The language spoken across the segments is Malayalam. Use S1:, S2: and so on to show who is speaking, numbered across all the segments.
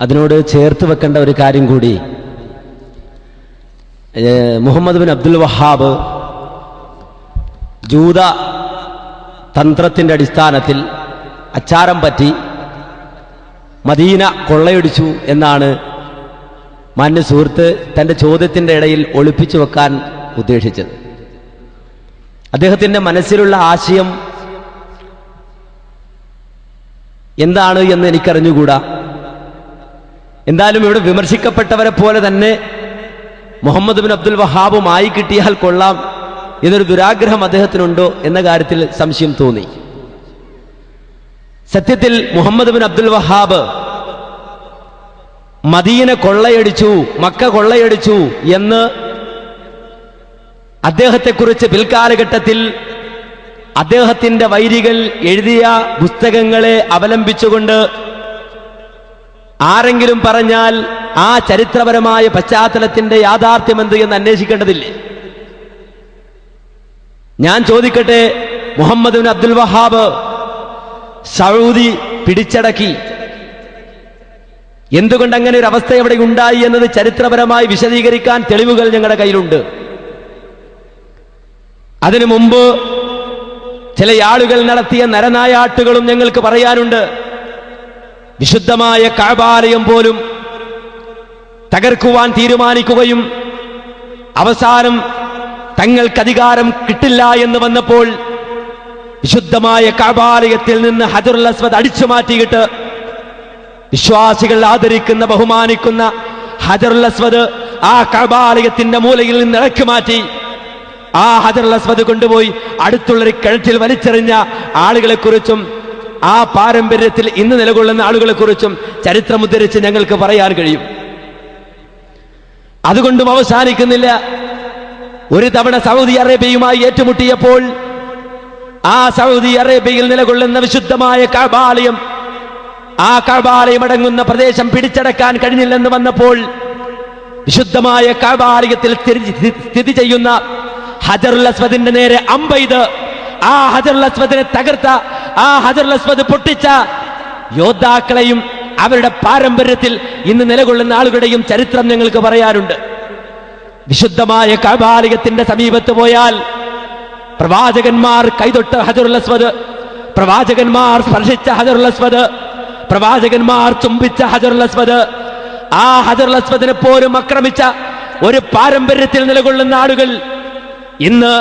S1: അതിനോട് ചേർത്ത് വെക്കേണ്ട ഒരു കാര്യം കൂടി, മുഹമ്മദ് ബിൻ അബ്ദുൽ വഹാബ് ജൂത തന്ത്രത്തിൻ്റെ അടിസ്ഥാനത്തിൽ അച്ചാരം പറ്റി മദീന കൊള്ളയടിച്ചു എന്നാണ് മാന്യ സുഹൃത്ത് തൻ്റെ ചോദ്യത്തിൻ്റെ ഇടയിൽ ഒളിപ്പിച്ചു വെക്കാൻ ഉദ്ദേശിച്ചത്. അദ്ദേഹത്തിൻ്റെ മനസ്സിലുള്ള ആശയം എന്താണ് എന്ന് എനിക്കറിഞ്ഞുകൂടാ. എന്തായാലും ഇവിടെ വിമർശിക്കപ്പെട്ടവരെ പോലെ തന്നെ മുഹമ്മദ് ബിൻ അബ്ദുൽ വഹാബുമായി കിട്ടിയാൽ കൊള്ളാം എന്നൊരു ദുരാഗ്രഹം അദ്ദേഹത്തിനുണ്ടോ എന്ന കാര്യത്തിൽ സംശയം തോന്നി. സത്യത്തിൽ Muhammad bin Abdul Wahhab Medina കൊള്ളയടിച്ചു, മക്ക കൊള്ളയടിച്ചു എന്ന് അദ്ദേഹത്തെക്കുറിച്ച് പിൽക്കാലഘട്ടത്തിൽ അദ്ദേഹത്തിന്റെ വൈരികൾ എഴുതിയ പുസ്തകങ്ങളെ അവലംബിച്ചുകൊണ്ട് ആരെങ്കിലും പറഞ്ഞാൽ ആ ചരിത്രപരമായ പശ്ചാത്തലത്തിന്റെ യാഥാർത്ഥ്യമെന്ത് എന്ന് അന്വേഷിക്കേണ്ടതില്ലേ? ഞാൻ ചോദിക്കട്ടെ, Muhammad bin Abdul Wahhab Saudi പിടിച്ചടക്കി, എന്തുകൊണ്ട് അങ്ങനെ ഒരു അവസ്ഥ എവിടെ ഉണ്ടായി എന്നത് ചരിത്രപരമായി വിശദീകരിക്കാൻ തെളിവുകൾ ഞങ്ങളുടെ കയ്യിലുണ്ട്. അതിനു മുമ്പ് ചില ആളുകൾ നടത്തിയ നരനായാട്ടുകളും ഞങ്ങൾക്ക് പറയാനുണ്ട്. വിശുദ്ധമായ കഅബാലയം പോലും തകർക്കുവാൻ തീരുമാനിക്കുകയും അവസാനം തങ്ങൾക്ക് അധികാരം കിട്ടില്ല എന്ന് വന്നപ്പോൾ വിശുദ്ധമായ കഅബാലയത്തിൽ നിന്ന് ഹജറുൽ അസ്വദ് അടിച്ചു മാറ്റിയിട്ട് വിശ്വാസികൾ ആദരിക്കുന്ന ബഹുമാനിക്കുന്ന ഹജറുൽ അസ്വദ് ആ കഅബാലയത്തിന്റെ മൂലയിൽ നിന്ന് ഇളക്കി മാറ്റി ആ ഹജറുൽ അസ്വദ് കൊണ്ടുപോയി അടുത്തുള്ളൊരു കിണറ്റിൽ വലിച്ചെറിഞ്ഞ ആളുകളെ കുറിച്ചും ആ പാരമ്പര്യത്തിൽ ഇന്ന് നിലകൊള്ളുന്ന ആളുകളെ കുറിച്ചും ചരിത്രമുദ്ധരിച്ച് ഞങ്ങൾക്ക് പറയാൻ കഴിയും. അതുകൊണ്ടും അവസാനിക്കുന്നില്ല. ഒരു തവണ സൗദി അറേബ്യയുമായി ഏറ്റുമുട്ടിയപ്പോൾ ആ സൗദി അറേബ്യയിൽ നിലകൊള്ളുന്ന വിശുദ്ധമായ കഅബാലയം, ആ കഅബാലയം അടങ്ങുന്ന പ്രദേശം പിടിച്ചടക്കാൻ കഴിഞ്ഞില്ലെന്ന് വന്നപ്പോൾ വിശുദ്ധമായ കഅബാലയത്തിൽ സ്ഥിതി ചെയ്യുന്ന ഹജറുൽ അസ്വദിന്റെ നേരെ അമ്പെയ്ത് ആ ഹജറുൽ അസ്വദിനെ തകർത്ത, ആ ഹജറുൽ അസ്വദ് പൊട്ടിച്ച യോദ്ധാക്കളെയും അവരുടെ പാരമ്പര്യത്തിൽ ഇന്ന് നിലകൊള്ളുന്ന ആളുകളുടെയും ചരിത്രം ഞങ്ങൾക്ക് പറയാറുണ്ട്. വിശുദ്ധമായ കഅബാലയത്തിന്റെ സമീപത്ത് പോയാൽ പ്രവാചകന്മാർ കൈതൊട്ട ഹജറുൽ അസ്വദ്, പ്രവാചകന്മാർ സ്പർശിച്ച ഹജറുൽ അസ്വദ്, പ്രവാചകന്മാർ ചുംബിച്ച ഹജറുൽ അസ്വദ്, ആ ഹജറുൽ അസ്വദിനെ പോലും ആക്രമിച്ച ഒരു പാരമ്പര്യത്തിൽ നിലകൊള്ളുന്ന ആളുകൾ ഇന്ന്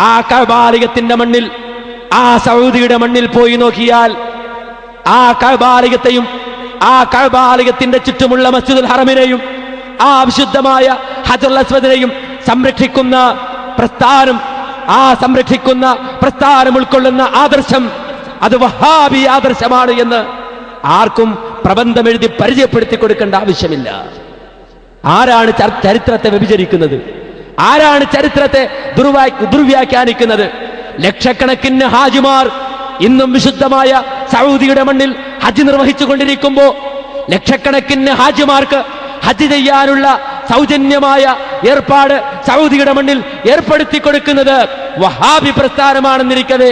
S1: ആ കഅബാലയത്തിന്റെ മണ്ണിൽ, ആ സൗദിയുടെ മണ്ണിൽ പോയി നോക്കിയാൽ ആ കഅബാലയത്തെയും ആ കഅബാലയത്തിന്റെ ചുറ്റുമുള്ള മസ്ജിദുൽ ഹറമിനെയും ആ വിശുദ്ധമായ ഹജറുൽ അസ്വദിനെയും സംരക്ഷിക്കുന്ന പ്രസ്ഥാനം, ആ സംരക്ഷിക്കുന്ന പ്രസ്ഥാനം ഉൾക്കൊള്ളുന്ന ആദർശം അത് വഹാബി ആദർശമാണ് എന്ന് ആർക്കും പ്രബന്ധം എഴുതി പരിചയപ്പെടുത്തി കൊടുക്കേണ്ട ആവശ്യമില്ല. ആരാണ് ചരിത്രത്തെ വ്യഭിചരിക്കുന്നത്? ആരാണ് ചരിത്രത്തെ ദുർവ്യാഖ്യാനിക്കുന്നത്? ലക്ഷക്കണക്കിന് ഹാജിമാർ ഇന്നും വിശുദ്ധമായ സൗദിയുടെ മണ്ണിൽ ഹജ്ജ് നിർവഹിച്ചു കൊണ്ടിരിക്കുമ്പോൾ ലക്ഷക്കണക്കിന് ഹാജിമാർക്ക് ഹജ്ജ് ചെയ്യാനുള്ള സൗജന്യമായ ഏർപ്പാട് സൗദിയുടെ മണ്ണിൽ ഏർപ്പെടുത്തി കൊടുക്കുന്നത് വഹാബി പ്രസ്ഥാനമാണെന്നിരിക്കവേ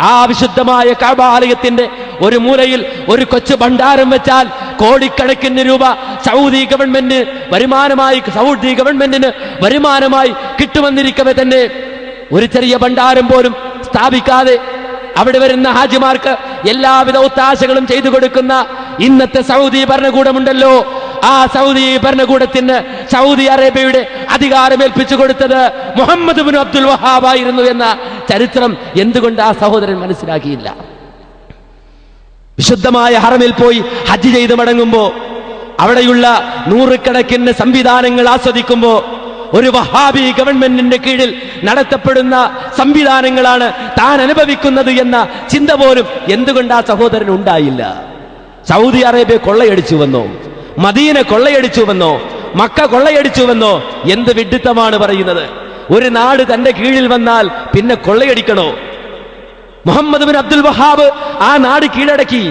S1: ആ വിശുദ്ധമായ കഅബാലയത്തിന്റെ ഒരു മൂലയിൽ ഒരു കൊച്ചു ഭണ്ഡാരം വെച്ചാൽ കോടിക്കണക്കിന് രൂപ സൗദി ഗവൺമെന്റിന് വരുമാനമായി കിട്ടുമെന്നിരിക്കവേ തന്നെ ഒരു ചെറിയ ഭണ്ഡാരം പോലും സ്ഥാപിക്കാതെ അവിടെ വരുന്ന ഹാജിമാർക്ക് എല്ലാവിധ ഒത്താശകളും ചെയ്തു കൊടുക്കുന്ന ഇന്നത്തെ സൗദി ഭരണകൂടമുണ്ടല്ലോ, ആ സൗദി ഭരണകൂടത്തിന് സൗദി അറേബ്യയുടെ അധികാരം ഏൽപ്പിച്ചു കൊടുത്തത് മുഹമ്മദ് ബിൻ അബ്ദുൽ വഹാബായിരുന്നു എന്ന ചരിത്രം എന്തുകൊണ്ട് ആ സഹോദരൻ മനസ്സിലാക്കിയില്ല? വിശുദ്ധമായ ഹറമിൽ പോയി ഹജ്ജ് ചെയ്ത് മടങ്ങുമ്പോ അവിടെയുള്ള നൂറുകണക്കിന് സംവിധാനങ്ങൾ ആസ്വദിക്കുമ്പോ ഒരു വഹാബി ഗവൺമെന്റിന്റെ കീഴിൽ നടത്തപ്പെടുന്ന സംവിധാനങ്ങളാണ് താൻ അനുഭവിക്കുന്നത് എന്ന ചിന്ത പോലും എന്തുകൊണ്ട് ആ സഹോദരൻ ഉണ്ടായില്ല? സൗദി അറേബ്യ കൊള്ളയടിച്ചുവെന്നോ, മദീന കൊള്ളയടിച്ചുവെന്നോ, മക്ക കൊള്ളയടിച്ചുവെന്നോ എന്ത് വിഡ്ഢിത്തമാണ് പറയുന്നത്? ഒരു നാട് തന്റെ കീഴിൽ വന്നാൽ പിന്നെ കൊള്ളയടിക്കണോ? മുഹമ്മദ് ബിൻ അബ്ദുൽ വഹാബ് ആ നാട് കീഴടക്കി.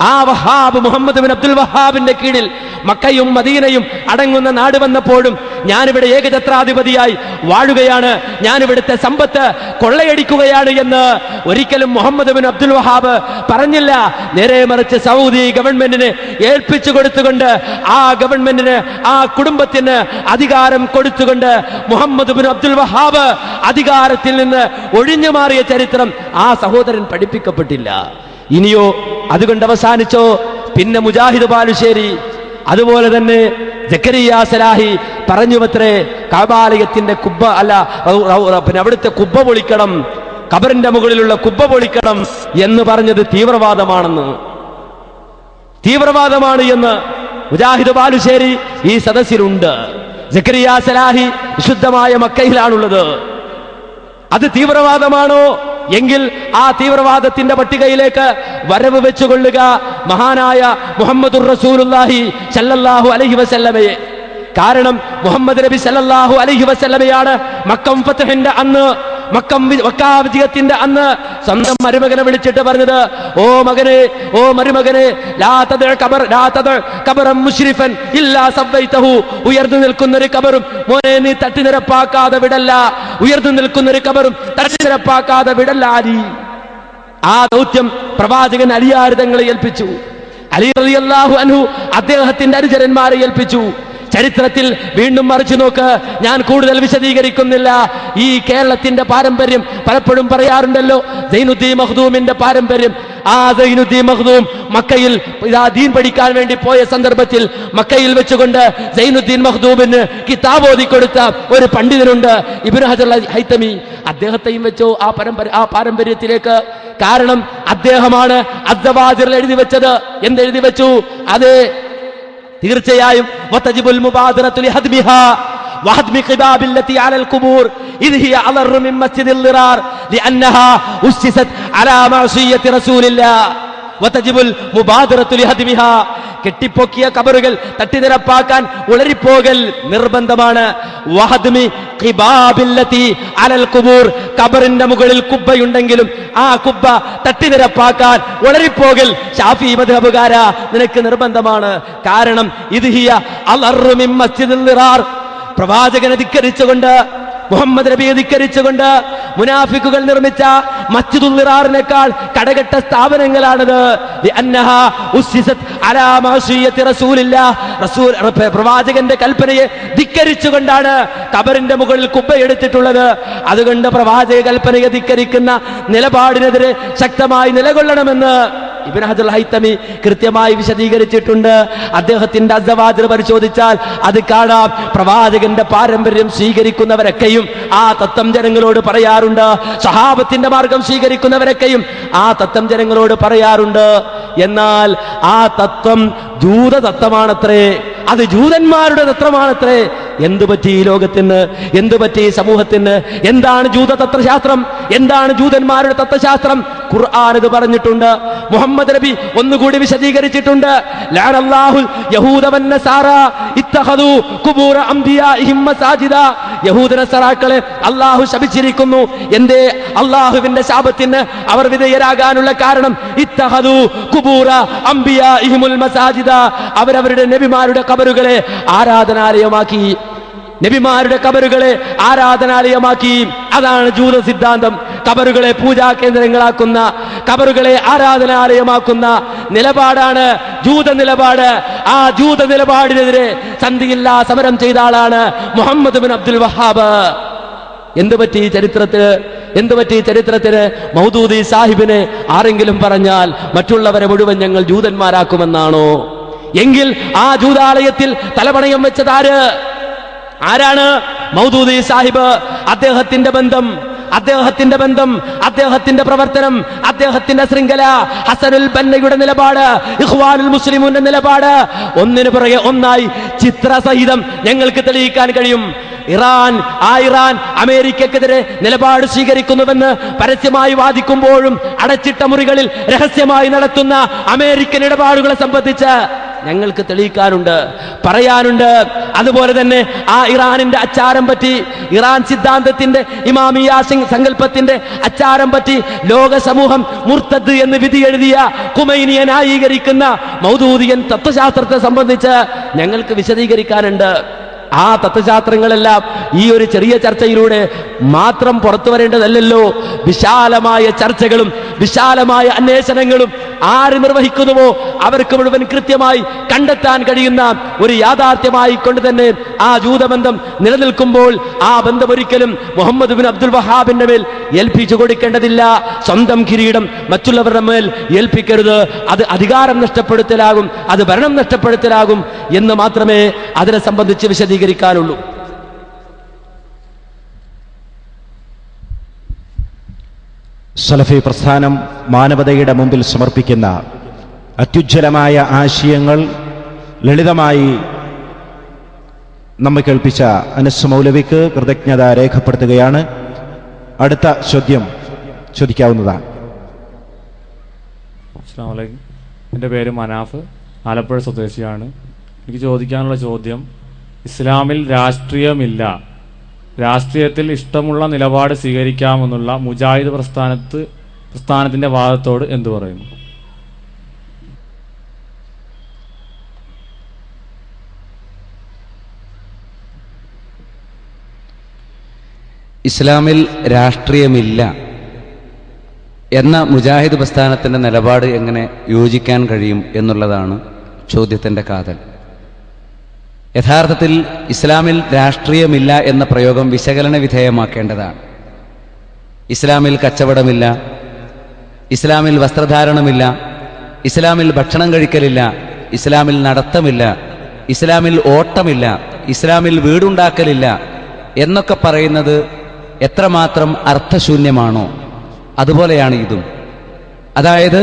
S1: ആ വഹാബ് മുഹമ്മദ് ബിൻ അബ്ദുൽ വഹാബിന്റെ കീഴിൽ മക്കയും മദീനയും അടങ്ങുന്ന നാട് വന്നപ്പോഴും ഞാനിവിടെ ഏകഛത്രാധിപതിയായി വാഴുകയാണ്, ഞാനിവിടുത്തെ സമ്പത്ത് കൊള്ളയടിക്കുകയാണ് എന്ന് ഒരിക്കലും മുഹമ്മദ് ബിൻ അബ്ദുൽ വഹാബ് പറഞ്ഞില്ല. നേരെ മറിച്ച് സൗദി ഗവൺമെന്റിന് ഏൽപ്പിച്ചു കൊടുത്തുകൊണ്ട് ആ ഗവൺമെന്റിന് ആ കുടുംബത്തിന് അധികാരം കൊടുത്തുകൊണ്ട് മുഹമ്മദ് ബിൻ അബ്ദുൽ വഹാബ് അധികാരത്തിൽ നിന്ന് ഒഴിഞ്ഞു മാറിയ ചരിത്രം ആ സഹോദരൻ പഠിപ്പിക്കപ്പെട്ടില്ല. ഇനിയോ അതുകൊണ്ട് അവസാനിച്ചോ? പിന്നെ മുജാഹിദ് ബാലുശ്ശേരി, അതുപോലെ തന്നെ സക്കരിയ സലാഹി പറഞ്ഞുവത്രേ കഅബാലയത്തിന്റെ കുബ്ബ അല്ല, പിന്നെ അവിടുത്തെ കുബ്ബ പൊളിക്കണം, ഖബറിന്റെ മുകളിലുള്ള കുബ്ബ പൊളിക്കണം എന്ന് പറഞ്ഞത് തീവ്രവാദമാണെന്ന്, തീവ്രവാദമാണ് എന്ന് മുജാഹിദ് ബാലുശ്ശേരി ഈ സദസ്സിലുണ്ട്. സക്കരിയ സലാഹി വിശുദ്ധമായ മക്കയിലാണുള്ളത്. അത് തീവ്രവാദമാണോ എങ്കിൽ ആ തീവ്രവാദത്തിന്റെ പട്ടികയിലേക്ക് വരവ് വെച്ചുകൊള്ളുക മഹാനായ മുഹമ്മദുർ റസൂലുള്ളാഹി സല്ലല്ലാഹു അലൈഹി വസല്ലമയെ. കാരണം മുഹമ്മദ് നബി സല്ലല്ലാഹു അലൈഹി വസല്ലമയാണ് മക്കം ഫത്ഹിന്റെ അന്ന്, മക്കാ വിജയത്തിന്റെ അന്ന് സ്വന്തം മരുമകനെ വിളിച്ചിട്ട് പറഞ്ഞത്, ഓ മകനെ, ഓ മരുമകനെ, ഉയർന്നു നിൽക്കുന്ന ഒരു കബറും മോനെ നീ തട്ടിനിരപ്പാക്കാതെ വിടല്ല, ഉയർന്നു നിൽക്കുന്ന ഒരു കബറും തട്ടിനിരപ്പാക്കാതെ വിടല്ല അലി. ആ ദൗത്യം പ്രവാചകൻ അലിയാർ തങ്ങളെ ഏൽപ്പിച്ചു. അലി റളിയല്ലാഹു അൻഹു അദ്ദേഹത്തിന്റെ അനുചരന്മാരെ ഏൽപ്പിച്ചു. ചരിത്രത്തിൽ വീണ്ടും മറിച്ചു നോക്ക്, ഞാൻ കൂടുതൽ വിശദീകരിക്കുന്നില്ല. ഈ കേരളത്തിന്റെ പാരമ്പര്യം പലപ്പോഴും പറയാറുണ്ടല്ലോ, സൈനുദ്ദീൻ മഖ്ദൂമിന്റെ പാരമ്പര്യം. ആ സൈനുദ്ദീൻ മഖ്ദൂം മക്കയിൽ ദീൻ പഠിക്കാൻ വേണ്ടി പോയ സന്ദർഭത്തിൽ മക്കയിൽ വെച്ചുകൊണ്ട് സൈനുദ്ദീൻ മഖ്ദൂമിന് കിതാബ് ഓതി കൊടുത്ത ഒരു പണ്ഡിതനുണ്ട്, ഇബ്നു ഹജർ ഹൈതമി. അദ്ദേഹത്തെയും വെച്ചോ ആ പാരമ്പര്യത്തിലേക്ക്. കാരണം അദ്ദേഹമാണ് അദ്ദവാജിറിൽ എഴുതി വെച്ചത്. എന്തെഴുതി വെച്ചു? അത് തീർച്ചയായും വതജിബുൽ മുബാദറതു ലിഹദ്മിഹാ വഹദ്മി ഖിബാബില്ലതി അലൽ ഖുബൂർ ഇദ് ഹിയ അളറു മിൻ മസ്ജിദിൽ ളിറാർ ലിഅന്നഹാ ഉസ്സിസത് അലാ മഅസിയത്തി റസൂലില്ലാഹ് വതജിബുൽ മുബാദറതു ലിഹദ്മിഹാ. കെട്ടിപ്പൊക്കിയ കബറുകൾ തട്ടിനിരപ്പാക്കാൻ ഉളരിപ്പോകൽ നിർബന്ധമാണ്. വഹദ്മി ഖിബാബില്ലതി അലൽ ഖുബൂർ, കബറിന്റെ മുകളിൽ കുബ്ബയുണ്ടെങ്കിലും ആ കുബ്ബ തട്ടിനിരപ്പാക്കാൻ ഉളരിപ്പോകൽ ശാഫി മദ്ഹബുകാരാ നിനക്ക് നിർബന്ധമാണ്. കാരണം ഇത് ഹിയ അളറു മിൻ മസ്ജിദിൽ ളിറാർ, പ്രവാചകനെ ധിക്കരിച്ചുകൊണ്ട്, മുഹമ്മദ് നബിയെ ധിക്കരിച്ചുകൊണ്ട് മുനാഫിക്കുകൾ നിർമ്മിച്ച മസ്ജിദുൽ ളിറാറിനേക്കാൾ കടകെട്ട സ്ഥാപനങ്ങളാണത്. ലിഅന്നഹാ ഉസ്സിസത് അലാ മഅസിയത്തി റസൂലില്ലാഹ്, പ്രവാചകന്റെ കൽപ്പനയെ ധിക്കരിച്ചുകൊണ്ടാണ് ഖബറിന്റെ മുകളിൽ കുബ്ബ എടുത്തിട്ടുള്ളത്. അതുകൊണ്ട് പ്രവാചക കൽപ്പനയെ ധിക്കരിക്കുന്ന നിലപാടിനെതിരെ ശക്തമായി നിലകൊള്ളണമെന്ന് ഇബ്നു ഹജർ ഹൈതമി കൃത്യമായി വിശദീകരിച്ചിട്ടുണ്ട്. അദ്ദേഹത്തിന്റെ അസ്സവാജിർ പരിശോധിച്ചാൽ അത് കാണാം. പ്രവാചകന്റെ പാരമ്പര്യം സ്വീകരിക്കുന്നവരൊക്കെയും ആ തത്വം ജനങ്ങളോട് പറയാറുണ്ട്. സഹാബത്തിന്റെ മാർഗം സ്വീകരിക്കുന്നവരൊക്കെയും ആ തത്വം ജനങ്ങളോട് പറയാറുണ്ട്. എന്നാൽ ആ തത്വം ജൂത തത്വമാണത്രേ, അത് ജൂതന്മാരുടെ തത്വമാണത്രേ. എന്തുപറ്റി ഈ ലോകത്തിന്, എന്തുപറ്റി ഈ സമൂഹത്തിന്? എന്താണ് ജൂത തത്വശാസ്ത്രം? എന്താണ് ജൂതന്മാരുടെ തത്വശാസ്ത്രം? ഖുർആൻ ഇത് പറഞ്ഞിട്ടുണ്ട്. മുഹമ്മദ് നബി ഒന്നുകൂടി വിശദീകരിച്ചിട്ടുണ്ട്. ലഅനല്ലാഹുൽ യഹൂദ വന്നസാറ ഇത്തഖദു ഖുബൂറ അംബിയാഇഹിം മസാജിദ. യഹൂദ നസറാക്കളെ അല്ലാഹു ശപിച്ചിരിക്കുന്നു. എന്തേ അല്ലാഹുവിന്റെ ശാപത്തിന് അവർ വിധേയരാകാനുള്ള കാരണം? ഇത്തഖദു ഖുബൂറ അംബിയാഇഹിമുൽ മസാജിദ, അവരവരുടെ നബിമാരുടെ ഖബറുകളെ ആരാധനാലയമാക്കി, നബിമാരുടെ ഖബറുകളെ ആരാധനാലയമാക്കി. അതാണ് ജൂത സിദ്ധാന്തം. ഖബറുകളെ പൂജാ കേന്ദ്രങ്ങളാക്കുന്ന, ഖബറുകളെ ആരാധനാലയമാക്കുന്ന നിലപാടാണ് ജൂത നിലപാട്. ആ ജൂത നിലപാടിനെതിരെ സന്ധിയില്ലാ സമരം ചെയ്ത ആളാണ് മുഹമ്മദ് ബിൻ അബ്ദുൽ വഹാബ്. എന്തുപറ്റി ചരിത്രത്തിന്? എന്തുപറ്റി ചരിത്രത്തിന്? മൗദൂദി സാഹിബിനെ ആരെങ്കിലും പറഞ്ഞാൽ മറ്റുള്ളവരെ മുഴുവൻ ഞങ്ങൾ ജൂതന്മാരാക്കുമെന്നാണോ? എങ്കിൽ ആ ജൂതാലയത്തിൽ തലപണയം വെച്ചതാര്? ആരാണ്? മൗദൂദി സാഹിബ്. അദ്ദേഹത്തിന്റെ ബന്ധം, അദ്ദേഹത്തിന്റെ ബന്ധം, അദ്ദേഹത്തിന്റെ പ്രവർത്തനം, അദ്ദേഹത്തിന്റെ ശൃംഖല, ഹസനുൽ ബന്നയുടെ നിലപാട്, ഇഖ്വാനുൽ മുസ്ലിമൂന്റെ നിലപാട്, ഒന്നിനു പുറകെ ഒന്നായി ചിത്രസഹിതം ഞങ്ങൾക്ക് തെളിയിക്കാൻ കഴിയും. ഇറാൻ അമേരിക്കക്കെതിരെ നിലപാട് സ്വീകരിക്കുന്നുവെന്ന് പരസ്യമായി വാദിക്കുമ്പോഴും അടച്ചിട്ട മുറികളിൽ രഹസ്യമായി നടത്തുന്ന അമേരിക്കൻ ഇടപാടുകളെ സംബന്ധിച്ച് ഞങ്ങൾക്ക് തെളിയിക്കാനുണ്ട്, പറയാനുണ്ട്. അതുപോലെ തന്നെ ആ ഇറാനിന്റെ അച്ചാരം പറ്റി, ഇറാൻ സിദ്ധാന്തത്തിന്റെ ഇമാമിയ സങ്കല്പത്തിന്റെ അച്ചാരം പറ്റി ലോക സമൂഹം മുർത്തദ് എന്ന് വിധി എഴുതിയ ഖുമൈനിയെ ന്യായീകരിക്കുന്ന മൗദൂദിയൻ തത്വശാസ്ത്രത്തെ സംബന്ധിച്ച് ഞങ്ങൾക്ക് വിശദീകരിക്കാനുണ്ട്. ആ തത്വശാസ്ത്രങ്ങളെല്ലാം ഈ ഒരു ചെറിയ ചർച്ചയിലൂടെ മാത്രം പുറത്തു വരേണ്ടതല്ലല്ലോ. വിശാലമായ ചർച്ചകളും വിശാലമായ അന്വേഷണങ്ങളും ആര് നിർവഹിക്കുന്നുവോ അവർക്ക് മുഴുവൻ കൃത്യമായി കണ്ടെത്താൻ കഴിയുന്ന ഒരു യാഥാർത്ഥ്യമായി കൊണ്ട് തന്നെ ആ ജൂതബന്ധം നിലനിൽക്കുമ്പോൾ ആ ബന്ധം ഒരിക്കലും മുഹമ്മദ് ബിൻ അബ്ദുൽ വഹാബിന്റെ മേൽ ഏൽപ്പിച്ചു കൊടുക്കേണ്ടതില്ല. സ്വന്തം കിരീടം മറ്റുള്ളവരുടെ മേൽ ഏൽപ്പിക്കരുത്. അത് അധികാരം നഷ്ടപ്പെടുത്തലാകും, അത് ഭരണം നഷ്ടപ്പെടുത്തലാകും എന്ന് മാത്രമേ അതിനെ സംബന്ധിച്ച് വിശദീകരിക്കാനുള്ളൂ.
S2: സലഫി പ്രസ്ഥാനം മാനവതയുടെ മുമ്പിൽ സമർപ്പിക്കുന്ന അത്യുജ്വലമായ ആശയങ്ങൾ ലളിതമായി നമ്മെ കേൾപ്പിച്ച അനസ് മൗലവിക്ക് കൃതജ്ഞത രേഖപ്പെടുത്തുകയാണ്. അടുത്ത ചോദ്യം ചോദിക്കാവുന്നതാണ്.
S3: അസ്സലാമു അലൈക്കും. എൻ്റെ പേര് മനാഫ്, ആലപ്പുഴ സ്വദേശിയാണ്. എനിക്ക് ചോദിക്കാനുള്ള ചോദ്യം, ഇസ്ലാമിൽ രാഷ്ട്രീയമില്ല, രാഷ്ട്രീയത്തിൽ ഇഷ്ടമുള്ള നിലപാട് സ്വീകരിക്കാമെന്നുള്ള മുജാഹിദ് പ്രസ്ഥാനത്തിന്റെ വാദത്തോട് എന്തു പറയുന്നു?
S4: ഇസ്ലാമിൽ രാഷ്ട്രീയമില്ല എന്ന മുജാഹിദ് പ്രസ്ഥാനത്തിന്റെ നിലപാട് എങ്ങനെ യോജിക്കാൻ കഴിയും എന്നുള്ളതാണ് ചോദ്യത്തിന്റെ കാതൽ. യഥാർത്ഥത്തിൽ ഇസ്ലാമിൽ രാഷ്ട്രീയമില്ല എന്ന പ്രയോഗം വിശകലന വിധേയമാക്കേണ്ടതാണ്. ഇസ്ലാമിൽ കച്ചവടമില്ല, ഇസ്ലാമിൽ വസ്ത്രധാരണമില്ല, ഇസ്ലാമിൽ ഭക്ഷണം കഴിക്കലില്ല, ഇസ്ലാമിൽ നടത്തമില്ല, ഇസ്ലാമിൽ ഓട്ടമില്ല, ഇസ്ലാമിൽ വീടുണ്ടാക്കലില്ല എന്നൊക്കെ പറയുന്നത് എത്രമാത്രം അർത്ഥശൂന്യമാണോ അതുപോലെയാണ് ഇതും. അതായത്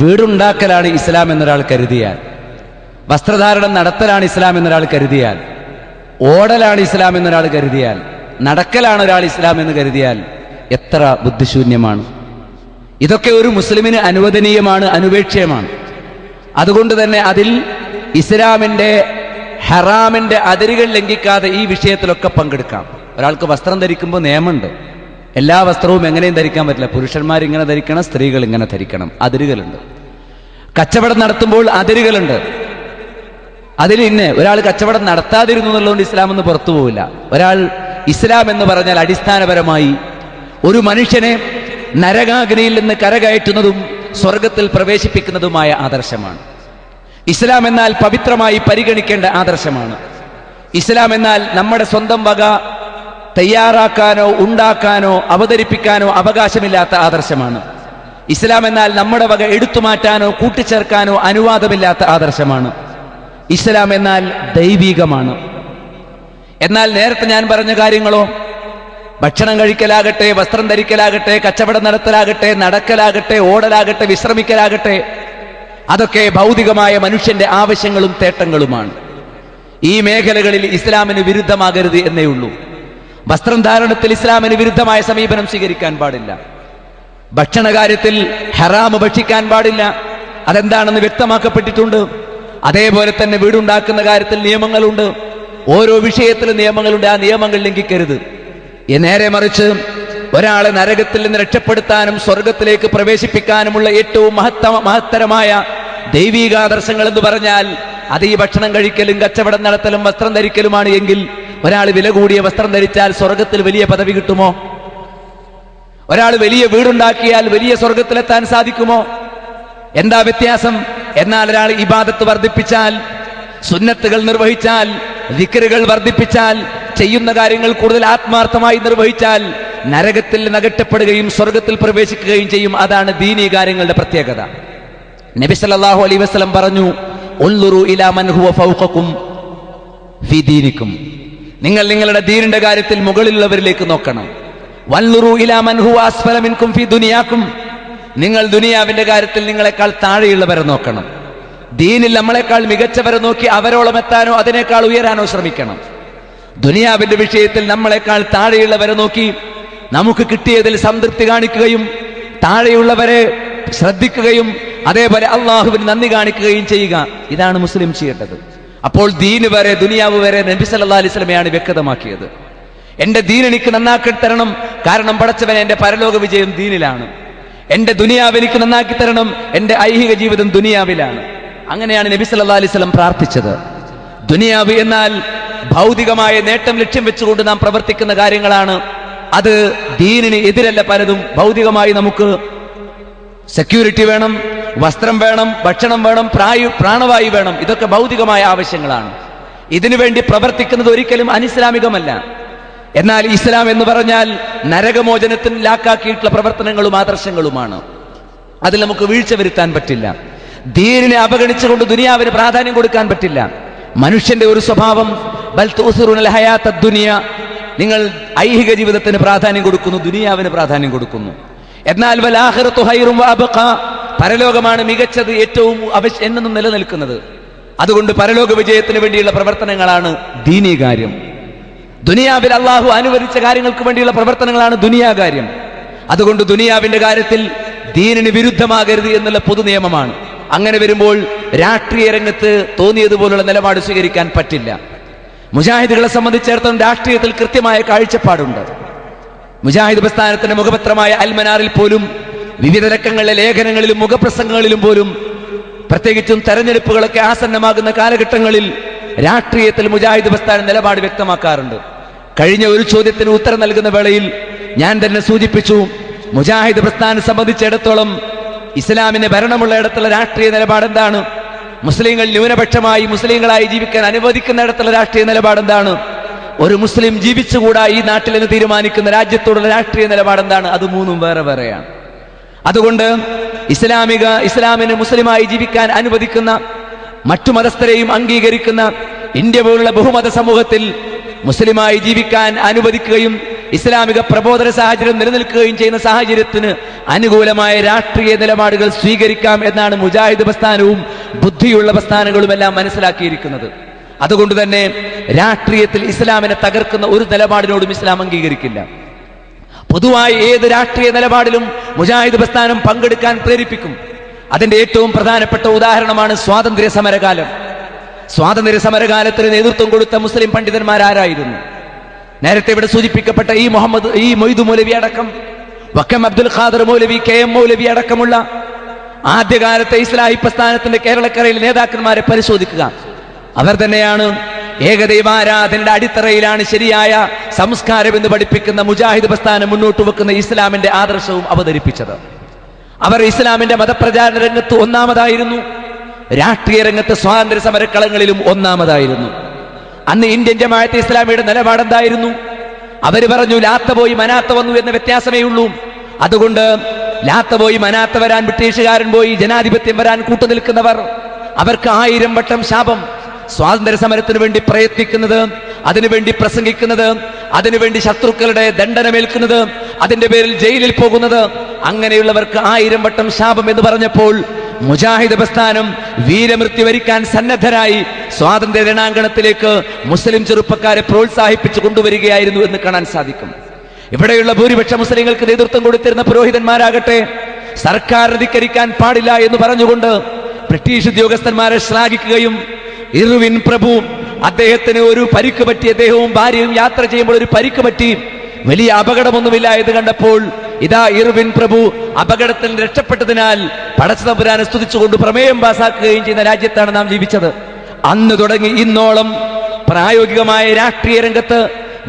S4: വീടുണ്ടാക്കലാണ് ഇസ്ലാം എന്നൊരാൾ കരുതിയാൽ, വസ്ത്രധാരണം നടത്തലാണ് ഇസ്ലാം എന്നൊരാൾ കരുതിയാൽ, ഓടലാണ് ഇസ്ലാം എന്നൊരാൾ കരുതിയാൽ, നടക്കലാണ് ഒരാൾ ഇസ്ലാം എന്ന് കരുതിയാൽ എത്ര ബുദ്ധിശൂന്യമാണ്. ഇതൊക്കെ ഒരു മുസ്ലിമിന് അനുവദനീയമാണ്, അനുപേക്ഷ്യമാണ്. അതുകൊണ്ട് തന്നെ അതിൽ ഇസ്ലാമിന്റെ ഹറാമിന്റെ അതിരുകൾ ലംഘിക്കാതെ ഈ വിഷയത്തിലൊക്കെ പങ്കെടുക്കാം. ഒരാൾക്ക് വസ്ത്രം ധരിക്കുമ്പോൾ നിയമമുണ്ട്. എല്ലാ വസ്ത്രവും എങ്ങനെയും ധരിക്കാൻ പറ്റില്ല. പുരുഷന്മാർ ഇങ്ങനെ ധരിക്കണം, സ്ത്രീകൾ ഇങ്ങനെ ധരിക്കണം, അതിരുകളുണ്ട്. കച്ചവടം നടത്തുമ്പോൾ അതിരുകളുണ്ട്. അതിൽ ഒരാൾ കച്ചവടം നടത്താതിരുന്നു എന്നുള്ളതുകൊണ്ട് ഇസ്ലാം എന്ന് പുറത്തു പോവില്ല. ഒരാൾ ഇസ്ലാം എന്ന് പറഞ്ഞാൽ അടിസ്ഥാനപരമായി ഒരു മനുഷ്യനെ നരകാഗ്നിയിൽ നിന്ന് കരകയറ്റുന്നതും സ്വർഗത്തിൽ പ്രവേശിപ്പിക്കുന്നതുമായ ആദർശമാണ്. ഇസ്ലാം എന്നാൽ പവിത്രമായി പരിഗണിക്കേണ്ട ആദർശമാണ്. ഇസ്ലാം എന്നാൽ നമ്മുടെ സ്വന്തം വക തയ്യാറാക്കാനോ ഉണ്ടാക്കാനോ അവതരിപ്പിക്കാനോ അവകാശമില്ലാത്ത ആദർശമാണ്. ഇസ്ലാം എന്നാൽ നമ്മുടെ വക എടുത്തുമാറ്റാനോ കൂട്ടിച്ചേർക്കാനോ അനുവാദമില്ലാത്ത ആദർശമാണ്. ഇസ്ലാം എന്നാൽ ദൈവികമാണ്. എന്നാൽ നേരത്തെ ഞാൻ പറഞ്ഞ കാര്യങ്ങളോ, ഭക്ഷണം കഴിക്കലാകട്ടെ, വസ്ത്രം ധരിക്കലാകട്ടെ, കച്ചവടം നടത്തലാകട്ടെ, നടക്കലാകട്ടെ, ഓടലാകട്ടെ, വിശ്രമിക്കലാകട്ടെ, അതൊക്കെ ഭൗതികമായ മനുഷ്യന്റെ ആവശ്യങ്ങളും തേട്ടങ്ങളുമാണ്. ഈ മേഖലകളിൽ ഇസ്ലാമിന് വിരുദ്ധമാകരുത് എന്നേ ഉള്ളൂ. വസ്ത്രം ധാരണത്തിൽ ഇസ്ലാമിന് വിരുദ്ധമായ സമീപനം സ്വീകരിക്കാൻ പാടില്ല. ഭക്ഷണകാര്യത്തിൽ ഹറാമ് ഭക്ഷിക്കാൻ പാടില്ല, അതെന്താണെന്ന് വ്യക്തമാക്കപ്പെട്ടിട്ടുണ്ട്. അതേപോലെ തന്നെ വീടുണ്ടാക്കുന്ന കാര്യത്തിൽ നിയമങ്ങളുണ്ട്. ഓരോ വിഷയത്തിലും നിയമങ്ങളുണ്ട്. ആ നിയമങ്ങൾ ലംഘിക്കരുത്. നേരെ മറിച്ച് ഒരാളെ നരകത്തിൽ നിന്ന് രക്ഷപ്പെടുത്താനും സ്വർഗത്തിലേക്ക് പ്രവേശിപ്പിക്കാനുമുള്ള ഏറ്റവും മഹത്തരമായ ദൈവികാദർശങ്ങൾ എന്ന് പറഞ്ഞാൽ അത് ഈ ഭക്ഷണം കഴിക്കലും കച്ചവടം നടത്തലും വസ്ത്രം ധരിക്കലുമാണ് എങ്കിൽ ഒരാൾ വില കൂടിയ വസ്ത്രം ധരിച്ചാൽ സ്വർഗത്തിൽ വലിയ പദവി കിട്ടുമോ? ഒരാൾ വലിയ വീടുണ്ടാക്കിയാൽ വലിയ സ്വർഗത്തിലെത്താൻ സാധിക്കുമോ? എന്താ വ്യത്യാസം? എന്നാൽ ഒരാൾ ഇബാദത്ത് വർദ്ധിപ്പിച്ചാൽ, സുന്നത്തുകൾ നിർവഹിച്ചാൽ, ദിക്റുകൾ വർദ്ധിപ്പിച്ചാൽ, ചെയ്യുന്ന കാര്യങ്ങൾ കൂടുതൽ ആത്മാർത്ഥമായി നിർവഹിച്ചാൽ നരകത്തിൽ നകറ്റപ്പെടുകയും സ്വർഗത്തിൽ പ്രവേശിക്കുകയും ചെയ്യും. അതാണ് ദീനീ കാര്യങ്ങളുടെ പ്രത്യേകത. നബി സല്ലല്ലാഹു അലൈഹി വസല്ലം പറഞ്ഞു, ഉൻളുറു ഇലാ മൻ ഹുവ ഫൗഖകും ഫീ ദീനിക്കും, നിങ്ങൾ നിങ്ങളുടെ ദീനിന്റെ കാര്യത്തിൽ മുകളിലുള്ളവരിലേക്ക് നോക്കണം. വൻളുറു ഇലാ മൻ ഹുവ അസ്ഫല മിൻകും ഫീ ദുനിയാക്കും, നിങ്ങൾ ദുനിയാവിന്റെ കാര്യത്തിൽ നിങ്ങളെക്കാൾ താഴെയുള്ളവരെ നോക്കണം. ദീനിൽ നമ്മളെക്കാൾ മികച്ചവരെ നോക്കി അവരോളം എത്താനോ അതിനേക്കാൾ ഉയരാനോ ശ്രമിക്കണം. ദുനിയാവിന്റെ വിഷയത്തിൽ നമ്മളെക്കാൾ താഴെയുള്ളവരെ നോക്കി നമുക്ക് കിട്ടിയതിൽ സംതൃപ്തി കാണിക്കുകയും താഴെയുള്ളവരെ ശ്രദ്ധിക്കുകയും അതേപോലെ അള്ളാഹുവിന് നന്ദി കാണിക്കുകയും ചെയ്യുക. ഇതാണ് മുസ്ലിം ചെയ്യേണ്ടത്. അപ്പോൾ ദീന് വരെ ദുനിയാവ് വരെ നബി സല്ലല്ലാഹു അലൈഹി വസല്ലമയാണ് വ്യക്തമാക്കിയത്. എന്റെ ദീൻ എനിക്ക് നന്നാക്കി തരണം, കാരണം പടച്ചവനെ എന്റെ പരലോക വിജയം ദീനിലാണ്. എന്റെ ദുനിയാവ് എനിക്ക് നന്നാക്കി തരണം, എന്റെ ഐഹിക ജീവിതം ദുനിയാവിലാണ്. അങ്ങനെയാണ് നബി സല്ലല്ലാഹു അലൈഹി വസല്ലം പ്രാർത്ഥിച്ചത്. ദുനിയാവ് എന്നാൽ ഭൗതികമായ നേട്ടം ലക്ഷ്യം വെച്ചുകൊണ്ട് നാം പ്രവർത്തിക്കുന്ന കാര്യങ്ങളാണ്. അത് ദീനിന് എതിരല്ല. പലതും ഭൗതികമായി നമുക്ക് സെക്യൂരിറ്റി വേണം, വസ്ത്രം വേണം, ഭക്ഷണം വേണം, പ്രാണവായു വേണം. ഇതൊക്കെ ഭൗതികമായ ആവശ്യങ്ങളാണ്. ഇതിനു വേണ്ടി പ്രവർത്തിക്കുന്നത് ഒരിക്കലും അനിസ്ലാമികമല്ല. എന്നാൽ ഇസ്ലാം എന്ന് പറഞ്ഞാൽ നരകമോചനത്തിന് ലാക്കാക്കിയിട്ടുള്ള പ്രവർത്തനങ്ങളും ആദർശങ്ങളുമാണ്. അതിൽ നമുക്ക് വീഴ്ച വരുത്താൻ പറ്റില്ല. ദീനിനെ അവഗണിച്ചുകൊണ്ട് ദുനിയാവിന് പ്രാധാന്യം കൊടുക്കാൻ പറ്റില്ല. മനുഷ്യന്റെ ഒരു സ്വഭാവം ബൽ തുസിറുനൽ ഹയാത്തദ് ദുനിയ, നിങ്ങൾ ഐഹിക ജീവിതത്തിന് പ്രാധാന്യം കൊടുക്കുന്നു, ദുനിയാവിന് പ്രാധാന്യം കൊടുക്കുന്നു. എന്നാൽ വൽ ആഖിറതു ഖൈറും വഅബ്ഖാ, പരലോകമാണ് മികച്ചത്, ഏറ്റവും എന്നും നിലനിൽക്കുന്നത്. അതുകൊണ്ട് പരലോക വിജയത്തിന് വേണ്ടിയുള്ള പ്രവർത്തനങ്ങളാണ് ദീനീ കാര്യം. ദുനിയാവിൽ അള്ളാഹു അനുവദിച്ച കാര്യങ്ങൾക്ക് വേണ്ടിയുള്ള പ്രവർത്തനങ്ങളാണ് ദുനിയാ കാര്യം. അതുകൊണ്ട് ദുനിയാവിന്റെ കാര്യത്തിൽ ദീനിന് വിരുദ്ധമാകരുത് എന്നുള്ള പൊതു നിയമമാണ്. അങ്ങനെ വരുമ്പോൾ രാഷ്ട്രീയ രംഗത്ത് തോന്നിയതുപോലുള്ള നിലപാട് സ്വീകരിക്കാൻ പറ്റില്ല. മുജാഹിദുകളെ സംബന്ധിച്ചിടത്തോളം രാഷ്ട്രീയത്തിൽ കൃത്യമായ കാഴ്ചപ്പാടുണ്ട്. മുജാഹിദ് പ്രസ്ഥാനത്തിന്റെ മുഖപത്രമായ അൽമനാറിൽ പോലും വിവിധ രംഗങ്ങളിലെ ലേഖനങ്ങളിലും മുഖപ്രസംഗങ്ങളിലും പോലും, പ്രത്യേകിച്ചും തെരഞ്ഞെടുപ്പുകളൊക്കെ ആസന്നമാകുന്ന കാലഘട്ടങ്ങളിൽ രാഷ്ട്രീയത്തിൽ മുജാഹിദ് പ്രസ്ഥാനം നിലപാട് വ്യക്തമാക്കാറുണ്ട്. കഴിഞ്ഞ ഒരു ചോദ്യത്തിന് ഉത്തരം നൽകുന്ന വേളയിൽ ഞാൻ തന്നെ സൂചിപ്പിച്ചു, മുജാഹിദ് പ്രസ്ഥാനം സംബന്ധിച്ചിടത്തോളം ഇസ്ലാമിന് ഭരണമുള്ള ഇടത്തുള്ള രാഷ്ട്രീയ നിലപാട് എന്താണ്, മുസ്ലിങ്ങൾ ന്യൂനപക്ഷമായി മുസ്ലിങ്ങളായി ജീവിക്കാൻ അനുവദിക്കുന്ന ഇടത്തുള്ള രാഷ്ട്രീയ നിലപാട് എന്താണ്, ഒരു മുസ്ലിം ജീവിച്ചുകൂടാ ഈ നാട്ടിൽ എന്ന് തീരുമാനിക്കുന്ന രാജ്യത്തോടുള്ള രാഷ്ട്രീയ നിലപാട് എന്താണ്, അത് മൂന്നും വേറെ വേറെയാണ്. അതുകൊണ്ട് ഇസ്ലാമിന് മുസ്ലിമായി ജീവിക്കാൻ അനുവദിക്കുന്ന, മറ്റു മതസ്ഥരെയും അംഗീകരിക്കുന്ന ഇന്ത്യ പോലുള്ള ബഹുമത സമൂഹത്തിൽ മുസ്ലിമായി ജീവിക്കാൻ അനുവദിക്കുകയും ഇസ്ലാമിക പ്രബോധന സാഹചര്യം നിലനിൽക്കുകയും ചെയ്യുന്ന സാഹചര്യത്തിന് അനുകൂലമായ രാഷ്ട്രീയ നിലപാടുകൾ സ്വീകരിക്കാം എന്നാണ് മുജാഹിദ് പ്രസ്ഥാനവും ബുദ്ധിയുള്ള പ്രസ്ഥാനങ്ങളുമെല്ലാം മനസ്സിലാക്കിയിരിക്കുന്നത്. അതുകൊണ്ട് തന്നെ രാഷ്ട്രീയത്തിൽ ഇസ്ലാമിനെ തകർക്കുന്ന ഒരു നിലപാടിനോടും ഇസ്ലാം അംഗീകരിക്കില്ല. പൊതുവായി ഏത് രാഷ്ട്രീയ നിലപാടിലും മുജാഹിദ് പ്രസ്ഥാനം പങ്കെടുക്കാൻ പ്രേരിപ്പിക്കും. അതിന്റെ ഏറ്റവും പ്രധാനപ്പെട്ട ഉദാഹരണമാണ് സ്വാതന്ത്ര്യ സമരകാലം. സ്വാതന്ത്ര്യ സമരകാലത്തിന് നേതൃത്വം കൊടുത്ത മുസ്ലിം പണ്ഡിതന്മാരായിരുന്നു? നേരത്തെ ഇവിടെ സൂചിപ്പിക്കപ്പെട്ട ഈ മൊയ്തു മൗലവി അടക്കം, വക്കം അബ്ദുൽ ഖാദർ മൗലവി, KM മൗലവി അടക്കമുള്ള ആദ്യകാലത്തെ ഇസ്ലാഹി പ്രസ്ഥാനത്തിന്റെ കേരളക്കരയിലെ നേതാക്കന്മാരെ പരിശോധിക്കുക. അവർ തന്നെയാണ് ഏകദൈവാരാധനയുടെ അടിത്തറയിലാണ് ശരിയായ സംസ്കാരം എന്ന് പഠിപ്പിക്കുന്ന മുജാഹിദ് പ്രസ്ഥാനം മുന്നോട്ട് വെക്കുന്ന ഇസ്ലാമിന്റെ ആദർശവും അവതരിപ്പിച്ചത്. അവർ ഇസ്ലാമിന്റെ മതപ്രചാരണ രംഗത്ത് ഒന്നാമതായിരുന്നു. രാഷ്ട്രീയ രംഗത്ത് സ്വാതന്ത്ര്യ സമരക്കളങ്ങളിലും ഒന്നാമതായിരുന്നു. അന്ന് ഇന്ത്യൻ ജമാഅത്തെ ഇസ്ലാമിയുടെ നിലപാടെന്തായിരുന്നു? അവർ പറഞ്ഞു, ലാത്ത പോയി മനാത്ത വന്നു എന്ന വ്യത്യാസമേ ഉള്ളൂ. അതുകൊണ്ട് ലാത്ത പോയി മനാത്ത വരാൻ, ബ്രിട്ടീഷുകാരൻ പോയി ജനാധിപത്യം വരാൻ കൂട്ടുനിൽക്കുന്നവർ, അവർക്ക് 1000 വട്ടം ശാപം. സ്വാതന്ത്ര്യ സമരത്തിന് വേണ്ടി പ്രയത്നിക്കുന്നത്, അതിനുവേണ്ടി പ്രസംഗിക്കുന്നത്, അതിനുവേണ്ടി ശത്രുക്കളുടെ ദണ്ഡനമേൽക്കുന്നത്, അതിന്റെ പേരിൽ ജയിലിൽ പോകുന്നത്, അങ്ങനെയുള്ളവർക്ക് 1000 വട്ടം ശാപം എന്ന് പറഞ്ഞപ്പോൾ മുജാഹിദ് പ്രസ്ഥാനം വീരമൃത്യു വരിക്കാൻ സന്നദ്ധരായി സ്വാതന്ത്ര്യ രണാങ്കണത്തിലേക്ക് മുസ്ലിം ചെറുപ്പക്കാരെ പ്രോത്സാഹിപ്പിച്ചു കൊണ്ടുവരികയായിരുന്നു എന്ന് കാണാൻ സാധിക്കും. ഇവിടെയുള്ള ഭൂരിപക്ഷ മുസ്ലിങ്ങൾക്ക് നേതൃത്വം കൊടുത്തിരുന്ന പുരോഹിതന്മാരാകട്ടെ, സർക്കാർ ധിക്കരിക്കാൻ പാടില്ല എന്ന് പറഞ്ഞുകൊണ്ട് ബ്രിട്ടീഷ് ഉദ്യോഗസ്ഥന്മാരെ ശ്ലാഘിക്കുകയും, ഇർവിൻ പ്രഭു, അദ്ദേഹത്തിന് ഒരു പരിക്ക് പറ്റി, അദ്ദേഹവും ഭാര്യയും യാത്ര ചെയ്യുമ്പോൾ ഒരു പരിക്ക് പറ്റി, വലിയ അപകടമൊന്നുമില്ല എന്ന് കണ്ടപ്പോൾ ഇതാ ഇർവിൻ പ്രഭു അപകടത്തിൽ രക്ഷപ്പെട്ടതിനാൽ പടച്ചതമ്പുരാനെ സ്തുതിച്ചുകൊണ്ട് പ്രമേയം പാസാക്കുകയും ചെയ്യുന്ന രാജ്യത്താണ് നാം ജീവിച്ചത്. അന്ന് തുടങ്ങി ഇന്നോളം പ്രായോഗികമായ രാഷ്ട്രീയ രംഗത്ത്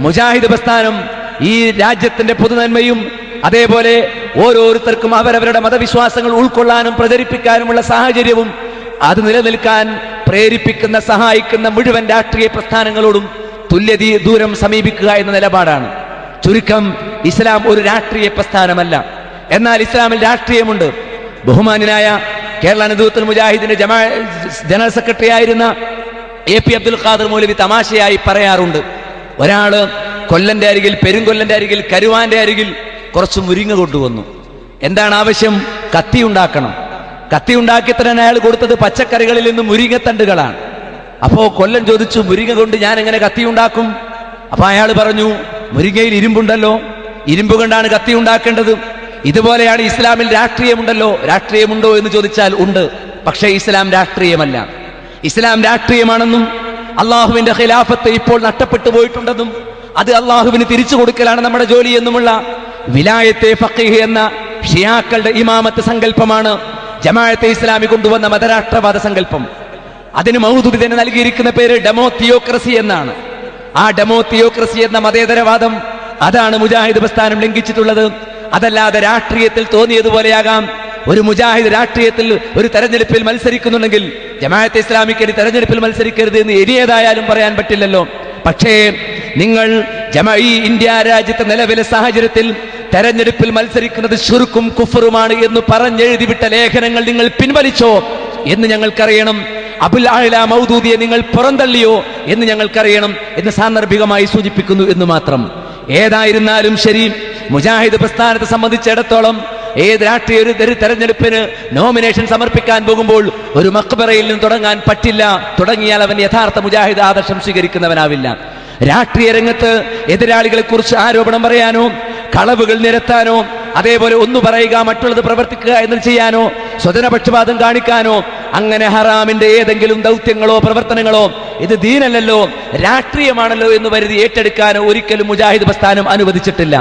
S4: മുജാഹിദ് പ്രസ്ഥാനം ഈ രാജ്യത്തിന്റെ പൊതുനന്മയും അതേപോലെ ഓരോരുത്തർക്കും അവരവരുടെ മതവിശ്വാസങ്ങൾ ഉൾക്കൊള്ളാനും പ്രചരിപ്പിക്കാനുമുള്ള സാഹചര്യവും അത് നിലനിൽക്കാൻ പ്രേരിപ്പിക്കുന്ന, സഹായിക്കുന്ന മുഴുവൻ രാഷ്ട്രീയ പ്രസ്ഥാനങ്ങളോടും തുല്യ ദൂരം സമീപിക്കുക എന്ന നിലപാടാണ്. ചുരുക്കം, ഇസ്ലാം ഒരു രാഷ്ട്രീയ പ്രസ്ഥാനമല്ല. എന്നാൽ ഇസ്ലാമിൽ രാഷ്ട്രീയമുണ്ട്. ബഹുമാന്യനായ കേരള നേതൃത്വ മുജാഹിദിന്റെ ജനറൽ സെക്രട്ടറി ആയിരുന്ന AP അബ്ദുൽ ഖാദർ മൗലവി തമാശയായി പറയാറുണ്ട്, ഒരാള് കൊല്ലന്റെ അരികിൽ, പെരുങ്കൊല്ലന്റെ അരികിൽ, കരുവാന്റെ അരികിൽ കുറച്ച് മുരിങ്ങ കൊണ്ടുവന്നു. എന്താണ് ആവശ്യം? കത്തി ഉണ്ടാക്കണം. കത്തി ഉണ്ടാക്കി തരാൻ അയാൾ കൊടുത്തത് പച്ചക്കറികളിൽ നിന്ന് മുരിങ്ങത്തണ്ടുകളാണ്. അപ്പോ കൊല്ലൻ ചോദിച്ചു, മുരിങ്ങ കൊണ്ട് ഞാൻ എങ്ങനെ കത്തി ഉണ്ടാക്കും? അപ്പൊ അയാൾ പറഞ്ഞു, മുരിങ്ങയിൽ ഇരുമ്പുണ്ടല്ലോ, ഇരുമ്പ് കൊണ്ടാണ് കത്തി ഉണ്ടാക്കേണ്ടത്. ഇതുപോലെയാണ് ഇസ്ലാമിൽ രാഷ്ട്രീയമുണ്ടല്ലോ. രാഷ്ട്രീയമുണ്ടോ എന്ന് ചോദിച്ചാൽ ഉണ്ട്. പക്ഷേ ഇസ്ലാം രാഷ്ട്രീയമല്ല. ഇസ്ലാം രാഷ്ട്രീയമാണെന്നും അള്ളാഹുവിന്റെ ഖിലാഫത്ത് ഇപ്പോൾ നഷ്ടപ്പെട്ടു പോയിട്ടുണ്ടെന്നും അത് അള്ളാഹുവിന് തിരിച്ചു കൊടുക്കലാണ് നമ്മുടെ ജോലി എന്നുമുള്ള വിലായത്തെ ഫഖീഹ് എന്ന ഷിയാക്കളുടെ ഇമാമത്ത് സങ്കല്പമാണ് ജമാഅത്തെ ഇസ്ലാമി കൊണ്ടുവന്ന മതരാഷ്ട്രവാദ സങ്കല്പം. അതിന് മൗദൂദി തന്നെ നൽകിയിരിക്കുന്ന പേര് ഡെമോതിയോക്രസി എന്നാണ്. ആ ഡെമോതിയോക്രസി എന്ന മതേതരവാദം അതാണ് മുജാഹിദ് പ്രസ്ഥാനം ലംഘിച്ചിട്ടുള്ളത്. അതല്ലാതെ രാഷ്ട്രീയത്തിൽ തോന്നിയതുപോലെയാകാം. ഒരു മുജാഹിദ് രാഷ്ട്രീയത്തിൽ ഒരു തെരഞ്ഞെടുപ്പിൽ മത്സരിക്കുന്നുണ്ടെങ്കിൽ ജമാഅത്തെ ഇസ്ലാമിക്ക് ഇനി തെരഞ്ഞെടുപ്പിൽ മത്സരിക്കരുത് എന്ന് ഏതായാലും പറയാൻ പറ്റില്ലല്ലോ. പക്ഷേ നിങ്ങൾ ഈ ഇന്ത്യ രാജ്യത്തെ നിലവിലെ സാഹചര്യത്തിൽ തെരഞ്ഞെടുപ്പിൽ മത്സരിക്കുന്നത് ശിർക്കും കുഫറുമാണ് എന്ന് പറഞ്ഞെഴുതി വിട്ട ലേഖനങ്ങൾ നിങ്ങൾ പിൻവലിച്ചോ എന്ന് ഞങ്ങൾക്കറിയണം. അബുൽ അഅ്ല മൗദൂദിയെ നിങ്ങൾ പുറന്തള്ളിയോ എന്ന് ഞങ്ങൾക്കറിയണം എന്ന് സാന്ദർഭികമായി സൂചിപ്പിക്കുന്നു എന്ന് മാത്രം. ഏതായിരുന്നാലും ശരി, മുജാഹിദ് പ്രസ്ഥാനത്തെ സംബന്ധിച്ചിടത്തോളം ഏത് രാഷ്ട്രീയ ഒരു തെരഞ്ഞെടുപ്പിന് നോമിനേഷൻ സമർപ്പിക്കാൻ പോകുമ്പോൾ ഒരു മഖ്ബറയിൽ നിന്ന് തുടങ്ങാൻ പറ്റില്ല. തുടങ്ങിയാൽ അവൻ യഥാർത്ഥ മുജാഹിദ് ആദർശം സ്വീകരിക്കുന്നവനാവില്ല. രാഷ്ട്രീയ രംഗത്ത് എതിരാളികളെ കുറിച്ച് ആരോപണം പറയാനോ കളവുകൾ നിരത്താനോ അതേപോലെ ഒന്ന് പറയുക മറ്റുള്ളത് പ്രവർത്തിക്കുക എന്ന് ചെയ്യാനോ സ്വജനപക്ഷപാതം കാണിക്കാനോ അങ്ങനെ ഹറാമിന്റെ ഏതെങ്കിലും ദൗത്യങ്ങളോ പ്രവർത്തനങ്ങളോ ഇത് ദീനല്ലല്ലോ രാഷ്ട്രീയമാണല്ലോ എന്ന് കരുതി ഏറ്റെടുക്കാനോ ഒരിക്കലും മുജാഹിദ് പ്രസ്ഥാനം അനുവദിച്ചിട്ടില്ല.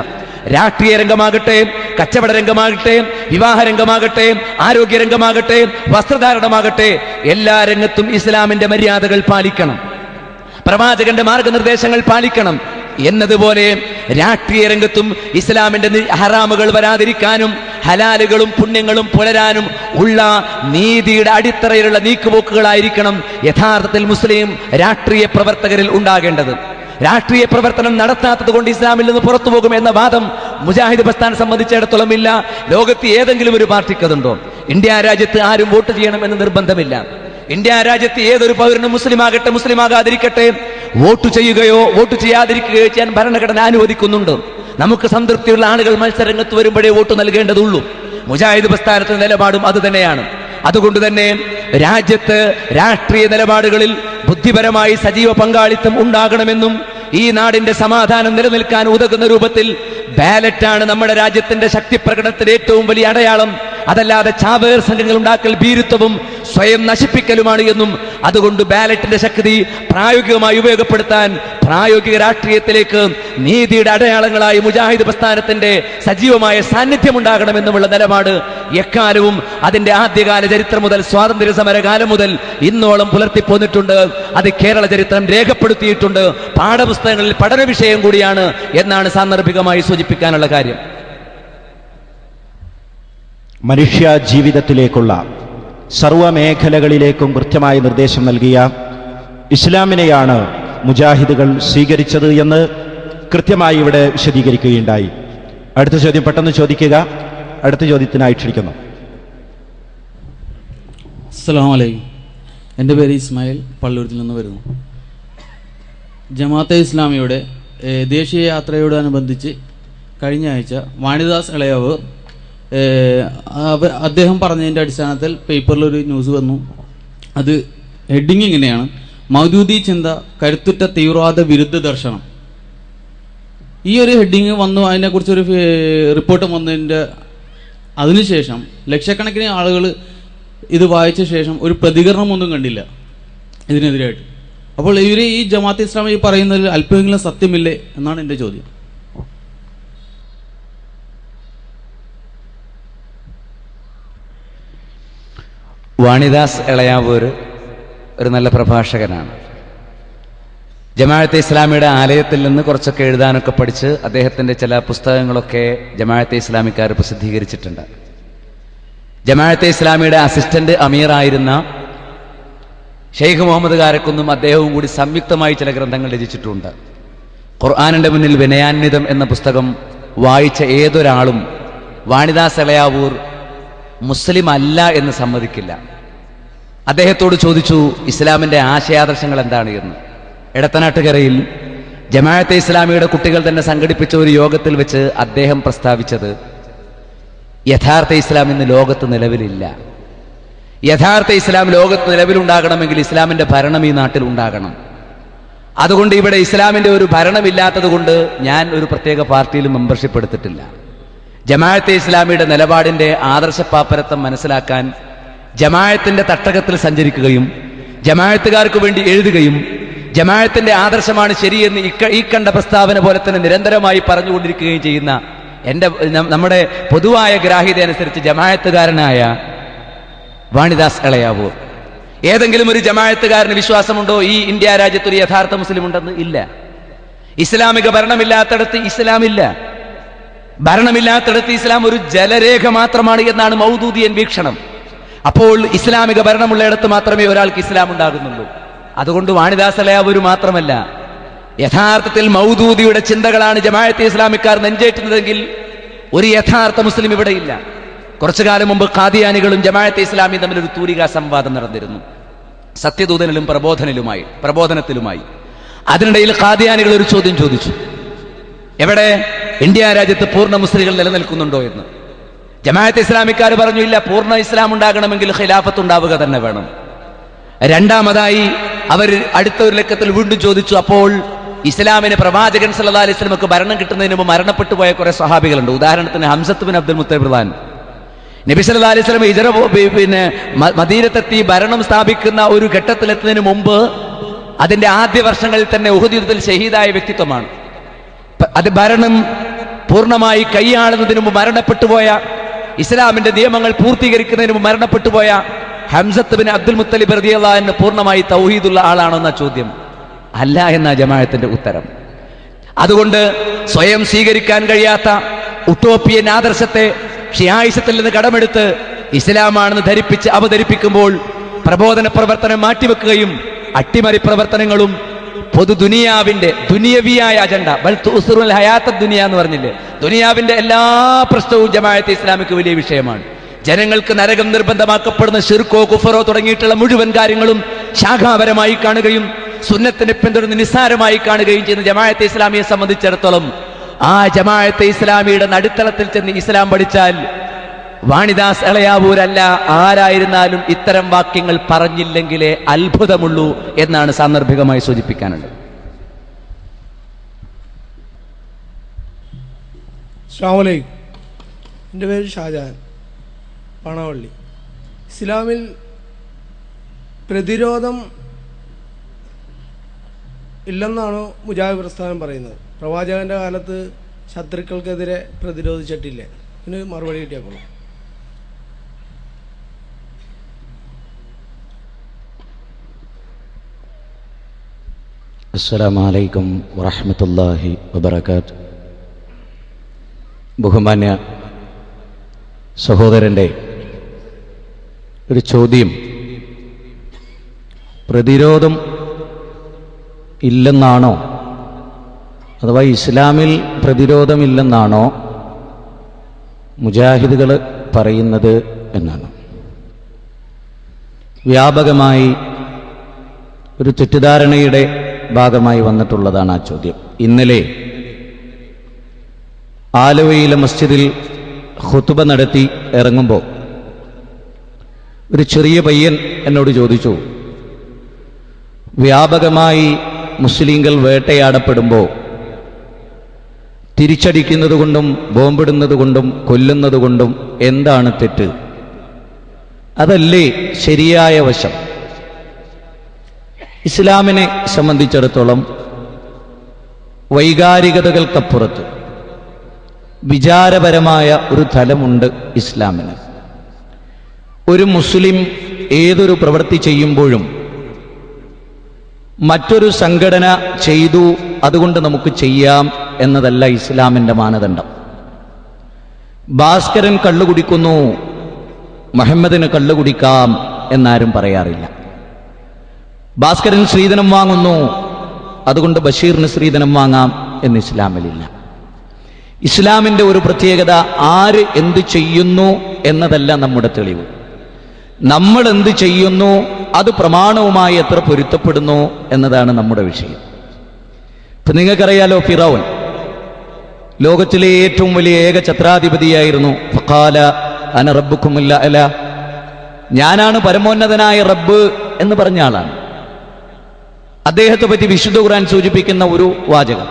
S4: രാഷ്ട്രീയ രംഗമാകട്ടെ, കച്ചവട രംഗമാകട്ടെ, വിവാഹ രംഗമാകട്ടെ, ആരോഗ്യ രംഗമാകട്ടെ, വസ്ത്രധാരണമാകട്ടെ, എല്ലാ രംഗത്തും ഇസ്ലാമിന്റെ മര്യാദകൾ പാലിക്കണം, പ്രവാചകന്റെ മാർഗനിർദ്ദേശങ്ങൾ പാലിക്കണം എന്നതുപോലെ രാഷ്ട്രീയ രംഗത്തും ഇസ്ലാമിന്റെ ഹറാമുകൾ വരാതിരിക്കാനും ഹലാലുകളും പുണ്യങ്ങളും പുലരാനും ഉള്ള നീതിയുടെ അടിത്തറയിലുള്ള നീക്കുപോക്കുകളായിരിക്കണം യഥാർത്ഥത്തിൽ മുസ്ലിം രാഷ്ട്രീയ പ്രവർത്തകരിൽ ഉണ്ടാകേണ്ടത്. രാഷ്ട്രീയ പ്രവർത്തനം നടത്താത്തത് കൊണ്ട് ഇസ്ലാമിൽ നിന്ന് പുറത്തു പോകും എന്ന വാദം മുജാഹിദ് പ്രസ്ഥാനം സംബന്ധിച്ചിടത്തോളം ഇല്ല. ലോകത്ത് ഏതെങ്കിലും ഒരു പാർട്ടിക്കതുണ്ടോ? ഇന്ത്യ രാജ്യത്ത് ആരും വോട്ട് ചെയ്യണം എന്ന് നിർബന്ധമില്ല. ഇന്ത്യ രാജ്യത്ത് ഏതൊരു പൗരനും മുസ്ലിമാകട്ടെ മുസ്ലിമാകാതിരിക്കട്ടെ വോട്ട് ചെയ്യുകയോ വോട്ട് ചെയ്യാതിരിക്കുകയോ ചെയ്യാൻ ഭരണഘടന അനുവദിക്കുന്നുണ്ട്. നമുക്ക് സംതൃപ്തിയുള്ള ആളുകൾ മത്സരരംഗത്ത് വരുമ്പോഴേ വോട്ട് നൽകേണ്ടതുള്ളൂ. മുജാഹിദ് പ്രസ്ഥാനത്തിന്റെ നിലപാടും അത് തന്നെയാണ്. അതുകൊണ്ട് തന്നെ രാജ്യത്ത് രാഷ്ട്രീയ നിലപാടുകളിൽ ബുദ്ധിപരമായി സജീവ പങ്കാളിത്തം ഉണ്ടാകണമെന്നും ഈ നാടിന്റെ സമാധാനം നിലനിൽക്കാൻ ഉതകുന്ന രൂപത്തിൽ ബാലറ്റാണ് നമ്മുടെ രാജ്യത്തിന്റെ ശക്തി പ്രകടനത്തിന്റെ ഏറ്റവും വലിയ അടയാളം. അതല്ലാതെ ചാവേർ സംഘങ്ങൾ ഉണ്ടാക്കൽ ഭീരുത്വവും സ്വയം നശിപ്പിക്കലുമാണ് എന്നും അതുകൊണ്ട് ബാലറ്റിന്റെ ശക്തി പ്രായോഗികമായി ഉപയോഗപ്പെടുത്താൻ പ്രായോഗിക രാഷ്ട്രീയത്തിലേക്ക് നീതിയുടെ അടയാളങ്ങളായി മുജാഹിദ് പ്രസ്ഥാനത്തിന്റെ സജീവമായ സാന്നിധ്യം ഉണ്ടാകണമെന്നുമുള്ള നിലപാട് എക്കാലവും അതിന്റെ ആദ്യകാല ചരിത്രം മുതൽ സ്വാതന്ത്ര്യ സമര കാലം മുതൽ ഇന്നോളം പുലർത്തിപ്പോന്നിട്ടുണ്ട്. അത് കേരള ചരിത്രം രേഖപ്പെടുത്തിയിട്ടുണ്ട്. പാഠപുസ്തകങ്ങളിൽ പഠന വിഷയം കൂടിയാണ് എന്നാണ് സാന്ദർഭികമായി സൂചിപ്പിക്കാനുള്ള കാര്യം.
S2: മനുഷ്യ ജീവിതത്തിലേക്കുള്ള സർവമേഖലകളിലേക്കും കൃത്യമായ നിർദ്ദേശം നൽകിയ ഇസ്ലാമിനെയാണ് മുജാഹിദുകൾ സ്വീകരിച്ചത് എന്ന് കൃത്യമായി ഇവിടെ വിശദീകരിക്കുകയുണ്ടായി. അടുത്ത ചോദ്യം പെട്ടെന്ന് ചോദിക്കുക. അടുത്ത ചോദ്യത്തിനായി ക്ഷണിക്കുന്നു.
S5: അസ്സലാമു അലൈക്കും. എൻ്റെ പേര് ഇസ്മായിൽ, പള്ളൂരിൽ നിന്ന് വരുന്നു. ജമാഅത്തെ ഇസ്ലാമിയുടെ ദേശീയ യാത്രയോടനുബന്ധിച്ച് കഴിഞ്ഞ ആഴ്ച വാണിദാസ് ഇളയാവ് അദ്ദേഹം പറഞ്ഞതിൻ്റെ അടിസ്ഥാനത്തിൽ പേപ്പറിലൊരു ന്യൂസ് വന്നു. അത് ഹെഡിങ് ഇങ്ങനെയാണ്: മൗദൂദി ചിന്ത കരുത്തുറ്റ തീവ്രവാദ വിരുദ്ധ ദർശനം. ഈ ഒരു ഹെഡിങ് വന്നു. അതിനെക്കുറിച്ചൊരു റിപ്പോർട്ട് വന്നതിൻ്റെ അതിനുശേഷം ലക്ഷക്കണക്കിന് ആളുകൾ ഇത് വായിച്ച ശേഷം ഒരു പ്രതികരണമൊന്നും കണ്ടില്ല ഇതിനെതിരായിട്ട്. അപ്പോൾ ഇവർ ഈ ജമാഅത്തെ ഇസ്ലാമി പറയുന്നതിൽ അല്പമെങ്കിലും സത്യമില്ലേ എന്നാണ് എൻ്റെ ചോദ്യം.
S4: വാണിദാസ് ഇളയാവൂർ ഒരു നല്ല പ്രഭാഷകനാണ്. ജമാഅത്തെ ഇസ്ലാമിയുടെ ആലയത്തിൽ നിന്ന് കുറച്ചൊക്കെ എഴുതാനൊക്കെ പഠിച്ച് അദ്ദേഹത്തിൻ്റെ ചില പുസ്തകങ്ങളൊക്കെ ജമാഅത്തെ ഇസ്ലാമിക്കാർ പ്രസിദ്ധീകരിച്ചിട്ടുണ്ട്. ജമാഅത്തെ ഇസ്ലാമിയുടെ അസിസ്റ്റന്റ് അമീറായിരുന്ന ഷെയ്ഖ് മുഹമ്മദ് കാരക്കുന്നും അദ്ദേഹവും കൂടി സംയുക്തമായി ചില ഗ്രന്ഥങ്ങൾ രചിച്ചിട്ടുണ്ട്. ഖുർആനിന്റെ മുന്നിൽ വിനയാന്വിതം എന്ന പുസ്തകം വായിച്ച ഏതൊരാളും വാണിദാസ് ഇളയാവൂർ മുസ്ലിം അല്ല എന്ന് സമ്മതിക്കില്ല. അദ്ദേഹത്തോട് ചോദിച്ചു ഇസ്ലാമിന്റെ ആശയാദർശങ്ങൾ എന്താണ് എന്ന്. എടത്തനാട്ടുകരയിൽ ജമാഅത്തെ ഇസ്ലാമിയുടെ കുട്ടികൾ തന്നെ സംഘടിപ്പിച്ച ഒരു യോഗത്തിൽ വെച്ച് അദ്ദേഹം പ്രസ്താവിച്ചത് യഥാർത്ഥ ഇസ്ലാം ഇന്ന് ലോകത്ത് നിലവിലില്ല. യഥാർത്ഥ ഇസ്ലാം ലോകത്ത് നിലവിലുണ്ടാകണമെങ്കിൽ ഇസ്ലാമിന്റെ ഭരണം ഈ നാട്ടിൽ ഉണ്ടാകണം. അതുകൊണ്ട് ഇവിടെ ഇസ്ലാമിന്റെ ഒരു ഭരണമില്ലാത്തത് കൊണ്ട് ഞാൻ ഒരു പ്രത്യേക പാർട്ടിയിലും മെമ്പർഷിപ്പ് എടുത്തിട്ടില്ല. ജമാഅത്തെ ഇസ്ലാമിയുടെ നിലപാടിന്റെ ആദർശപ്പാപ്പരത്വം മനസ്സിലാക്കാൻ ജമാഅത്തിന്റെ തട്ടകത്തിൽ സഞ്ചരിക്കുകയും ജമാഅത്തുകാർക്ക് വേണ്ടി എഴുതുകയും ജമാഅത്തിന്റെ ആദർശമാണ് ശരിയെന്ന് ഈ കണ്ട പ്രസ്താവന പോലെ തന്നെ നിരന്തരമായി പറഞ്ഞുകൊണ്ടിരിക്കുകയും ചെയ്യുന്ന നമ്മുടെ പൊതുവായ ഗ്രാഹ്യത അനുസരിച്ച് ജമാഅത്തുകാരനായ വാണിദാസ് എളയാവൂർ. ഏതെങ്കിലും ഒരു ജമാഅത്തുകാരന് വിശ്വാസമുണ്ടോ ഈ ഇന്ത്യ രാജ്യത്തൊരു യഥാർത്ഥ മുസ്ലിം ഉണ്ടെന്ന്? ഇല്ല. ഇസ്ലാമിക ഭരണമില്ലാത്തടത്ത് ഇസ്ലാമില്ല. ഭരണമില്ലാത്തടത്ത് ഇസ്ലാം ഒരു ജലരേഖ മാത്രമാണ് എന്നാണ് മൗദൂദിയൻ വീക്ഷണം. അപ്പോൾ ഇസ്ലാമിക ഭരണമുള്ളയിടത്ത് മാത്രമേ ഒരാൾക്ക് ഇസ്ലാം ഉണ്ടാകുന്നുള്ളൂ. അതുകൊണ്ട് വാണിദാസ് എളയാവൂർ മാത്രമല്ല, യഥാർത്ഥത്തിൽ മൗദൂദിയുടെ ചിന്തകളാണ് ജമാഅത്തെ ഇസ്ലാമിക്കാർ നെഞ്ചേറ്റുന്നതെങ്കിൽ ഒരു യഥാർത്ഥ മുസ്ലിം ഇവിടെയില്ല. കുറച്ചു കാലം മുമ്പ് ഖാദിയാനികളും ജമാഅത്തെ ഇസ്ലാമിയും തമ്മിലൊരു തൂലികാ സംവാദം നടന്നിരുന്നു, സത്യദൂതനിലും പ്രബോധനത്തിലുമായി. അതിനിടയിൽ ഖാദിയാനികൾ ഒരു ചോദ്യം ചോദിച്ചു, എവിടെ ഇന്ത്യ രാജ്യത്ത് പൂർണ്ണ മുസ്ലിങ്ങൾ നിലനിൽക്കുന്നുണ്ടോ എന്ന്. ജമാഅത്തെ ഇസ്ലാമിക്കാർ പറഞ്ഞു, ഇല്ല, പൂർണ്ണ ഇസ്ലാം ഉണ്ടാകണമെങ്കിൽ ഖിലാഫത്ത് ഉണ്ടാവുക തന്നെ വേണം. രണ്ടാമതായി അവർ അടുത്ത ഒരു ലക്കത്തിൽ വീണ്ടും ചോദിച്ചു, അപ്പോൾ ഇസ്ലാമിന് പ്രവാചകൻ സല്ലല്ലാഹു അലൈഹി വസല്ലമക്ക് ഭരണം കിട്ടുന്നതിന് മുമ്പ് മരണപ്പെട്ടു പോയ കുറെ സ്വഹാബികളുണ്ട്. ഉദാഹരണത്തിന് ഹംസത്ത് ബിൻ അബ്ദുൽ മുത്തലിബ്. നബി സല്ലല്ലാഹു അലൈഹി വസല്ലം ഹിജ്റ മദീനത്തെത്തി ഭരണം സ്ഥാപിക്കുന്ന ഒരു ഘട്ടത്തിലെത്തുന്നതിന് മുമ്പ് അതിന്റെ ആദ്യ വർഷങ്ങളിൽ തന്നെ ഉഹദ് യുദ്ധത്തിൽ ഷഹീദായ വ്യക്തിത്വമാണ്. അത് ഭരണം പൂർണ്ണമായി കൈയാളുന്നതിന് മുമ്പ് മരണപ്പെട്ടുപോയ, ഇസ്ലാമിന്റെ നിയമങ്ങൾ പൂർത്തീകരിക്കുന്നതിന് മുമ്പ് മരണപ്പെട്ടുപോയ ഹംസത്ത് ബിൻ അബ്ദുൽ മുത്തലിബ് റളിയല്ലാഹു അൻഹു പൂർണ്ണമായി തൗഹീദുള്ള ആളാണെന്ന ചോദ്യം അല്ല എന്ന ജമാഅത്തിന്റെ ഉത്തരം. അതുകൊണ്ട് സ്വയം സ്വീകരിക്കാൻ കഴിയാത്ത ഉട്ടോപ്പിയൻ ആദർശത്തെ ഷിയായിസത്തിൽ നിന്ന് കടമെടുത്ത് ഇസ്ലാമാണെന്ന് ധരിപ്പിച്ച് അവതരിപ്പിക്കുമ്പോൾ പ്രബോധന പ്രവർത്തനം മാറ്റിവെക്കുകയും അട്ടിമറി പ്രവർത്തനങ്ങളും ദുനിയവിയായ അജണ്ട ദുനിയ എന്ന് പറഞ്ഞില്ലേ, ദുനിയാവിന്റെ എല്ലാ പ്രശ്നവും ജമാഅത്തെ ഇസ്ലാമിക്ക് വലിയ വിഷയമാണ്. ജനങ്ങൾക്ക് നരകം നിർബന്ധമാക്കപ്പെടുന്ന ശിർക്കോ കുഫറോ തുടങ്ങിയിട്ടുള്ള മുഴുവൻ കാര്യങ്ങളും ശാഖാപരമായി കാണുകയും സുന്നത്തിനെ പിന്തുടർന്ന് നിസ്സാരമായി കാണുകയും ചെയ്യുന്ന ജമാഅത്തെ ഇസ്ലാമിയെ സംബന്ധിച്ചിടത്തോളം ആ ജമാഅത്തെ ഇസ്ലാമിയുടെ നടുത്തളത്തിൽ ചെന്ന് ഇസ്ലാം പഠിച്ചാൽ വാണിദാസ് എളയാവൂരല്ല ആരായിരുന്നാലും ഇത്തരം വാക്യങ്ങൾ പറഞ്ഞില്ലെങ്കിലേ അത്ഭുതമുള്ളൂ എന്നാണ് സാന്ദർഭികമായി സൂചിപ്പിക്കാനുള്ളത്.
S6: അസ്സലാമു അലൈക്കും. എൻ്റെ പേര് ഷാജഹാൻ, പണവള്ളി. ഇസ്ലാമിൽ പ്രതിരോധം ഇല്ലെന്നാണോ മുജാഹിദ് പ്രസ്ഥാനം പറയുന്നത്? പ്രവാചകന്റെ കാലത്ത് ശത്രുക്കൾക്കെതിരെ പ്രതിരോധിച്ചിട്ടില്ലേ? ഇതിന് മറുപടി കിട്ടിയാക്കോളൂ.
S4: അസ്സലാമു അലൈക്കും വറഹ്മത്തുള്ളാഹി വബറകാത്ത്. ബഹുമാന്യ സഹോദരൻ്റെ ഒരു ചോദ്യം, പ്രതിരോധം ഇല്ലെന്നാണോ അഥവാ ഇസ്ലാമിൽ പ്രതിരോധമില്ലെന്നാണോ മുജാഹിദുകൾ പറയുന്നത് എന്നാണ്. വ്യാപകമായി ഒരു തെറ്റിദ്ധാരണയുടെ ഭാഗമായി വന്നിട്ടുള്ളതാണ് ആ ചോദ്യം. ഇന്നലെ ആലുവയിലെ മസ്ജിദിൽ ഖുതുബ നടത്തി ഇറങ്ങുമ്പോൾ ഒരു ചെറിയ പയ്യൻ എന്നോട് ചോദിച്ചു, വ്യാപകമായി മുസ്ലിങ്ങൾ വേട്ടയാടപ്പെടുമ്പോൾ തിരിച്ചടിക്കുന്നത് കൊണ്ടും ബോംബിടുന്നത് കൊണ്ടും കൊല്ലുന്നത് കൊണ്ടും എന്താണ് തെറ്റ്? അതല്ലേ ശരിയായ വശം? ഇസ്ലാമിനെ സംബന്ധിച്ചിടത്തോളം വൈകാരികതകൾക്കപ്പുറത്ത് വിചാരപരമായ ഒരു തലമുണ്ട് ഇസ്ലാമിന്. ഒരു മുസ്ലിം ഏതൊരു പ്രവൃത്തി ചെയ്യുമ്പോഴും മറ്റൊരു സംഘടന ചെയ്തു അതുകൊണ്ട് നമുക്ക് ചെയ്യാം എന്നതല്ല ഇസ്ലാമിൻ്റെ മാനദണ്ഡം. ഭാസ്കരൻ കള്ളു കുടിക്കുന്നു, മുഹമ്മദിന് കള്ളു കുടിക്കാം എന്നാരും പറയാറില്ല. ഭാസ്കരൻ സ്ത്രീധനം വാങ്ങുന്നു, അതുകൊണ്ട് ബഷീറിന് സ്ത്രീധനം വാങ്ങാം എന്ന് ഇസ്ലാമിലില്ല. ഇസ്ലാമിൻ്റെ ഒരു പ്രത്യേകത ആര് എന്ത് ചെയ്യുന്നു എന്നതല്ല നമ്മുടെ തെളിവ്. നമ്മൾ എന്ത് ചെയ്യുന്നു അത് പ്രമാണവുമായി എത്ര പൊരുത്തപ്പെടുന്നു എന്നതാണ് നമ്മുടെ വിഷയം. ഇപ്പൊ നിങ്ങൾക്കറിയാലോ, ഫിറഔൻ ലോകത്തിലെ ഏറ്റവും വലിയ ഏക ഛത്രാധിപതിയായിരുന്നു. ഫഖാല അന റബ്ബുക്കുമുൽ അഅല, ഞാനാണ് പരമോന്നതനായ റബ്ബ് എന്ന് പറഞ്ഞ ആളാണ്. അദ്ദേഹത്തെ പറ്റി വിശുദ്ധ ഖുർആൻ സൂചിപ്പിക്കുന്ന ഒരു വാചകം,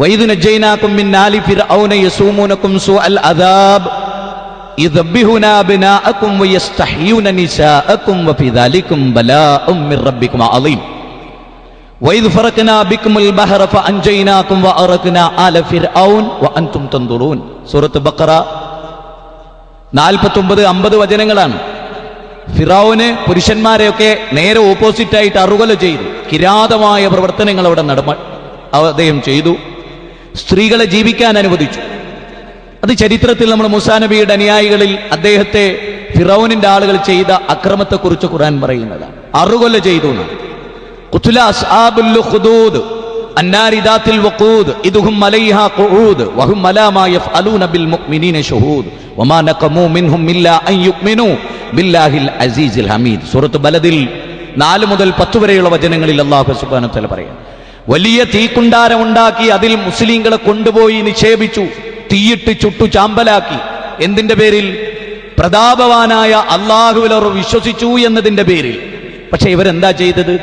S4: വഇദ് നജൈനാകും മിൻ ആലി ഫിർഔന യസൂമുനകും സൂഅൽ അദാബ് യുദബ്ബിഹുന അബ്നാഅകും വയസ്തഹ്യൂന നിസാഅകും വഫി ദാലികും ബലാഉം മിർ റബ്ബികും അളീം വഇദ് ഫറഖ്നാ ബികുമുൽ ബഹറ ഫഅൻജൈനാകും വഅറഖ്നാ ആല ഫിർഔൻ വഅൻതും തൻദുറൂൻ. സൂറത്ത് ബഖറ 49-50 വചനങ്ങളാണ്. ഫിറഔന് പുരുഷന്മാരെയൊക്കെ നേരെ ഓപ്പോസിറ്റായിട്ട് അറുകൊല ചെയ്തു. കിരാതമായ പ്രവർത്തനങ്ങൾ അവിടെ അദ്ദേഹം ചെയ്തു. സ്ത്രീകളെ ജീവിക്കാൻ അനുവദിച്ചു. അത് ചരിത്രത്തിൽ നമ്മൾ മൂസാ നബിയുടെ അനുയായികളിൽ അദ്ദേഹത്തെ ഫിറൗനിന്റെ ആളുകൾ ചെയ്ത അക്രമത്തെക്കുറിച്ച് ഖുർആൻ പറയുന്നതാണ്. അറുകൊല ചെയ്തു. ഖുതുല അസ്ഹാബുൽ ഖുദൂദ് അന്നാരി ദാത്തിൽ വഖൂദ് ഇദ്ഹും അലൈഹാ ഖുഊദ് വഹും അലാ മാ യഫ്അലൂന ബിൽ മുഅ്മിനീന ശുഹൂദ് വമാ നഖമൂ മിൻഹും ഇല്ലാ അൻ യുഅ്മിനൂ ബില്ലാഹിൽ അസീസിൽ ഹമീദ്. സൂറത്ത് ബലദിൽ 4 മുതൽ 10 വരെയുള്ള വചനങ്ങളിൽ അല്ലാഹു സുബ്ഹാനഹു വ തആല പറയാം, വലിയ തീക്കുണ്ടാരം ഉണ്ടാക്കി അതിൽ മുസ്ലിങ്ങളെ കൊണ്ടുപോയി നിക്ഷേപിച്ചു, തീയിട്ട് ചുട്ടു ചാമ്പലാക്കി. എന്തിന്റെ പേരിൽ? പ്രതാപവാനായ അല്ലാഹുവിൽ അവർ വിശ്വസിച്ചു എന്നതിന്റെ പേരിൽ. പക്ഷെ ഇവരെന്താ ചെയ്തത്?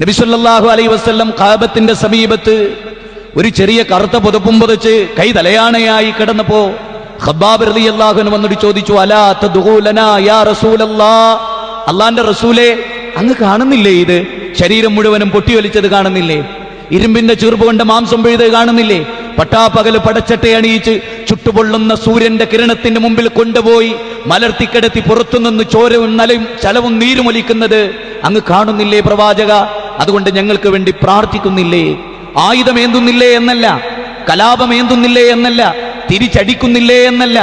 S4: നബി സല്ലല്ലാഹു അലൈഹി വസല്ലം കഅബത്തിന്റെ സമീപത്ത് ഒരു ചെറിയ കറുത്ത പുതപ്പും പുതച്ച് കൈ തലയാണയായി കിടന്നപ്പോ ഖബ്ബാബ് റളിയല്ലാഹു അൻഹു വന്നിട്ട് ചോദിച്ചു, അലാ തദ്ഖൂലനാ യാ റസൂലല്ലാഹ്, അല്ലാഹുവിന്റെ റസൂലേ, അങ്ങ് കാണുന്നില്ലേ ഇത്? ശരീരം മുഴുവനും പൊട്ടിയൊലിച്ചത് കാണുന്നില്ലേ? ഇരുമ്പിന്റെ ചീർപ്പ് കൊണ്ട് മാംസം പിഴുത് കാണുന്നില്ലേ? പട്ടാപ്പകല് പടച്ചട്ട അണിയിച്ച് ചുട്ടുപൊള്ളുന്ന സൂര്യന്റെ കിരണത്തിന്റെ മുമ്പിൽ കൊണ്ടുപോയി മലർത്തിക്കിടത്തി പുറത്തുനിന്ന് ചോരവും നലയും ചലവും നീരുമൊലിക്കുന്നത് അങ്ങ് കാണുന്നില്ലേ പ്രവാചക? അതുകൊണ്ട് ഞങ്ങൾക്ക് വേണ്ടി പ്രാർത്ഥിക്കുന്നില്ലേ? ആയുധമേന്തുന്നില്ലേ എന്നല്ല, കലാപമേന്തുന്നില്ലേ എന്നല്ല, തിരിച്ചടിക്കുന്നില്ലേ എന്നല്ല,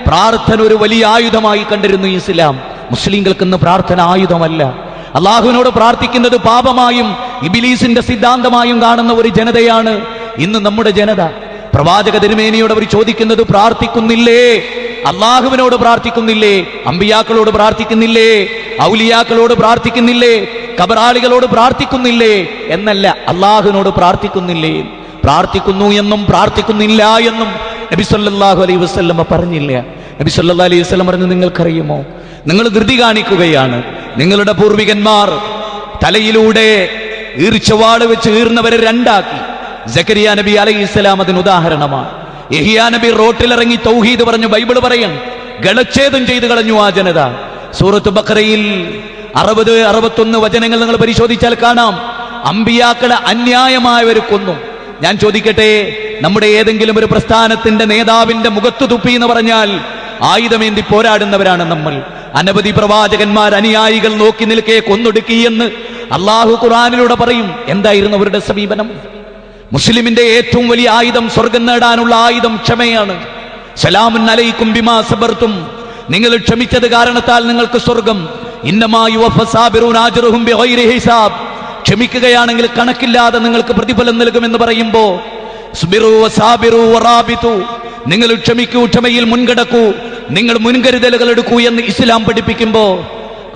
S4: പ്രാർത്ഥന ഒരു വലിയ ആയുധമായി കണ്ടിരുന്നു ഇസ്ലാം. മുസ്ലിങ്ങൾക്കിന്ന് പ്രാർത്ഥന ആയുധമല്ല. അള്ളാഹുവിനോട് പ്രാർത്ഥിക്കുന്നത് പാപമായും ഇബ്ലീസിന്റെ സിദ്ധാന്തമായും കാണുന്ന ഒരു ജനതയാണ് ഇന്ന് നമ്മുടെ ജനത. പ്രവാചക തിരുമേനിയോട് അവർ ചോദിക്കുന്നത്, പ്രാർത്ഥിക്കുന്നില്ലേ? അള്ളാഹുവിനോട് പ്രാർത്ഥിക്കുന്നില്ലേ? അമ്പിയാക്കളോട് പ്രാർത്ഥിക്കുന്നില്ലേ? ഔലിയാക്കളോട് പ്രാർത്ഥിക്കുന്നില്ലേ? ഖബറാളികളോട് പ്രാർത്ഥിക്കുന്നില്ലേ എന്നല്ല, അള്ളാഹുവിനോട് പ്രാർത്ഥിക്കുന്നില്ലേ? പ്രാർത്ഥിക്കുന്നു എന്നും പ്രാർത്ഥിക്കുന്നില്ല എന്നും നബി സല്ലല്ലാഹു അലൈഹി വസല്ലം പറഞ്ഞില്ല. നബി സല്ലല്ലാഹു അലൈഹി വസല്ലം പറഞ്ഞു, നിങ്ങൾക്കറിയുമോ, നിങ്ങൾ ധൃതി കാണിക്കുകയാണ്. നിങ്ങളുടെ പൂർവികന്മാർ തലയിലൂടെ ഈർച്ചവാള് വെച്ച് ഈർന്നവരെ രണ്ടാക്കി. സക്കരിയ നബി അലൈഹിസ്സലാം അതിന് ഉദാഹരണമാണ്. യഹിയാ നബി റോട്ടിലിറങ്ങി തൗഹീദ് പറഞ്ഞു ബൈബിൾ പറയും, ഗളച്ഛേദം ചെയ്തു കളഞ്ഞു ആ ജനത. സൂറത്ത് ബഖറയിൽ 60-61 വചനങ്ങൾ നിങ്ങൾ പരിശോധിച്ചാൽ കാണാം, അമ്പിയാക്കളെ അന്യായമായവർ കൊന്നു. ഞാൻ ചോദിക്കട്ടെ, നമ്മുടെ ഏതെങ്കിലും ഒരു പ്രസ്ഥാനത്തിന്റെ നേതാവിന്റെ മുഖത്തു തുപ്പി എന്ന് പറഞ്ഞാൽ ആയുധമേന്തി പോരാടുന്നവരാണ് നമ്മൾ. അനവധി പ്രവാചകന്മാർ അനുയായികൾ നോക്കി നിൽക്കെ കൊന്നൊടുക്കി എന്ന് അള്ളാഹു ഖുർആനിലൂടെ പറയും. എന്തായിരുന്നു അവരുടെ സമീപനം? മുസ്ലിമിന്റെ ഏറ്റവും വലിയ ആയുധം, സ്വർഗം നേടാനുള്ള ആയുധം ക്ഷമയാണ്. സലാമുൻ അലൈക്കും ബിമാ സബർതും, നിങ്ങൾ ക്ഷമിച്ചത് കാരണത്താൽ നിങ്ങൾക്ക് സ്വർഗം. ഇന്നമാ യുവഫ്ഫ സാബിറൂന അജ്റഹും ബിഗൈരി ഹിസാബ്, ക്ഷമിക്കുകയാണെങ്കിൽ കണക്കില്ലാതെ നിങ്ങൾക്ക് പ്രതിഫലം നൽകുമെന്ന് പറയുമ്പോ സ്ബിറു വസാബിറു വറാബിതു, നിങ്ങൾ ക്ഷമിക്കൂ, ക്ഷമയിൽ മുൻകടക്കൂ, നിങ്ങൾ മുൻകരുതലുകൾ എടുക്കൂ എന്ന് ഇസ്ലാം പഠിപ്പിക്കുമ്പോ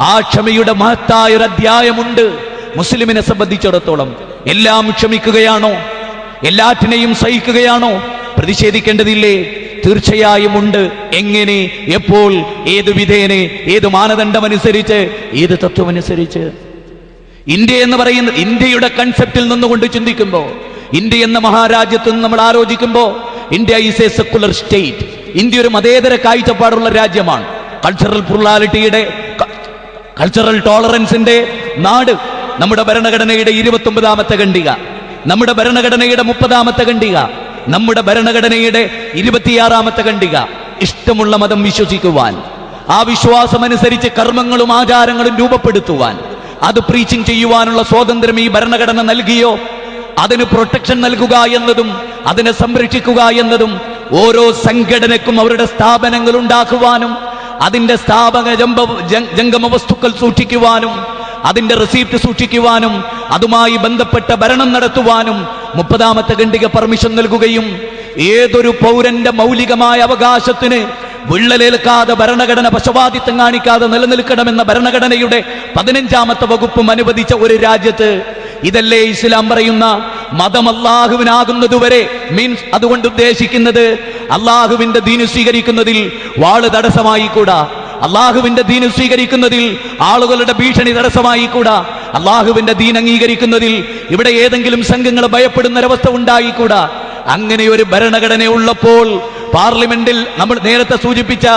S4: ആ ക്ഷമയുടെ മഹത്തായ ഒരു അധ്യായമുണ്ട് മുസ്ലിമിനെ സംബന്ധിച്ചിടത്തോളം. എല്ലാം ക്ഷമിക്കുകയാണോ? എല്ലാറ്റിനെയും സഹിക്കുകയാണോ? പ്രതിഷേധിക്കേണ്ടതില്ലേ? തീർച്ചയായും ഉണ്ട്. എങ്ങനെ, എപ്പോൾ, ഏത് വിധേനെ, ഏത് മാനദണ്ഡമനുസരിച്ച്, ഏത് തത്വമനുസരിച്ച്? ഇന്ത്യ എന്ന് പറയുന്ന ഇന്ത്യയുടെ കൺസെപ്റ്റിൽ നിന്നുകൊണ്ട് ചിന്തിക്കുമ്പോ, ഇന്ത്യ എന്ന മഹാരാജ്യത്ത് നിന്ന് നമ്മൾ ആലോചിക്കുമ്പോ, India is A secular state. India ഒരു മതേതര കാഴ്ചപ്പാടുള്ള രാജ്യമാണ്. കൾച്ചറൽ പ്ലൂറാലിറ്റിയുടെ, കൾച്ചറൽ ടോളറൻസിന്റെ നാട്. നമ്മുടെ ഭരണഘടനയുടെ 29ാമത്തെ ഖണ്ഡിക, നമ്മുടെ ഭരണഘടനയുടെ 30ാമത്തെ ഖണ്ഡിക, നമ്മുടെ ഭരണഘടനയുടെ 26ാമത്തെ ഖണ്ഡിക, ഇഷ്ടമുള്ള മതം വിശ്വസിക്കുവാൻ, ആ വിശ്വാസമനുസരിച്ച് കർമ്മങ്ങളും ആചാരങ്ങളും രൂപപ്പെടുത്തുവാൻ, അത് പ്രീച്ചിങ് ചെയ്യുവാനുള്ള സ്വാതന്ത്ര്യം ഈ ഭരണഘടന നൽകിയോ? അതിന് പ്രൊട്ടക്ഷൻ നൽകുക എന്നതും അതിനെ സംരക്ഷിക്കുക എന്നതും ഓരോ സംഘടനക്കും അവരുടെ സ്ഥാപനങ്ങൾ ഉണ്ടാക്കുവാനും അതിന്റെ സ്ഥാപക ജംഗമ വസ്തുക്കൾ സൂക്ഷിക്കുവാനും അതിന്റെ റെസീപ്റ്റ് സൂക്ഷിക്കുവാനും അതുമായി ബന്ധപ്പെട്ട ഭരണം നടത്തുവാനും 30ാമത്തെ ഖണ്ഡിക പെർമിഷൻ നൽകുകയും ഏതൊരു പൗരന്റെ മൗലികമായ അവകാശത്തിന് വിള്ളലേൽക്കാതെ ഭരണഘടന പക്ഷപാതിത്വം കാണിക്കാതെ നിലനിൽക്കണമെന്ന ഭരണഘടനയുടെ 15ാമത്തെ വകുപ്പും അനുവദിച്ച ഒരു രാജ്യത്ത് ഇതല്ലേ ഇസ്ലാം പറയുന്ന മതം അല്ലാഹുവിനാകുന്നതുവരെ? മീൻസ് അതുകൊണ്ട് ഉദ്ദേശിക്കുന്നത് അല്ലാഹുവിന്റെ ദീന് സ്വീകരിക്കുന്നതിൽ വാള് തടസ്സമായിക്കൂടാ, അല്ലാഹുവിന്റെ ദീന് സ്വീകരിക്കുന്നതിൽ ആളുകളുടെ ഭീഷണി തടസ്സമായിക്കൂടാ, അല്ലാഹുവിന്റെ ദീൻ അംഗീകരിക്കുന്നതിൽ ഇവിടെ ഏതെങ്കിലും സംഘങ്ങൾ ഭയപ്പെടുന്ന ഒരവസ്ഥ ഉണ്ടായിക്കൂടാ. അങ്ങനെ ഒരു ഭരണഘടന ഉള്ളപ്പോൾ പാർലമെന്റിൽ നമ്മൾ നേരത്തെ സൂചിപ്പിച്ച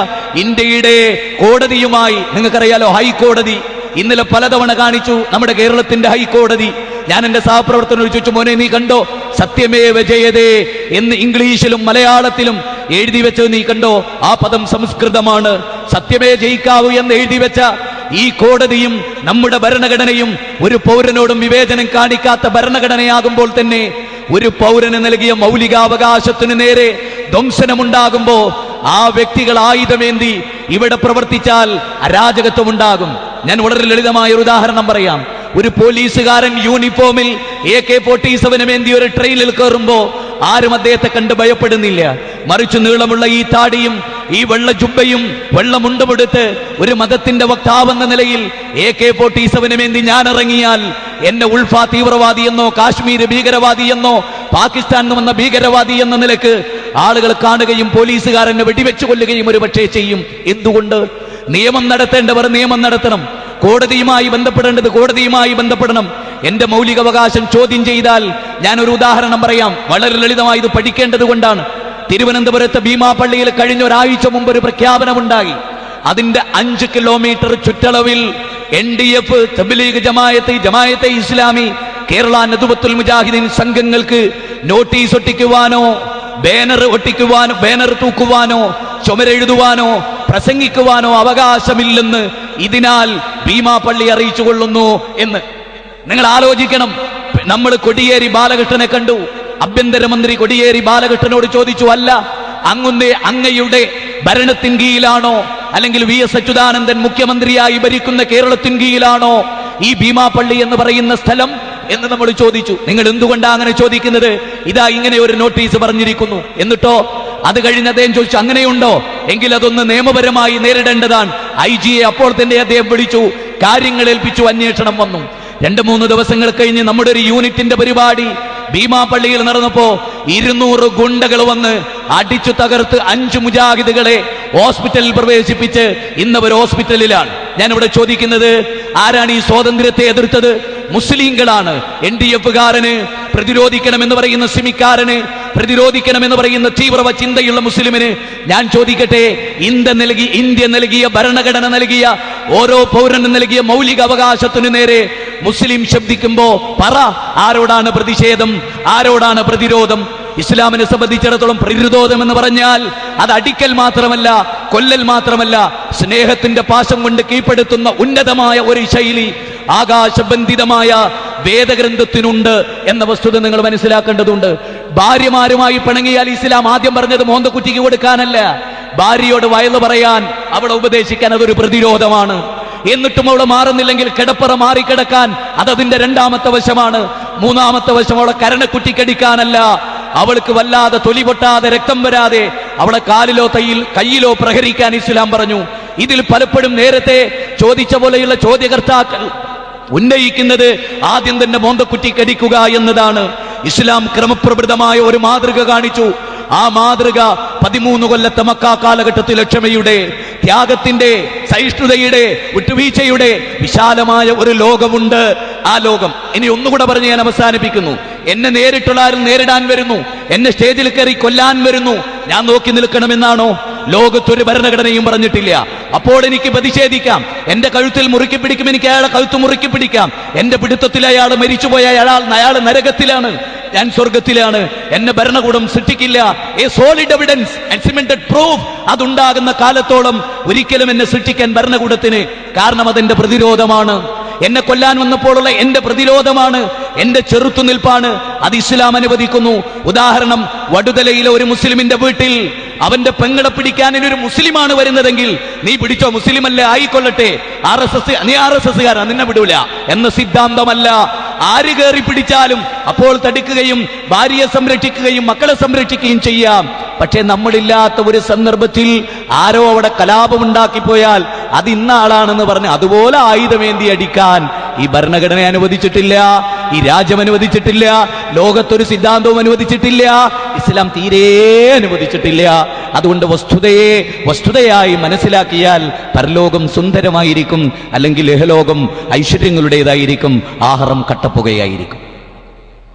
S4: ഇന്ത്യയുടെ കോടതിയുമായി, നിങ്ങൾക്കറിയാലോ ഹൈക്കോടതി ഇന്നലെ പലതവണ കാണിച്ചു, നമ്മുടെ കേരളത്തിന്റെ ഹൈക്കോടതി. ഞാൻ എന്റെ സഹപ്രവർത്തകനോട് ചോദിച്ചു, മോനെ നീ കണ്ടോ സത്യമേവ ജയതേ എന്ന് ഇംഗ്ലീഷിലും മലയാളത്തിലും എഴുതി വെച്ചത് നീ കണ്ടോ? ആ പദം സംസ്കൃതമാണ്. സത്യമേ ജയിക്കാവൂ എന്ന് എഴുതി വെച്ച ഈ കോടതിയും നമ്മുടെ ഭരണഘടനയും ഒരു പൗരനോടും വിവേചനം കാണിക്കാത്ത ഭരണഘടനയാകുമ്പോൾ തന്നെ ഒരു പൗരന് നൽകിയ മൗലികാവകാശത്തിന് നേരെ ധ്വംസനമുണ്ടാകുമ്പോ ആ വ്യക്തികൾ ആയുധമേന്തി ഇവിടെ പ്രവർത്തിച്ചാൽ അരാജകത്വം ഉണ്ടാകും. ഞാൻ വളരെ ലളിതമായ ഒരു ഉദാഹരണം പറയാം. ഒരു പോലീസുകാരൻ യൂണിഫോമിൽ AK-47 ഒരു ട്രെയിനിൽ കയറുമ്പോ ആരും അദ്ദേഹത്തെ കണ്ട് ഭയപ്പെടുന്നില്ല. മറിച്ച് നീളമുള്ള ഈ താടിയും ഈ വെള്ള ജുബ്ബയും വെള്ള മുണ്ടുമെടുത്ത് ഒരു മതത്തിന്റെ വക്താവെന്ന നിലയിൽ AK-47 ഞാൻ ഇറങ്ങിയാൽ എന്നെ ഉൾഫ തീവ്രവാദി എന്നോ കാശ്മീർ ഭീകരവാദി എന്നോ പാകിസ്ഥാൻ വന്ന ഭീകരവാദി എന്ന നിലക്ക് ആളുകൾ കാണുകയും പോലീസുകാരനെ വെടിവെച്ചു കൊല്ലുകയും ഒരു പക്ഷേ ചെയ്യും. എന്തുകൊണ്ട്? നിയമം നടത്തേണ്ടവർ നിയമം നടത്തണം, കോടതിയുമായി ബന്ധപ്പെടേണ്ടത് കോടതിയുമായി ബന്ധപ്പെടണം. എന്റെ മൗലികാവകാശം ചോദ്യം ചെയ്താൽ ഞാൻ ഒരു ഉദാഹരണം പറയാം, വളരെ ലളിതമായി ഇത് പഠിക്കേണ്ടത് കൊണ്ടാണ്. തിരുവനന്തപുരത്ത് ഭീമാപള്ളിയിൽ കഴിഞ്ഞ ഒരാഴ്ച മുമ്പ് ഒരു പ്രഖ്യാപനമുണ്ടായി. അതിന്റെ 5 കിലോമീറ്റർ ചുറ്റളവിൽ NDF, തബ്ലീഗ് ജമായത്തെ ഇസ്ലാമി, കേരള നദുവത്തുൽ മുജാഹിദീൻ സംഘങ്ങൾക്ക് നോട്ടീസ് ഒട്ടിക്കുവാനോ ബാനർ തൂക്കുവാനോ ചുമരെഴുതുവാനോ പ്രസംഗിക്കുവാനോ അവകാശമില്ലെന്ന് ഇതിനാൽ ഭീമാപള്ളി അറിയിച്ചു കൊള്ളുന്നു എന്ന് നിങ്ങൾ ആലോചിക്കണം. നമ്മൾ കോടിയേരി ബാലകൃഷ്ണനെ കണ്ടു. ആഭ്യന്തരമന്ത്രി കോടിയേരി ബാലകൃഷ്ണനോട് ചോദിച്ചു, അല്ല അങ്ങയുടെ ഭരണത്തിൻ കീഴിലാണോ അല്ലെങ്കിൽ VS അച്യുതാനന്ദൻ മുഖ്യമന്ത്രിയായി ഭരിക്കുന്ന കേരളത്തിൻ കീഴിലാണോ ഈ ഭീമാപള്ളി എന്ന് പറയുന്ന സ്ഥലം എന്ന് നമ്മൾ ചോദിച്ചു. നിങ്ങൾ എന്തുകൊണ്ടാണ് അങ്ങനെ ചോദിക്കുന്നത്? ഇതാ ഇങ്ങനെ ഒരു നോട്ടീസ് പറഞ്ഞിരിക്കുന്നു. എന്നിട്ടോ അത് കഴിഞ്ഞ് അദ്ദേഹം ചോദിച്ചു, അങ്ങനെയുണ്ടോ എങ്കിൽ അതൊന്ന് നിയമപരമായി നേരിടേണ്ടതാണ്. IG-യെ അപ്പോൾ തന്നെ അദ്ദേഹം വിളിച്ചു, കാര്യങ്ങൾ ഏൽപ്പിച്ചു, അന്വേഷണം വന്നു. 2-3 ദിവസങ്ങൾ കഴിഞ്ഞ് നമ്മുടെ ഒരു യൂണിറ്റിന്റെ പരിപാടി ഭീമാപള്ളിയിൽ നടന്നപ്പോ 200 ഗുണ്ടകൾ വന്ന് അടിച്ചു തകർത്ത് 5 മുജാഹിദുകളെ ഹോസ്പിറ്റലിൽ പ്രവേശിപ്പിച്ച് ഇന്നവർ ഹോസ്പിറ്റലിലാണ്. ഞാനിവിടെ ചോദിക്കുന്നത്, ആരാണ് ഈ സ്വാതന്ത്ര്യത്തെ എതിർത്തത്? മുസ്ലിങ്ങളാണ്. NDF-കാരന് പ്രതിരോധിക്കണമെന്ന് പറയുന്ന സിമിക്കാരന് പ്രതിരോധിക്കണമെന്ന് പറയുന്ന തീവ്രവ ചിന്തയുള്ള മുസ്ലിമിന് ഞാൻ ചോദിക്കട്ടെ, ഇന്ത്യ നൽകിയ ഭരണഘടന നൽകിയ ഓരോ പൗരനും നൽകിയ മൗലിക അവകാശത്തിനു നേരെ മുസ്ലിം ശബ്ദിക്കുമ്പോ പറ, ആരോടാണ് പ്രതിഷേധം, ആരോടാണ് പ്രതിരോധം? ഇസ്ലാമിനെ സംബന്ധിച്ചിടത്തോളം പ്രതിരോധം എന്ന് പറഞ്ഞാൽ അത് അടിക്കൽ മാത്രമല്ല, കൊല്ലൽ മാത്രമല്ല, സ്നേഹത്തിന്റെ പാശം കൊണ്ട് കീഴ്പ്പെടുത്തുന്ന ഉന്നതമായ ഒരു ശൈലി ആകാശബന്ധിതമായ വേദഗ്രന്ഥത്തിനുണ്ട് എന്ന വസ്തുത നിങ്ങൾ മനസ്സിലാക്കേണ്ടതുണ്ട്. ഭാര്യമാരുമായി പിണങ്ങിയാൽ ഇസ്ലാം ആദ്യം പറഞ്ഞത് മോന്തക്കുറ്റിക്ക് കൊടുക്കാനല്ല, ഭാര്യയോട് വയല് പറയാൻ, അവളെ ഉപദേശിക്കാൻ. അതൊരു പ്രതിരോധമാണ്. എന്നിട്ടും അവളെ മാറുന്നില്ലെങ്കിൽ കിടപ്പറ മാറിക്കിടക്കാൻ, അതതിന്റെ 2ാമത്തെ വശമാണ്. 3ാമത്തെ വശം അവളെ കരണക്കുറ്റിക്കടിക്കാനല്ല, അവൾക്ക് വല്ലാതെ തൊലി പൊട്ടാതെ രക്തം വരാതെ അവളെ കാലിലോ കയ്യിലോ പ്രഹരിക്കാൻ ഇസ്ലാം പറഞ്ഞു. ഇതിൽ പലപ്പോഴും നേരത്തെ ചോദിച്ച പോലെയുള്ള ചോദ്യകർത്താക്കൾ ഉന്നയിക്കുന്നത് ആദ്യം തന്നെ മോന്തക്കുറ്റിക്കടിക്കുക എന്നതാണ്. ഇസ്ലാം ക്രമപ്രവൃത്തമായ ഒരു മാതൃക കാണിച്ചു. ആ മാതൃക 13 കൊല്ലത്തെ മക്ക കാലഘട്ടത്തിൽ ക്ഷമയുടെ, ത്യാഗത്തിന്റെ, സഹിഷ്ണുതയുടെ, വിട്ടുവീഴ്ചയുടെ വിശാലമായ ഒരു ലോകമുണ്ട്. ആ ലോകം ഇനി ഒന്നുകൂടെ പറഞ്ഞ് ഞാൻ അവസാനിപ്പിക്കുന്നു. എന്നെ നേരിട്ടുള്ള ആരും നേരിടാൻ വരുന്നു, എന്നെ സ്റ്റേജിൽ കയറി കൊല്ലാൻ വരുന്നു, ഞാൻ നോക്കി നിൽക്കണമെന്നാണോ? ലോകത്തൊരു ഭരണഘടനയും പറഞ്ഞിട്ടില്ല. അപ്പോൾ എനിക്ക് പ്രതിഷേധിക്കാം, എന്റെ കഴുത്തിൽ മുറുക്കി പിടിക്കും, എനിക്ക് അയാളെ കഴുത്ത് മുറുക്കി പിടിക്കാം. എന്റെ പിടുത്തത്തിൽ അയാൾ മരിച്ചുപോയ അയാൾ നരകത്തിലാണ്, ഞാൻ സ്വർഗത്തിലാണ്. എന്നെ ഭരണകൂടം സൃഷ്ടിക്കില്ല. A solid evidence and cemented proof അതുണ്ടാകുന്ന കാലത്തോളം ഒരിക്കലും എന്നെ സൃഷ്ടിക്കാൻ ഭരണകൂടത്തിന്, കാരണം അതെന്റെ പ്രതിരോധമാണ്. എന്നെ കൊല്ലാൻ വന്നപ്പോഴുള്ള എന്റെ പ്രതിരോധമാണ്, എന്റെ ചെറുത്തുനിൽപ്പാണ്. അത് ഇസ്ലാം അനുവദിക്കുന്നു. ഉദാഹരണം, വടുതലയിലെ ഒരു മുസ്ലിമിന്റെ വീട്ടിൽ അവന്റെ പെങ്ങളെ പിടിക്കാൻ ഒരു മുസ്ലിമാണ് വരുന്നതെങ്കിൽ നീ പിടിച്ചോ, മുസ്ലിമല്ലേ ആയിക്കൊള്ളട്ടെ, നീ RSS-കാരാ, നിന്നെ വിടൂല എന്ന സിദ്ധാന്തമല്ല. ആര് കയറി പിടിച്ചാലും അപ്പോൾ തടുക്കുകയും ഭാര്യയെ സംരക്ഷിക്കുകയും മക്കളെ സംരക്ഷിക്കുകയും ചെയ്യാം. പക്ഷെ നമ്മളില്ലാത്ത ഒരു സന്ദർഭത്തിൽ ആരോ അവിടെ കലാപമുണ്ടാക്കിപ്പോയാൽ അത് ഇന്ന ആളാണെന്ന് പറഞ്ഞ് അതുപോലെ ആയുധമേന്തി അടിക്കാൻ ഈ ഭരണഘടന അനുവദിച്ചിട്ടില്ല, ഈ രാജ്യം അനുവദിച്ചിട്ടില്ല, ലോകത്തൊരു സിദ്ധാന്തവും അനുവദിച്ചിട്ടില്ല, ഇസ്ലാം തീരെ അനുവദിച്ചിട്ടില്ല. അതുകൊണ്ട് വസ്തുതയായി മനസ്സിലാക്കിയാൽ പരലോകം സുന്ദരമായിരിക്കും, അല്ലെങ്കിൽ ഇഹലോകം ഐശ്വര്യങ്ങളുടേതായിരിക്കും, ആഹാരം കട്ടപ്പുകയായിരിക്കും.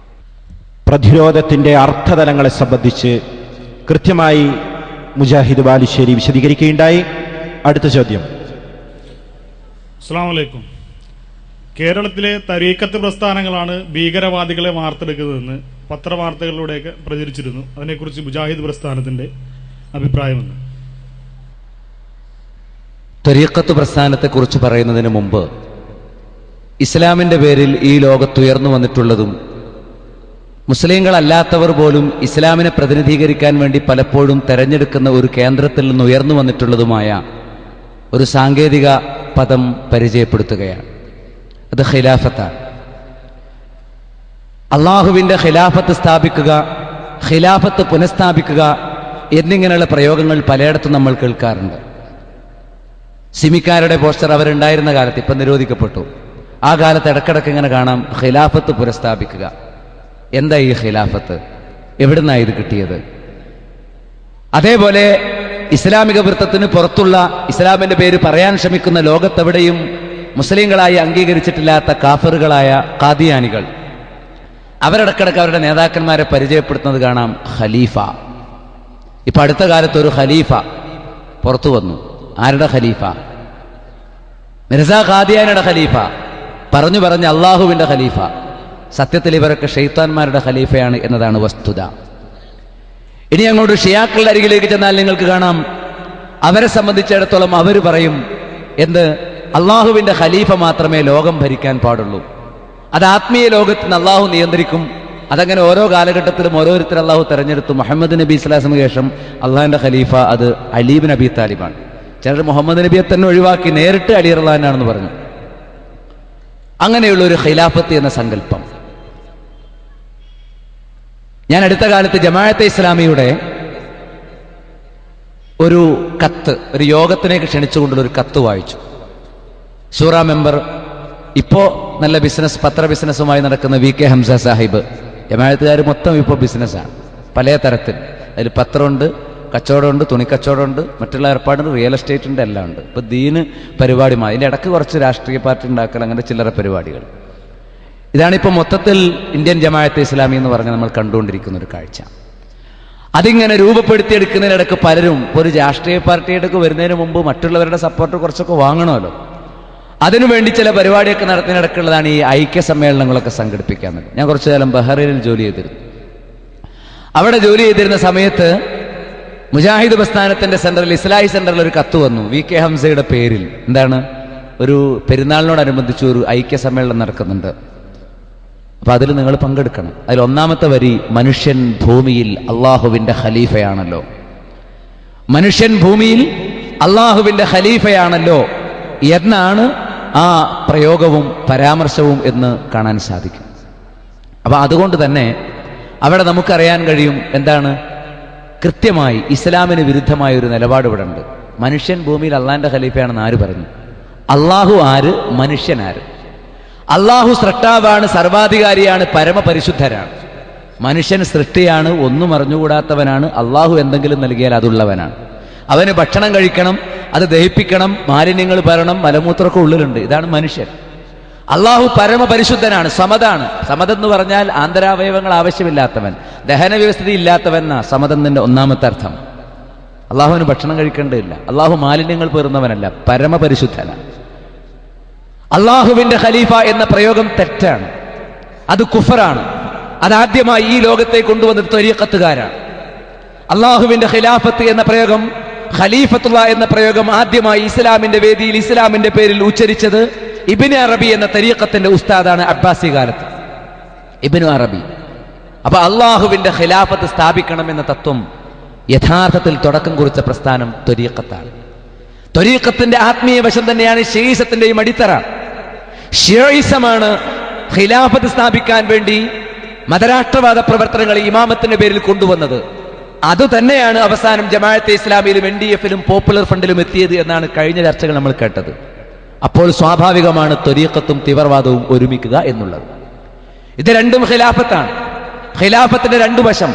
S2: പ്രതിരോധത്തിൻ്റെ അർത്ഥതലങ്ങളെ സംബന്ധിച്ച് കൃത്യമായി മുജാഹിദ് ബാലുശ്ശേരി വിശദീകരിക്കുകയുണ്ടായി. അടുത്ത ചോദ്യം.
S7: അസ്സലാമു അലൈക്കും. കേരളത്തിലെ തരീഖത്ത് പ്രസ്ഥാനങ്ങളാണ് ഭീകരവാദികളെ വാർത്തെടുക്കുന്നതെന്ന് പത്രവാർത്തകളിലൂടെയൊക്കെ പ്രചരിച്ചിരുന്നു. അതിനെക്കുറിച്ച് മുജാഹിദ് പ്രസ്ഥാനത്തിന്റെ അഭിപ്രായമെന്ന്.
S4: തരീഖത്ത് പ്രസ്ഥാനത്തെക്കുറിച്ച് പറയുന്നതിന് മുമ്പ് ഇസ്ലാമിൻ്റെ പേരിൽ ഈ ലോകത്തുയർന്നു വന്നിട്ടുള്ളതും മുസ്ലിങ്ങളല്ലാത്തവർ പോലും ഇസ്ലാമിനെ പ്രതിനിധീകരിക്കാൻ വേണ്ടി പലപ്പോഴും തെരഞ്ഞെടുക്കുന്ന ഒരു കേന്ദ്രത്തിൽ നിന്ന് ഉയർന്നു വന്നിട്ടുള്ളതുമായ ഒരു സാങ്കേതിക പദം പരിചയപ്പെടുത്തുകയാണ്. അത് ഖിലാഫത്താണ്. അള്ളാഹുവിൻ്റെ ഖിലാഫത്ത് സ്ഥാപിക്കുക, ഖിലാഫത്ത് പുനഃസ്ഥാപിക്കുക എന്നിങ്ങനെയുള്ള പ്രയോഗങ്ങൾ പലയിടത്തും നമ്മൾ കേൾക്കാറുണ്ട്. സിമിക്കാരുടെ പോസ്റ്റർ അവരുണ്ടായിരുന്ന കാലത്ത് ഇപ്പം നിരോധിക്കപ്പെട്ടു. ആ കാലത്ത് ഇടക്കിടക്ക് ഇങ്ങനെ കാണാം, ഖിലാഫത്ത് പുനഃസ്ഥാപിക്കുക. എന്താ ഈ ഖിലാഫത്ത്? എവിടുന്നാണ് ഇത് കിട്ടിയത്? അതേപോലെ ഇസ്ലാമിക വൃത്തത്തിന് പുറത്തുള്ള ഇസ്ലാമിന്റെ പേര് പറയാൻ ശ്രമിക്കുന്ന ലോകത്തെവിടെയും മുസ്ലിങ്ങളായി അംഗീകരിച്ചിട്ടില്ലാത്ത കാഫറുകളായ ഖാദിയാനികൾ അവരിടക്കിടക്ക് അവരുടെ നേതാക്കന്മാരെ പരിചയപ്പെടുത്തുന്നത് കാണാം, ഖലീഫ. ഇപ്പൊ അടുത്ത കാലത്ത് ഒരു ഖലീഫ പുറത്തു വന്നു. ആരുടെ ഖലീഫ? മിർസ ഖാദിയാനിയുടെ ഖലീഫ. പറഞ്ഞു പറഞ്ഞ് അള്ളാഹുവിന്റെ ഖലീഫ. സത്യത്തിൽ ഇവരൊക്കെ ഷെയ്ത്താന്മാരുടെ ഖലീഫയാണ് എന്നതാണ് വസ്തുത. ഇനി അങ്ങോട്ട് ഷിയാക്കളുടെ അരികിലേക്ക് ചെന്നാൽ നിങ്ങൾക്ക് കാണാം, അവരെ സംബന്ധിച്ചിടത്തോളം അവർ പറയും എന്ത്? അള്ളാഹുവിന്റെ ഖലീഫ മാത്രമേ ലോകം ഭരിക്കാൻ പാടുള്ളൂ. അത് ആത്മീയ ലോകത്തിന് അള്ളാഹു നിയന്ത്രിക്കും. അതങ്ങനെ ഓരോ കാലഘട്ടത്തിലും ഓരോരുത്തർ അള്ളാഹു തെരഞ്ഞെടുത്തു. മുഹമ്മദ് നബി സ്വല്ലല്ലാഹു ശേഷം അള്ളാഹിന്റെ ഖലീഫ അത് അലി ഇബ്നു അബീ താലിബാണ്. ചിലർ മുഹമ്മദ് നബിയെ തന്നെ ഒഴിവാക്കി നേരിട്ട് അലി റളിയല്ലാഹുവിനാണെന്ന് പറഞ്ഞു. അങ്ങനെയുള്ള ഒരു ഖിലാഫത്ത് എന്ന സങ്കല്പം. ഞാൻ അടുത്ത കാലത്ത് ജമാഅത്തെ ഇസ്ലാമിയുടെ ഒരു കത്ത്, ഒരു യോഗത്തിലേക്ക് ക്ഷണിച്ചുകൊണ്ടുള്ള ഒരു കത്ത് വായിച്ചു. ഷൂറ മെമ്പർ, ഇപ്പോ നല്ല ബിസിനസ്, പത്ര ബിസിനസ്സുമായി നടക്കുന്ന VK ഹംസ സാഹിബ്. ജമാഅത്തുകാർ മൊത്തം ഇപ്പോൾ ബിസിനസ്സാണ് പല തരത്തിൽ. അതിൽ പത്രമുണ്ട്, കച്ചവടമുണ്ട്, തുണിക്കച്ചവടമുണ്ട്, മറ്റുള്ള ഏർപ്പാടുണ്ട്, റിയൽ എസ്റ്റേറ്റ് ഉണ്ട്, എല്ലാം ഉണ്ട്. ഇപ്പൊ ദീന് പരിപാടി, അതിൻ്റെ ഇടയ്ക്ക് കുറച്ച് രാഷ്ട്രീയ പാർട്ടി ഉണ്ടാക്കൽ, അങ്ങനെ ചില്ലറ പരിപാടികൾ. ഇതാണിപ്പോൾ മൊത്തത്തിൽ ഇന്ത്യൻ ജമാഅത്തെ ഇസ്ലാമി എന്ന് പറഞ്ഞ് നമ്മൾ കണ്ടുകൊണ്ടിരിക്കുന്ന ഒരു കാഴ്ച. അതിങ്ങനെ രൂപപ്പെടുത്തിയെടുക്കുന്നതിനിടയ്ക്ക് പലരും ഒരു രാഷ്ട്രീയ പാർട്ടിയിടയ്ക്ക് വരുന്നതിന് മുമ്പ് മറ്റുള്ളവരുടെ സപ്പോർട്ട് കുറച്ചൊക്കെ വാങ്ങണമല്ലോ. അതിനുവേണ്ടി ചില പരിപാടിയൊക്കെ നടത്തുന്നതിനിടയ്ക്കുള്ളതാണ് ഈ ഐക്യ സമ്മേളനങ്ങളൊക്കെ സംഘടിപ്പിക്കാറുണ്ട്. ഞാൻ കുറച്ചു കാലം ബഹ്റൈനിൽ ജോലി ചെയ്തിരുന്നു. അവിടെ ജോലി ചെയ്തിരുന്ന സമയത്ത് മുജാഹിദ് പ്രസ്ഥാനത്തിന്റെ സെന്ററിൽ, ഇസ്ലാഹി സെന്ററിൽ ഒരു കത്ത് വന്നു VK ഹംസയുടെ പേരിൽ. എന്താണ്? ഒരു പെരുന്നാളിനോടനുബന്ധിച്ച് ഒരു ഐക്യ സമ്മേളനം നടക്കുന്നുണ്ട്, അപ്പൊ അതിൽ നിങ്ങൾ പങ്കെടുക്കണം. അതിൽ ഒന്നാമത്തെ വരി, മനുഷ്യൻ ഭൂമിയിൽ അള്ളാഹുവിന്റെ ഖലീഫയാണല്ലോ. മനുഷ്യൻ ഭൂമിയിൽ അള്ളാഹുവിന്റെ ഖലീഫയാണല്ലോ എന്നാണ് ആ പ്രയോഗവും പരാമർശവും എന്ന് കാണാൻ സാധിക്കും. അപ്പൊ അതുകൊണ്ട് തന്നെ അവിടെ നമുക്കറിയാൻ കഴിയും എന്താണ് കൃത്യമായി ഇസ്ലാമിന് വിരുദ്ധമായ ഒരു നിലപാട് ഇവിടെ ഉണ്ട്. മനുഷ്യൻ ഭൂമിയിൽ അള്ളാഹിന്റെ ഖലീഫയാണെന്ന് ആര് പറഞ്ഞു? അള്ളാഹു ആര്? മനുഷ്യൻ ആര്? അള്ളാഹു സൃഷ്ടാവാണ്, സർവാധികാരിയാണ്, പരമപരിശുദ്ധരാണ്. മനുഷ്യൻ സൃഷ്ടിയാണ്, ഒന്നും അറിഞ്ഞുകൂടാത്തവനാണ്. അള്ളാഹു എന്തെങ്കിലും നൽകിയാൽ അതുള്ളവനാണ്. അവന് ഭക്ഷണം കഴിക്കണം, അത് ദഹിപ്പിക്കണം, മാലിന്യങ്ങൾ വരണം, മലമൂത്രമൊക്കെ ഉള്ളിലുണ്ട്. ഇതാണ് മനുഷ്യൻ. അള്ളാഹു പരമപരിശുദ്ധനാണ്, സമതാണ്. സമതെന്ന് പറഞ്ഞാൽ ആന്തരാവയവങ്ങൾ ആവശ്യമില്ലാത്തവൻ, ദഹന വ്യവസ്ഥ ഇല്ലാത്തവൻ എന്നാ സമതെന്നിന്റെ ഒന്നാമത്തെ അർത്ഥം. അള്ളാഹുവിന് ഭക്ഷണം കഴിക്കേണ്ടതില്ല, അള്ളാഹു മാലിന്യങ്ങൾ പേറുന്നവനല്ല, പരമപരിശുദ്ധനാണ്. അള്ളാഹുവിന്റെ ഖലീഫ എന്ന പ്രയോഗം തെറ്റാണ്, അത് കുഫറാണ്. അതാദ്യമായി ഈ ലോകത്തെ കൊണ്ടുവന്നത് ത്വരീഖത്തുകാരാണ്. അള്ളാഹുവിന്റെ ഖിലാഫത്ത് എന്ന പ്രയോഗം, ഖലീഫത്തുള്ള എന്ന പ്രയോഗം ആദ്യമായി ഇസ്ലാമിന്റെ വേദിയിൽ ഇസ്ലാമിന്റെ പേരിൽ ഉച്ചരിച്ചത് ഇബ്നു അറബി എന്ന തരീഖത്തിന്റെ ഉസ്താദാണ് അബ്ബാസി കാലത്ത്, ഇബ്നു അറബി. അപ്പൊ അള്ളാഹുവിന്റെ ഖിലാഫത്ത് സ്ഥാപിക്കണം എന്ന തത്വം യഥാർത്ഥത്തിൽ തുടക്കം കുറിച്ച പ്രസ്ഥാനം ത്വരീഖത്താണ്. ത്വരീഖത്തിന്റെ ആത്മീയ വശം തന്നെയാണ് ഷിഈസത്തിന്റെയും അടിത്തറ. ഷിഈസമാണ് ഖിലാഫത്ത് സ്ഥാപിക്കാൻ വേണ്ടി മതരാഷ്ട്രവാദ പ്രവർത്തനങ്ങൾ ഇമാമത്തിന്റെ പേരിൽ കൊണ്ടുവന്നത്. അതുതന്നെയാണ് അവസാനം ജമാഅത്തെ ഇസ്ലാമിയിലും NDF-ലും പോപ്പുലർ ഫ്രണ്ടിലും എത്തിയത് എന്നാണ് കഴിഞ്ഞ ചർച്ചകൾ നമ്മൾ കേട്ടത്. അപ്പോൾ സ്വാഭാവികമാണ് ത്വരീഖത്തും തീവ്രവാദവും ഒരുമിക്കുക എന്നുള്ളത്. ഇത് രണ്ടും ഖിലാഫത്താണ്, ഖിലാഫത്തിന്റെ രണ്ടു വശം.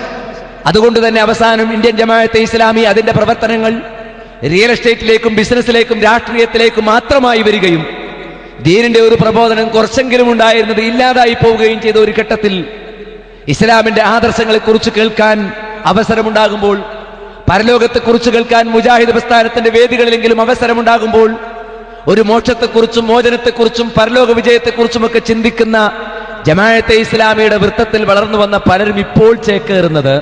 S4: അതുകൊണ്ട് തന്നെ അവസാനം ഇന്ത്യൻ ജമാഅത്തെ ഇസ്ലാമി അതിന്റെ പ്രവർത്തനങ്ങൾ റിയൽ എസ്റ്റേറ്റിലേക്കും ബിസിനസ്സിലേക്കും രാഷ്ട്രീയത്തിലേക്കും മാത്രമായി വരികയും ദീനിന്റെ ഒരു പ്രബോധനം കുറച്ചെങ്കിലും ഉണ്ടായിരുന്നത് ഇല്ലാതായി പോവുകയും ചെയ്ത ഒരു ഘട്ടത്തിൽ ഇസ്ലാമിന്റെ ആദർശങ്ങളെക്കുറിച്ച് കേൾക്കാൻ അവസരമുണ്ടാകുമ്പോൾ, പരലോകത്തെക്കുറിച്ച് കേൾക്കാൻ മുജാഹിദ് പ്രസ്ഥാനത്തിന്റെ വേദികളിലെങ്കിലും അവസരമുണ്ടാകുമ്പോൾ, ഒരു മോക്ഷത്തെക്കുറിച്ചും മോചനത്തെക്കുറിച്ചും പരലോക വിജയത്തെക്കുറിച്ചുമൊക്കെ ചിന്തിക്കുന്ന ജമാഅത്തെ ഇസ്ലാമിയുടെ വൃത്തത്തിൽ വളർന്നു വന്ന പലരും ഇപ്പോൾ ചേക്കേറുന്നത്,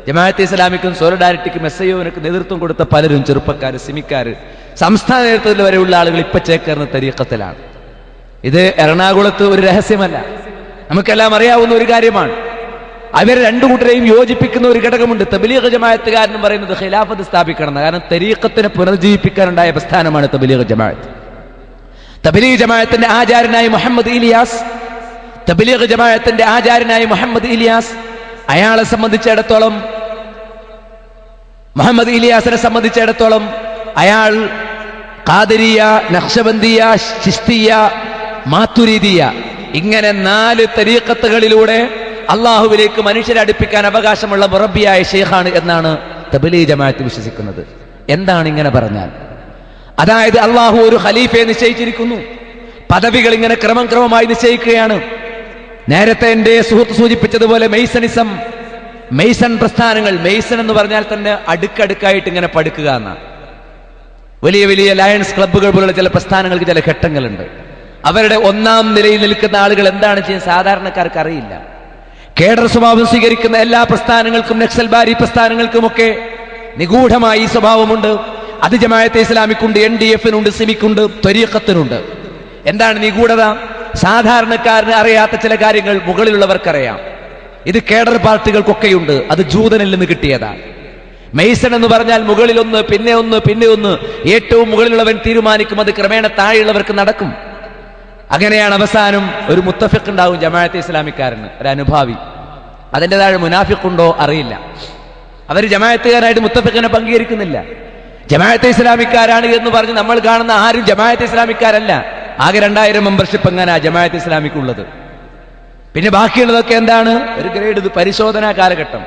S4: ജമാഅത്തെ ഇസ്ലാമിക്കും സോളിഡാരിറ്റിക്കും SIO-നും നേതൃത്വം കൊടുത്ത പലരും, ചെറുപ്പക്കാർ, സിമിക്കാർ, സംസ്ഥാന നേതൃത്വത്തിൽ വരെയുള്ള ആളുകൾ ഇപ്പൊ ചേക്കേറുന്ന തരീഖത്തിലാണ്. ഇത് എറണാകുളത്ത് ഒരു രഹസ്യമല്ല, നമുക്കെല്ലാം അറിയാവുന്ന ഒരു കാര്യമാണ്. അവർ രണ്ടു കൂട്ടരെയും യോജിപ്പിക്കുന്ന ഒരു ഘടകമുണ്ട്. തബ്ലീഗ് ജമാഅത്തുകാരനും പറയുന്നത് ഖിലാഫത്ത് സ്ഥാപിക്കണം. കാരണം തരീഖത്തിനെ പുനർജീവിപ്പിക്കാനുണ്ടായ പ്രസ്ഥാനമാണ് തബ്ലീഗ് ജമാഅത്ത്. തബ്ലീഗ് ജമാഅത്തിന്റെ ആചാര്യനായ മുഹമ്മദ് ഇലിയാസ്, തബ്ലീഗ് ജമാഅത്തിന്റെ ആചാര്യനായ മുഹമ്മദ് ഇലിയാസ്, അയാളെ സംബന്ധിച്ചിടത്തോളം, മുഹമ്മദ് ഇലിയാസിനെ സംബന്ധിച്ചിടത്തോളം അയാൾ ഖാദിരിയ, നഖ്ശബന്ദിയ, ചിസ്തിയ, മാതുരീദിയ ഇങ്ങനെ 4 തരീഖത്തുകളിലൂടെ അള്ളാഹുവിലേക്ക് മനുഷ്യരെ അടുപ്പിക്കാൻ അവകാശമുള്ള മുറബ്ബിയായ ഷെയ്ഖാണ് എന്നാണ് തബ്ലീഗ് ജമാഅത്ത് വിശ്വസിക്കുന്നത്. എന്താണ് ഇങ്ങനെ പറഞ്ഞാൽ? അതായത് അള്ളാഹു ഒരു ഖലീഫയെ നിശ്ചയിച്ചിരിക്കുന്നു, പദവികൾ ഇങ്ങനെ ക്രമമായി നിശ്ചയിക്കുകയാണ്. നേരത്തെ എന്റെ സുഹൃത്ത് സൂചിപ്പിച്ചതുപോലെ മെയ്സണിസം, മെയ്സൺ പ്രസ്ഥാനങ്ങൾ, മെയ്സൺ എന്ന് പറഞ്ഞാൽ തന്നെ അടുക്കടുക്കായിട്ട് ഇങ്ങനെ പടുക്കുക എന്നാണ്. വലിയ വലിയ ലയൺസ് ക്ലബ്ബുകൾ പോലുള്ള ചില പ്രസ്ഥാനങ്ങൾക്ക് ചില ഘട്ടങ്ങളുണ്ട്. അവരുടെ 1ാം നിലയിൽ നിൽക്കുന്ന ആളുകൾ എന്താണ് ചെയ്യുന്നത് സാധാരണക്കാർക്ക് അറിയില്ല. കേഡർ സ്വഭാവം സ്വീകരിക്കുന്ന എല്ലാ പ്രസ്ഥാനങ്ങൾക്കും, നക്സൽബാരി പ്രസ്ഥാനങ്ങൾക്കുമൊക്കെ നിഗൂഢമായി ഈ സ്വഭാവമുണ്ട്. അത് ജമാഅത്തെ ഇസ്ലാമിക്കുണ്ട്, NDF-നുണ്ട്, സിമിക്കുണ്ട്, ത്വരീഖത്തിനുണ്ട്. എന്താണ് നിഗൂഢത? സാധാരണക്കാരന് അറിയാത്ത ചില കാര്യങ്ങൾ മുകളിലുള്ളവർക്കറിയാം. ഇത് കേഡർ പാർട്ടികൾക്കൊക്കെയുണ്ട്. അത് ജൂതനിൽ നിന്ന് കിട്ടിയതാണ്. മെയ്സൺ എന്ന് പറഞ്ഞാൽ മുകളിൽ ഒന്ന്, പിന്നെ ഒന്ന്, പിന്നെ ഒന്ന്, ഏറ്റവും മുകളിലുള്ളവൻ തീരുമാനിക്കും, അത് ക്രമേണ താഴെയുള്ളവർക്ക് നടക്കും. അങ്ങനെയാണ് അവസാനം ഒരു മുത്തഫിഖ് ഉണ്ടാവും ജമാഅത്തെ ഇസ്ലാമിക്കാരന്, ഒരു അനുഭാവി. അതിൻ്റെ താഴെ മുനാഫിഖുണ്ടോ അറിയില്ല. അവർ ജമാഅത്തുകാരായിട്ട് മുത്തഫിഖിനെ അംഗീകരിക്കുന്നില്ല. ജമാഅത്തെ ഇസ്ലാമിക്കാരാണ് എന്ന് പറഞ്ഞ് നമ്മൾ കാണുന്ന ആരും ജമാഅത്തെ ഇസ്ലാമിക്കാരല്ല. ആകെ 2000 മെമ്പർഷിപ്പ് എങ്ങനെ ജമാഅത്തെ ഇസ്ലാമിക്കുള്ളത്. പിന്നെ ബാക്കിയുള്ളതൊക്കെ എന്താണ്? ഒരു ഗ്രേഡ് പരിശോധനാ കാലഘട്ടം.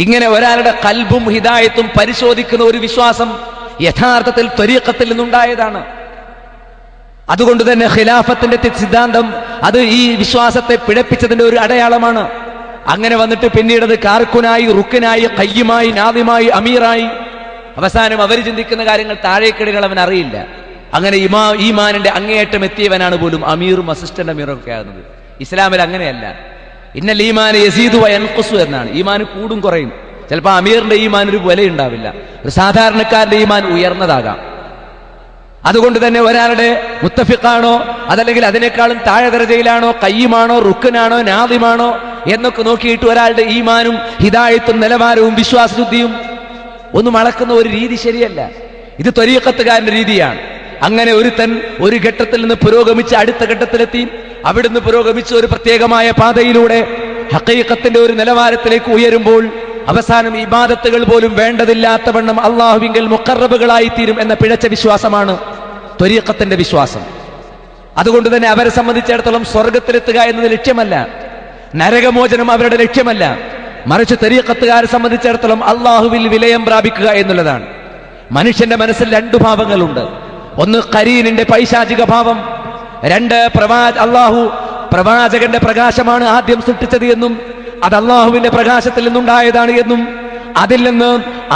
S4: ഇങ്ങനെ ഒരാളുടെ ഖൽബും ഹിദായത്തും പരിശോധിക്കുന്ന ഒരു വിശ്വാസം യഥാർത്ഥത്തിൽ ത്വരീഖത്തിൽ നിന്നുണ്ടായതാണ്. അതുകൊണ്ട് തന്നെ ഖിലാഫത്തിന്റെ സിദ്ധാന്തം അത് ഈ വിശ്വാസത്തെ പിഴപ്പിച്ചതിന്റെ ഒരു അടയാളമാണ്. അങ്ങനെ വന്നിട്ട് പിന്നീട് അത് കാർക്കുനായി, റുക്കിനായി, ഖയ്യിമായി, നാദിമായി, അമീറായി, അവസാനം അവർ ചിന്തിക്കുന്ന കാര്യങ്ങൾ താഴേക്കിടകൾ അവൻ അറിയില്ല. അങ്ങനെ ഈമാനിന്റെ അങ്ങേയറ്റം എത്തിയവനാണ് പോലും അമീറും അസിസ്റ്റന്റ് അമീറും ഒക്കെ ആകുന്നത്. ഇസ്ലാമിൽ അങ്ങനെയല്ല. ഇന്നൽ ഈമാൻ യസീദു വയൻഖുസു എന്നാണ്. ഈമാൻ കൂടും കുറയും. ചിലപ്പോൾ അമീറിന്റെ ഈമാൻ ഒരു വിലയുണ്ടാവില്ല, ഒരു സാധാരണക്കാരന്റെ ഈമാൻ ഉയർന്നതാകാം. അതുകൊണ്ട് തന്നെ ഒരാളുടെ മുത്തഫിഖാണോ അതല്ലെങ്കിൽ അതിനേക്കാളും താഴെ ദർജയിലാണോ, ഖയ്യിമാണോ, റുക്കനാണോ, നാദിമാണോ എന്നൊക്കെ നോക്കിയിട്ട് ഒരാളുടെ ഈമാനും ഹിദായത്തും നിലവാരവും വിശ്വാസശുദ്ധിയും ഒന്നും അളക്കുന്ന ഒരു രീതി ശരിയല്ല. ഇത് ത്വരീഖത്തുകാരന്റെ രീതിയാണ്. അങ്ങനെ ഒരുത്തൻ ഒരു ഘട്ടത്തിൽ നിന്ന് പുരോഗമിച്ച് അടുത്ത ഘട്ടത്തിലെത്തി, അവിടുന്ന് പുരോഗമിച്ച് ഒരു പ്രത്യേകമായ പാതയിലൂടെ ഹഖീഖത്തിന്റെ ഒരു നിലവാരത്തിലേക്ക് ഉയരുമ്പോൾ അവസാനം ഇബാദത്തുകൾ പോലും വേണ്ടതില്ലാത്ത വണ്ണം അള്ളാഹുവിങ്കൽ മുഖറബുകളായി തീരും എന്ന പിഴച്ച വിശ്വാസമാണ് ത്വരീഖത്തിന്റെ വിശ്വാസം. അതുകൊണ്ട് തന്നെ അവരെ സംബന്ധിച്ചിടത്തോളം സ്വർഗത്തിലെത്തുക എന്നത് ലക്ഷ്യമല്ല, നരകമോചനം അവരുടെ ലക്ഷ്യമല്ല. മറിച്ച് ത്വരീഖത്തുകാരെ സംബന്ധിച്ചിടത്തോളം അള്ളാഹുവിൽ വിലയം പ്രാപിക്കുക എന്നുള്ളതാണ്. മനുഷ്യന്റെ മനസ്സിൽ 2 ഭാവങ്ങളുണ്ട്. ഒന്ന് ഖരീനിന്റെ പൈശാചിക ഭാവം, 2 അള്ളാഹു പ്രവാചകന്റെ പ്രകാശമാണ് ആദ്യം സൃഷ്ടിച്ചത് എന്നും അത് അള്ളാഹുവിന്റെ പ്രകാശത്തിൽ നിന്നുണ്ടായതാണ് എന്നും അതിൽ നിന്ന്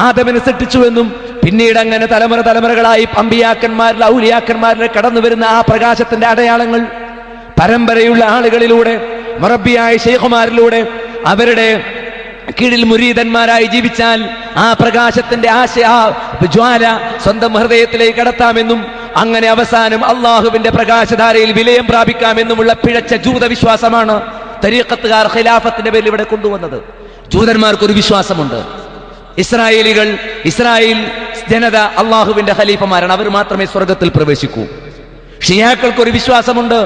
S4: ആദമിനെ സൃഷ്ടിച്ചു എന്നും പിന്നീട് അങ്ങനെ തലമുറകളായി അമ്പിയാക്കന്മാരിൽ ഔലിയാക്കന്മാരിൽ കടന്നു വരുന്ന ആ പ്രകാശത്തിന്റെ അടയാളങ്ങൾ പരമ്പരയുള്ള ആളുകളിലൂടെ, മുറബ്ബിയായ ശൈഖുമാരിലൂടെ അവരുടെ കീഴിൽ മുരീദന്മാരായി ജീവിച്ചാൽ ആ പ്രകാശത്തിന്റെ ജ്വാല സ്വന്തം ഹൃദയത്തിലേക്ക് കടത്താമെന്നും അങ്ങനെ അവസാനം അള്ളാഹുവിന്റെ പ്രകാശധാരയിൽ വിലയം പ്രാപിക്കാമെന്നുമുള്ള പിഴച്ച ജൂതവിശ്വാസമാണ് തരീഖത്തുകാർ ഖിലാഫത്തിന്റെ പേരിൽ ഇവിടെ കൊണ്ടുവന്നത്. ജൂതന്മാർക്കൊരു വിശ്വാസമുണ്ട്, ഇസ്രായേൽ ജനത അള്ളാഹുവിന്റെ ഖലീഫമാരാണ്, അവർ മാത്രമേ സ്വർഗത്തിൽ പ്രവേശിക്കൂ. ഷിയാക്കൾക്കൊരു വിശ്വാസമുണ്ട്,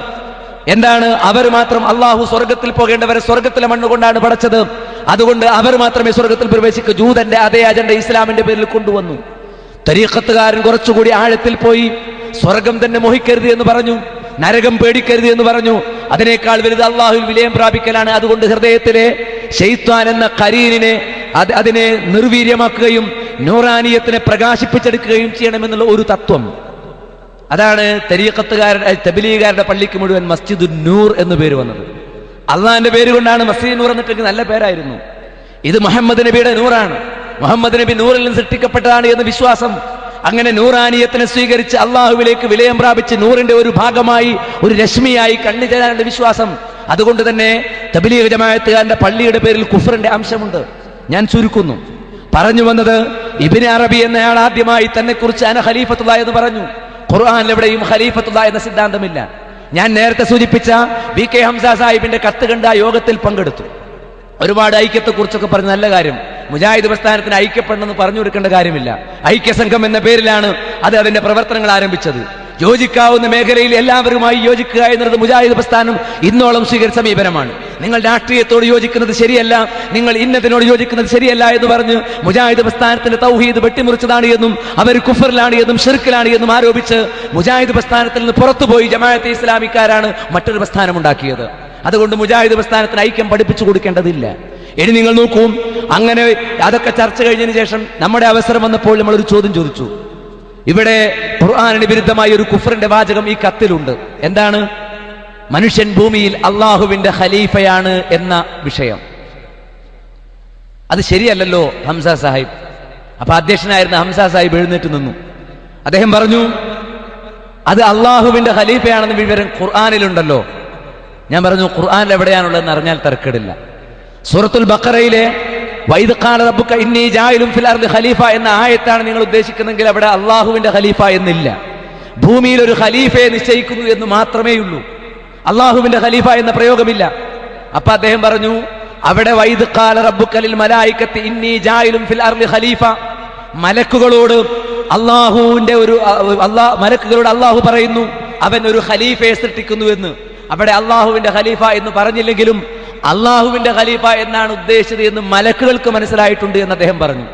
S4: എന്താണ്? അവർ മാത്രം, അള്ളാഹു സ്വർഗത്തിൽ പോകേണ്ടവരെ സ്വർഗത്തിലെ മണ്ണുകൊണ്ടാണ് പടച്ചത്, അതുകൊണ്ട് അവർ മാത്രമേ സ്വർഗത്തിൽ പ്രവേശിക്കൂ. ജൂതന്റെ അതേ അജണ്ട ഇസ്ലാമിന്റെ പേരിൽ കൊണ്ടുവന്നു. തരീഖത്തുകാരൻ കുറച്ചുകൂടി ആഴത്തിൽ പോയി സ്വർഗം തന്നെ മോഹിക്കരുത് എന്ന് പറഞ്ഞു, നരകം പേടിക്കരുത് എന്ന് പറഞ്ഞു. അതിനേക്കാൾ വലുത് അള്ളാഹുവിൽ വിലയം പ്രാപിക്കലാണ്. അതുകൊണ്ട് ഹൃദയത്തിലെ ശൈത്വാൻ എന്ന ഖരീനിനെ അതിനെ നിർവീര്യമാക്കുകയും നൂറാനിയത്തിനെ പ്രകാശിപ്പിച്ചെടുക്കുകയും ചെയ്യണമെന്നുള്ള ഒരു തത്വം. അതാണ് തരീഖത്തുകാരുടെ തബ്ലീഗുകാരുടെ പള്ളിക്ക് മുഴുവൻ മസ്ജിദുൻ നൂർ എന്ന് പേര് വന്നത്. അള്ളാഹിന്റെ പേര് കൊണ്ടാണ് മസ്ജിദ് നൂർ എന്നിട്ടെങ്കിൽ നല്ല പേരായിരുന്നു. ഇത് മുഹമ്മദ് നബിയുടെ നൂറാണ്. മുഹമ്മദ് നബി നൂറിൽ നിന്ന് സൃഷ്ടിക്കപ്പെട്ടതാണ് എന്ന് വിശ്വാസം. അങ്ങനെ നൂറാനിയത്തിനെ സ്വീകരിച്ച് അള്ളാഹുവിലേക്ക് വിലയം പ്രാപിച്ച് നൂറിന്റെ ഒരു ഭാഗമായി, ഒരു രശ്മിയായി കണ്ണു ചേരാനുള്ള വിശ്വാസം. അതുകൊണ്ട് തന്നെ തബ്ലീഗ് ജമാഅത്തുകാരന്റെ പള്ളിയുടെ പേരിൽ കുഫറിന്റെ അംശമുണ്ട്. ഞാൻ ചുരുക്കുന്നു. പറഞ്ഞു വന്നത്, ഇബ്നു അറബി എന്നയാൾ ആദ്യമായി തന്നെ കുറിച്ച് അന ഖലീഫത്തുള്ള എന്ന് പറഞ്ഞു. ഖുർആനിൽ എവിടെയും ഖലീഫത്തുള്ള എന്ന സിദ്ധാന്തമില്ല. ഞാൻ നേരത്തെ സൂചിപ്പിച്ച വി കെ ഹംസ സാഹിബിന്റെ കത്ത് കണ്ട യോഗത്തിൽ പങ്കെടുത്തു. ഒരുപാട് ഐക്യത്തെക്കുറിച്ചൊക്കെ പറഞ്ഞ നല്ല കാര്യം. മുജാഹിദ് പ്രസ്ഥാനത്തിന് ഐക്യപ്പെടണമെന്ന് പറഞ്ഞു കൊടുക്കേണ്ട കാര്യമില്ല. ഐക്യസംഘം എന്ന പേരിലാണ് അത് അതിന്റെ പ്രവർത്തനങ്ങൾ ആരംഭിച്ചത്. യോജിക്കാവുന്ന മേഖലയിൽ എല്ലാവരുമായി യോജിക്കുക എന്നത് മുജാഹിദ് പ്രസ്ഥാനം ഇന്നോളം സ്വീകരിച്ച സമീപനമാണ്. നിങ്ങൾ രാഷ്ട്രീയത്തോട് യോജിക്കുന്നത് ശരിയല്ല, നിങ്ങൾ ഇന്നതിനോട് യോജിക്കുന്നത് ശരിയല്ല എന്ന് പറഞ്ഞ് മുജാഹിദ് പ്രസ്ഥാനത്തിന്റെ തൗഹീദ് വെട്ടിമുറിച്ചതാണ് എന്നും അവർ കുഫറിലാണ് എന്നും ഷിർക്കിലാണ് എന്നും ആരോപിച്ച് മുജാഹിദ് പ്രസ്ഥാനത്തിൽ നിന്ന് പുറത്തുപോയി ജമാഅത്തെ ഇസ്ലാമിക്കാരാണ് മറ്റൊരു പ്രസ്ഥാനം ഉണ്ടാക്കിയത്. അതുകൊണ്ട് മുജാഹിദ് പ്രസ്ഥാനത്തിന് ഐക്യം പഠിപ്പിച്ചു കൊടുക്കേണ്ടതില്ല. ഇനി നിങ്ങൾ നോക്കൂ, അങ്ങനെ അതൊക്കെ ചർച്ച കഴിഞ്ഞതിന് ശേഷം നമ്മുടെ അവസരം വന്നപ്പോൾ നമ്മളൊരു ചോദ്യം ചോദിച്ചു. ഇവിടെ ഖുർആനിന് വിരുദ്ധമായ ഒരു കുഫറിന്റെ വാചകം ഈ കത്തിലുണ്ട്. എന്താണ്? മനുഷ്യൻ ഭൂമിയിൽ അള്ളാഹുവിന്റെ ഖലീഫയാണ് എന്ന വിഷയം. അത് ശരിയല്ലല്ലോ ഹംസ സാഹിബ്. അപ്പൊ അധ്യക്ഷനായിരുന്ന ഹംസ സാഹിബ് എഴുന്നേറ്റ് നിന്നു. അദ്ദേഹം പറഞ്ഞു, അത് അള്ളാഹുവിന്റെ ഖലീഫയാണെന്ന വിവരം ഖുർആനിലുണ്ടല്ലോ. ഞാൻ പറഞ്ഞു, ഖുർആനിൽ എവിടെയാണുള്ളതെന്ന് അറിഞ്ഞാൽ തർക്കമില്ല. സൂറത്തുൽ ബഖറയിലെ വൈദ് ഖാല റബ്ബുക ഇന്നി ജായിലുൻ ഫിൽ അർദി ഖലീഫ എന്ന ആയത്താണ് നിങ്ങൾ ഉദ്ദേശിക്കുന്നതെങ്കിൽ അവിടെ അള്ളാഹുവിന്റെ ഖലീഫ എന്നില്ല. ഭൂമിയിൽ ഒരു ഖലീഫയെ നിശ്ചയിക്കുന്നു എന്ന് മാത്രമേ ഉള്ളൂ. അള്ളാഹുവിന്റെ ഖലീഫ എന്ന പ്രയോഗമില്ല. അപ്പൊ അദ്ദേഹം പറഞ്ഞു, അവിടെ വൈദ് ഖാല റബ്ബുക ലിൽ മലായികത്തി ഇന്നി ജായിലുൻ ഫിൽ അർദി ഖലീഫ, മലക്കുകളോട് മലക്കുകളോട് അള്ളാഹു പറയുന്നു അവൻ ഒരു ഖലീഫയെ സൃഷ്ടിക്കുന്നു എന്ന്. അവിടെ അള്ളാഹുവിന്റെ ഖലീഫ എന്ന് പറഞ്ഞില്ലെങ്കിലും അള്ളാഹുവിന്റെ ഖലീഫ എന്നാണ് ഉദ്ദേശിച്ചത് എന്ന് മലക്കുകൾക്ക് മനസ്സിലായിട്ടുണ്ട് എന്ന് അദ്ദേഹം പറഞ്ഞു.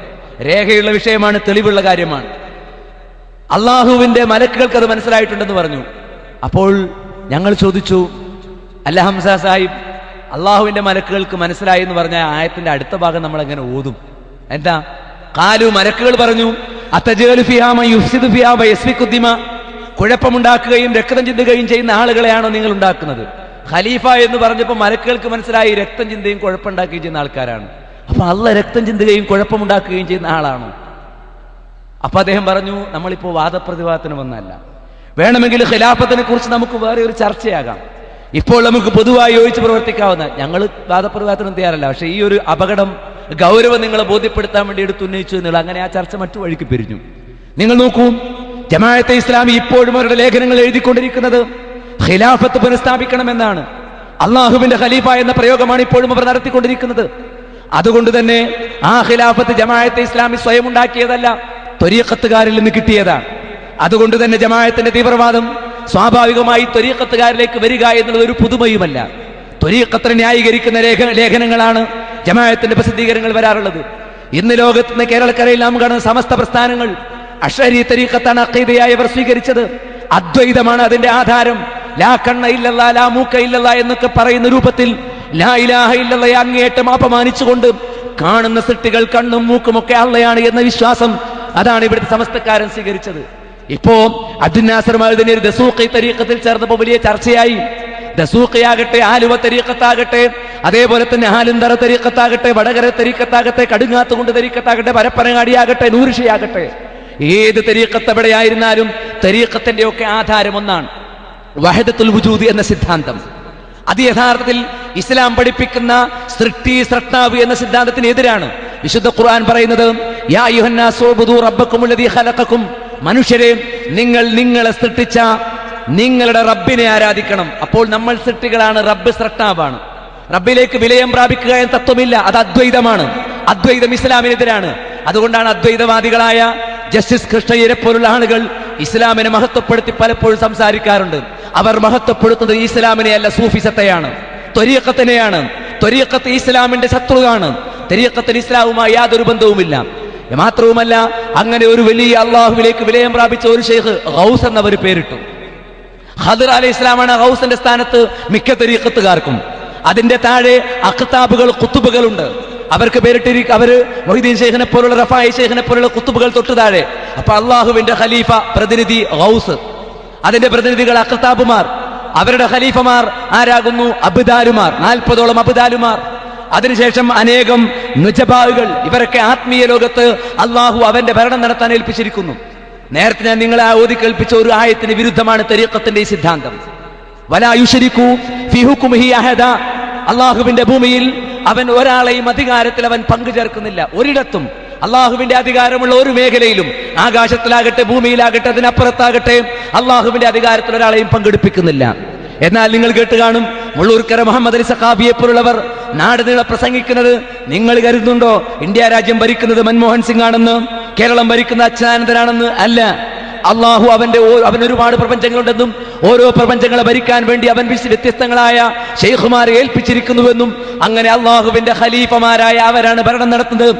S4: രേഖയുള്ള വിഷയമാണ്, തെളിവുള്ള കാര്യമാണ്. അള്ളാഹുവിന്റെ മലക്കുകൾക്ക് അത് മനസ്സിലായിട്ടുണ്ടെന്ന് പറഞ്ഞു. അപ്പോൾ ഞങ്ങൾ ചോദിച്ചു, അല്ല ഹംസ സാഹിബ്, അള്ളാഹുവിന്റെ മലക്കുകൾക്ക് മനസ്സിലായി എന്ന് പറഞ്ഞ ആയത്തിന്റെ അടുത്ത ഭാഗം നമ്മൾ എങ്ങനെ ഓതും? എന്താ? ഖാലു, മലക്കുകൾ പറഞ്ഞു, അത്തജഅലു ഫിഹാ മൻ യുഫ്സിദു ഫിഹാ വയസ്ഫികു ദിമാ, കുഴപ്പമുണ്ടാക്കുകയും രക്തം ചിന്തുകയും ചെയ്യുന്ന ആളുകളെയാണോ നിങ്ങൾ ഉണ്ടാക്കുന്നത്? ഖലീഫ എന്ന് പറഞ്ഞപ്പോൾ മലക്കുകൾക്ക് മനസ്സിലായി രക്തം ചിന്തയും കുഴപ്പമുണ്ടാക്കുകയും ചെയ്യുന്ന ആൾക്കാരാണ്. അപ്പൊ അള്ളാഹ് രക്തം ചിന്തുകയും കുഴപ്പമുണ്ടാക്കുകയും ചെയ്യുന്ന ആളാണോ? അപ്പൊ അദ്ദേഹം പറഞ്ഞു, നമ്മളിപ്പോ വാദപ്രതിവാദത്തിന് വന്നല്ല, വേണമെങ്കിൽ ഖിലാഫത്തിനെ കുറിച്ച് നമുക്ക് വേറെ ഒരു ചർച്ചയാകാം. ഇപ്പോൾ നമുക്ക് പൊതുവായി യോജിച്ച് പ്രവർത്തിക്കാവുന്ന, ഞങ്ങൾ വാദപ്രതിവാദത്തിനും തയ്യാറല്ല, പക്ഷെ ഈ ഒരു അപകടം ഗൗരവം നിങ്ങളെ ബോധ്യപ്പെടുത്താൻ വേണ്ടി എടുത്തുന്നയിച്ചു എന്നുള്ള അങ്ങനെ ആ ചർച്ച മറ്റു വഴിക്ക് പിരിഞ്ഞു. നിങ്ങൾ നോക്കൂ, ജമാഅത്തെ ഇസ്ലാമി ഇപ്പോഴും അവരുടെ ലേഖനങ്ങൾ എഴുതിക്കൊണ്ടിരിക്കുന്നത് ഖിലാഫത്ത് പുനഃസ്ഥാപിക്കണമെന്നാണ്. അള്ളാഹുവിന്റെ ഖലീഫ എന്ന പ്രയോഗമാണ് ഇപ്പോഴും അവർ നടത്തിക്കൊണ്ടിരിക്കുന്നത്. അതുകൊണ്ട് തന്നെ ആ ഖിലാഫത്ത് ജമാഅത്തെ ഇസ്ലാമി സ്വയം ഉണ്ടാക്കിയതല്ല, ത്വരീഖത്തുകാരിൽ നിന്ന് കിട്ടിയതാണ്. അതുകൊണ്ട് തന്നെ ജമാഅത്തിന്റെ തീവ്രവാദം സ്വാഭാവികമായി ത്വരീഖത്തുകാരിലേക്ക് വരിക എന്നുള്ളത് ഒരു പുതുമയുമല്ല. ത്വരീഖത്തിനെ ന്യായീകരിക്കുന്ന ലേഖനങ്ങളാണ് ജമാഅത്തിന്റെ പ്രസിദ്ധീകരണങ്ങൾ വരാറുള്ളത്. ഇന്ന് ലോകത്ത് നിന്ന് കേരളക്കരയിൽ നാം കാണുന്ന സമസ്ത പ്രസ്ഥാനങ്ങൾ അശ്അരി തരീഖത്താണ് അഖീദയായി അവർ സ്വീകരിച്ചത്. അദ്വൈതമാണ് അതിന്റെ ആധാരം. ലാ കണ്ണ ഇല്ലല്ലാ, ലാ മൂക്ക ഇല്ലല്ലാ എന്നൊക്കെ പറയുന്ന രൂപത്തിൽ ലാ ഇലാഹ ഇല്ലല്ലാഹയെ അങ്ങേയറ്റം അപമാനിച്ചുകൊണ്ട് കാണുന്ന സൃഷ്ടികൾ കണ്ണും മൂക്കും ഒക്കെ അള്ളയാണ് എന്ന വിശ്വാസം, അതാണ് ഇവിടുത്തെ സമസ്തക്കാരൻ സ്വീകരിച്ചത്. ഇപ്പോ അബ്ദുൽ നാസർ മഅ്ദനി ദസൂഖി തരീഖത്തിൽ ചേർന്നപ്പോൾ വലിയ ചർച്ചയായി. ദസൂഖിയാകട്ടെ, ആലുവ തരീഖത്താകട്ടെ, അതേപോലെ തന്നെ ആലന്തറ തരീഖത്താകട്ടെ, വടകര തരീഖത്താകട്ടെ, കടുങ്ങാത്തുകൊണ്ട് തരീഖത്താകട്ടെ, പരപ്പനങ്ങാടിയാകട്ടെ, നൂർഷിയാകട്ടെ, ഏത് തരീഖത്ത് എവിടെയായിരുന്നാലും തരീഖത്തിന്റെ ഒക്കെ ആധാരം ഒന്നാണ്, വഹദത്തുൽ വജൂദ് എന്ന സിദ്ധാന്തം. അത് യഥാർത്ഥത്തിൽ ഇസ്ലാം പഠിപ്പിക്കുന്ന സൃഷ്ടി സ്രഷ്ടാവ് എന്ന സിദ്ധാന്തത്തിന് എതിരാണ്. വിശുദ്ധ ഖുർആൻ പറയുന്നത്, യാ അയ്യുഹന്നാസു ഉബ്ദു റബ്ബക്കുമുല്ലദീ ഖലഖക്കും, മനുഷ്യരെ നിങ്ങൾ നിങ്ങളെ സൃഷ്ടിച്ച നിങ്ങളുടെ റബ്ബിനെ ആരാധിക്കണം. അപ്പോൾ നമ്മൾ സൃഷ്ടികളാണ്, റബ്ബ് സ്രഷ്ടാവാണ്. റബ്ബിലേക്ക് വിലയം പ്രാപിക്കുക എന്ന തത്വമില്ല, അത് അദ്വൈതമാണ്. അദ്വൈതം ഇസ്ലാമിനെതിരാണ്. അതുകൊണ്ടാണ് അദ്വൈതവാദികളായ ജസ്റ്റിസ് കൃഷ്ണയ്യരെ പോലുള്ള ആളുകൾ ഇസ്ലാമിനെ മഹത്വപ്പെടുത്തി പലപ്പോഴും സംസാരിക്കാറുണ്ട്. അവർ മഹത്വപ്പെടുത്തുന്നത് ഇസ്ലാമിനെ അല്ല, സൂഫിസത്തെയാണ്, ത്വരീഖത്തിനെയാണ്. ത്വരീഖത്ത് ഇസ്ലാമിന്റെ ശത്രുവാണ്. ത്വരീഖത്തിന് ഇസ്ലാമുമായി യാതൊരു ബന്ധവുമില്ല. മാത്രവുമല്ല, അങ്ങനെ ഒരു വലിയ അള്ളാഹുവിലേക്ക് വിലയം പ്രാപിച്ച ഒരു ഷെയ്ഖ് ഗൗസ് എന്നവർ പേരിട്ടു. ഖദർ അലൈഹി ഇസ്ലാമാണ് ഗൗസിന്റെ സ്ഥാനത്ത് മിക്ക ത്വരീഖത്തുകാർക്കും. അതിന്റെ താഴെ അഖ്താബുകൾ, ഖുത്തുബുകളുണ്ട്. അവർക്ക് പേരിട്ടിരിക്കും. അവര് മൊഹീദ്ദീൻ ഷെയ്ഖിനെ പോലുള്ള, റഫായി ഷെയ്ഖിനെ പോലുള്ള ഖുത്തുബുകൾ തൊട്ടു താഴെ. അപ്പൊ അള്ളാഹുവിന്റെ ഖലീഫ പ്രതിനിധി ഗൗസ്, അതിന്റെ പ്രതിനിധികൾ അഖ്താബുമാർ. അവരുടെ ഖലീഫമാർ ആരാകുന്നു? അബ്ദാലുമാർ, 40ഓളം അബ്ദാലുമാർ. അതിനുശേഷം അനേകം നുജബാഹുകൾ. ഇവരൊക്കെ ആത്മീയ ലോകത്ത് അള്ളാഹു അവന്റെ ഭരണം നടത്താൻ ഏൽപ്പിച്ചിരിക്കുന്നു. നേരത്തെ ഞാൻ നിങ്ങളെ ഓതി കേൾപ്പിച്ച ഒരു ആയത്തിന് വിരുദ്ധമാണ് തരീഖത്തിന്റെ ഈ സിദ്ധാന്തം. വലാ യുശ്രികു ഫീ ഹുക്മിഹി അഹദ. അള്ളാഹുവിന്റെ ഭൂമിയിൽ അവൻ ഒരാളെയും അധികാരത്തിൽ അവൻ പങ്കുചേർക്കുന്നില്ല. ഒരിടത്തും അള്ളാഹുവിന്റെ അധികാരമുള്ള ഒരു മേഖലയിലും, ആകാശത്തിലാകട്ടെ ഭൂമിയിലാകട്ടെ അതിനപ്പുറത്താകട്ടെ, അള്ളാഹുവിന്റെ അധികാരത്തിൽ ഒരാളെയും പങ്കെടുപ്പിക്കുന്നില്ല. എന്നാൽ നിങ്ങൾ കേട്ട് കാണും, മുള്ളൂർക്കര മുഹമ്മദ് അലി സഖാഫിയെ പോലുള്ളവർ നാട് നീളെ പ്രസംഗിക്കുന്നത്. നിങ്ങൾ കരുതുന്നുണ്ടോ ഇന്ത്യ രാജ്യം ഭരിക്കുന്നത് മൻമോഹൻ സിംഗ് ആണെന്ന്, കേരളം ഭരിക്കുന്ന അച്യുതാനന്ദനാണെന്ന്? അല്ല. അള്ളാഹു അവൻ ഒരുപാട് പ്രപഞ്ചങ്ങളുണ്ടെന്നും ഓരോ പ്രപഞ്ചങ്ങളെ ഭരിക്കാൻ വേണ്ടി അവൻ വ്യത്യസ്തങ്ങളായ ഷെയ്ഖുമാരെ ഏൽപ്പിച്ചിരിക്കുന്നുവെന്നും, അങ്ങനെ അള്ളാഹുവിന്റെ ഖലീഫമാരായ അവരാണ് ഭരണം നടത്തുന്നത്.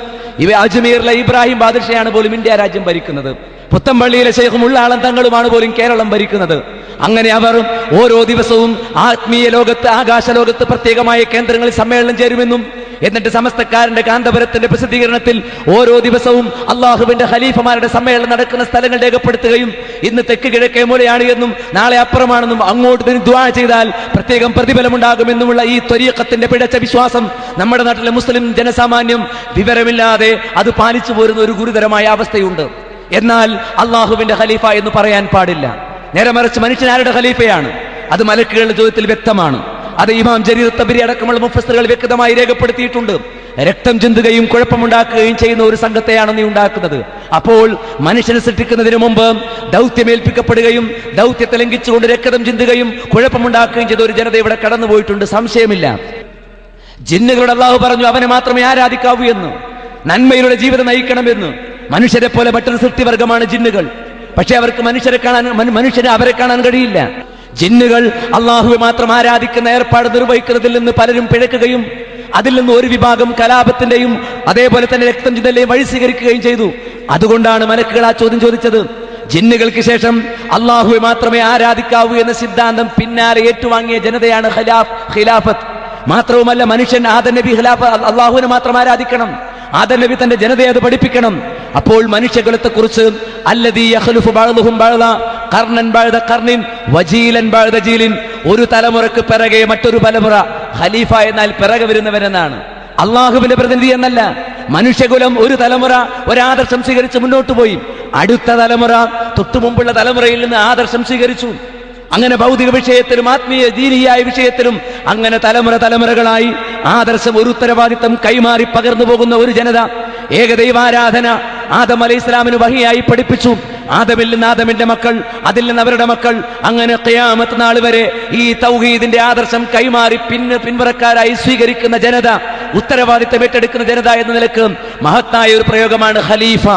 S4: ഇവ അജ്മീറിലെ ഇബ്രാഹിം ബാദുഷയാണ് പോലും ഇന്ത്യ രാജ്യം ഭരിക്കുന്നത്. പുത്തമ്പള്ളിയിലെ ഷെയ്ഖും ഉള്ളാളം തങ്ങളുമാണ് പോലും കേരളം ഭരിക്കുന്നത്. അങ്ങനെ അവർ ഓരോ ദിവസവും ആത്മീയ ലോകത്ത്, ആകാശ ലോകത്ത് പ്രത്യേകമായ കേന്ദ്രങ്ങളിൽ സമ്മേളനം ചേരുമെന്നും, എന്നിട്ട് സമസ്തക്കാരന്റെ കാന്തപുരത്തിന്റെ പ്രസിദ്ധീകരണത്തിൽ ഓരോ ദിവസവും അള്ളാഹുവിന്റെ ഖലീഫമാരുടെ സമ്മേളനം നടക്കുന്ന സ്ഥലങ്ങൾ രേഖപ്പെടുത്തുകയും ഇന്ന് തെക്ക് കിഴക്കേ മൂലയാണ് എന്നും നാളെ അപ്പുറമാണെന്നും അങ്ങോട്ട് ദുആ ചെയ്താൽ പ്രത്യേകം പ്രതിഫലമുണ്ടാകുമെന്നുമുള്ള ഈ ത്വരീഖത്തിന്റെ പിഴച്ച വിശ്വാസം നമ്മുടെ നാട്ടിലെ മുസ്ലിം ജനസാമാന്യം വിവരമില്ലാതെ അത് പാലിച്ചു പോരുന്ന ഒരു ഗുരുതരമായ അവസ്ഥയുണ്ട്. എന്നാൽ അള്ളാഹുവിന്റെ ഖലീഫ എന്ന് പറയാൻ പാടില്ല. നേരെ മറിച്ച് മനുഷ്യൻ ആരുടെ ഖലീഫയാണ്? അത് മലക്കുകളുടെ ചോദ്യത്തിൽ വ്യക്തമാണ്. അത് ഇമാം ജരീർ തബരി അടക്കമുള്ള മുഫസ്സിറുകൾ വ്യക്തമായി രേഖപ്പെടുത്തിയിട്ടുണ്ട്. രക്തം ചിന്തുകയും കുഴപ്പമുണ്ടാക്കുകയും ചെയ്യുന്ന ഒരു സംഘത്തെയാണ് നീ ഉണ്ടാക്കുന്നത്. അപ്പോൾ മനുഷ്യനെ സൃഷ്ടിക്കുന്നതിന് മുമ്പ് ദൗത്യമേൽപ്പിക്കപ്പെടുകയും ദൗത്യത്തെ ലംഘിച്ചുകൊണ്ട് രക്തം ചിന്തുകയും കുഴപ്പമുണ്ടാക്കുകയും ചെയ്ത ഒരു ജനത ഇവിടെ കടന്നുപോയിട്ടുണ്ട്, സംശയമില്ല. ജിന്നുകളുടെ അല്ലാഹു പറഞ്ഞു അവനെ മാത്രമേ ആരാധിക്കാവൂ എന്ന്, നന്മയിലൂടെ ജീവിതം നയിക്കണമെന്ന്. മനുഷ്യരെ പോലെ മറ്റൊരു സൃഷ്ടിവർഗമാണ് ജിന്നുകൾ. പക്ഷെ അവർക്ക് മനുഷ്യരെ അവരെ കാണാൻ കഴിയില്ല. ജിന്നുകൾ അള്ളാഹുവെ മാത്രം ആരാധിക്കുന്ന ഏർപ്പാട് നിർവഹിക്കുന്നതിൽ നിന്ന് പലരും പിഴക്കുകയും അതിൽ നിന്ന് ഒരു വിഭാഗം കലാപത്തിന്റെയും അതേപോലെ തന്നെ രക്തം ചിന്തലിന്റെയും വഴി സ്വീകരിക്കുകയും ചെയ്തു. അതുകൊണ്ടാണ് മലക്കുകൾ ആ ചോദ്യം ചോദിച്ചത്. ജിന്നുകൾക്ക് ശേഷം അള്ളാഹുവെ മാത്രമേ ആരാധിക്കാവൂ എന്ന സിദ്ധാന്തം പിന്നാലെ ഏറ്റുവാങ്ങിയ ജനതയാണ് ഖിലാഫത്ത്. മാത്രവുമല്ല, മനുഷ്യൻ ആദം നബി അള്ളാഹുവിനെ മാത്രം ആരാധിക്കണം. ആദം നബി തന്റെ ജനതയെ അത് പഠിപ്പിക്കണം. അപ്പോൾ മനുഷ്യകുലത്തെ കുറിച്ച് അല്ലദീ യഖ്ലുഫു ബഅ്ദുഹും ബഅ്ദ ഖർനൻ ബഅ്ദ ഖർനിൻ വജീലൻ ബഅ്ദ ജീലിൻ. ഒരു തലമുറക്ക് പിറകെ മറ്റൊരു തലമുറ. ഖലീഫ എന്നാൽ പിറകെ വരുന്നവനെന്നാണ്, അള്ളാഹുവിന്റെ പ്രതിനിധി എന്നല്ല. മനുഷ്യകുലം ഒരു തലമുറ ഒരാദർശം സ്വീകരിച്ച് മുന്നോട്ട് പോയി, അടുത്ത തലമുറ തൊട്ടു മുമ്പുള്ള തലമുറയിൽ നിന്ന് ആദർശം സ്വീകരിച്ചു. അങ്ങനെ ഭൗതിക വിഷയത്തിലും ആത്മീയ ദീനിയായ വിഷയത്തിലും അങ്ങനെ തലമുറകളായി ആദർശം, ഒരു ഉത്തരവാദിത്തം കൈമാറി പകർന്നു പോകുന്ന ഒരു ജനത. ഏകദൈവാരാധന ആദം അലൈഹി ഇസ്ലാമിന് വഹിയായി പഠിപ്പിച്ചു. ആദമിൽ നിന്ന് ആദമിന്റെ മക്കൾ, അതിൽ നിന്ന് അവരുടെ മക്കൾ, അങ്ങനെ ഖിയാമത്ത് നാൾ വരെ ഈ തൗഹീദിന്റെ ആദർശം കൈമാറി പിൻവറക്കാരായി സ്വീകരിക്കുന്ന ജനത, ഉത്തരവാദിത്തം ഏറ്റെടുക്കുന്ന ജനത എന്ന നിലക്ക് മഹത്തായ ഒരു പ്രയോഗമാണ് ഖലീഫ.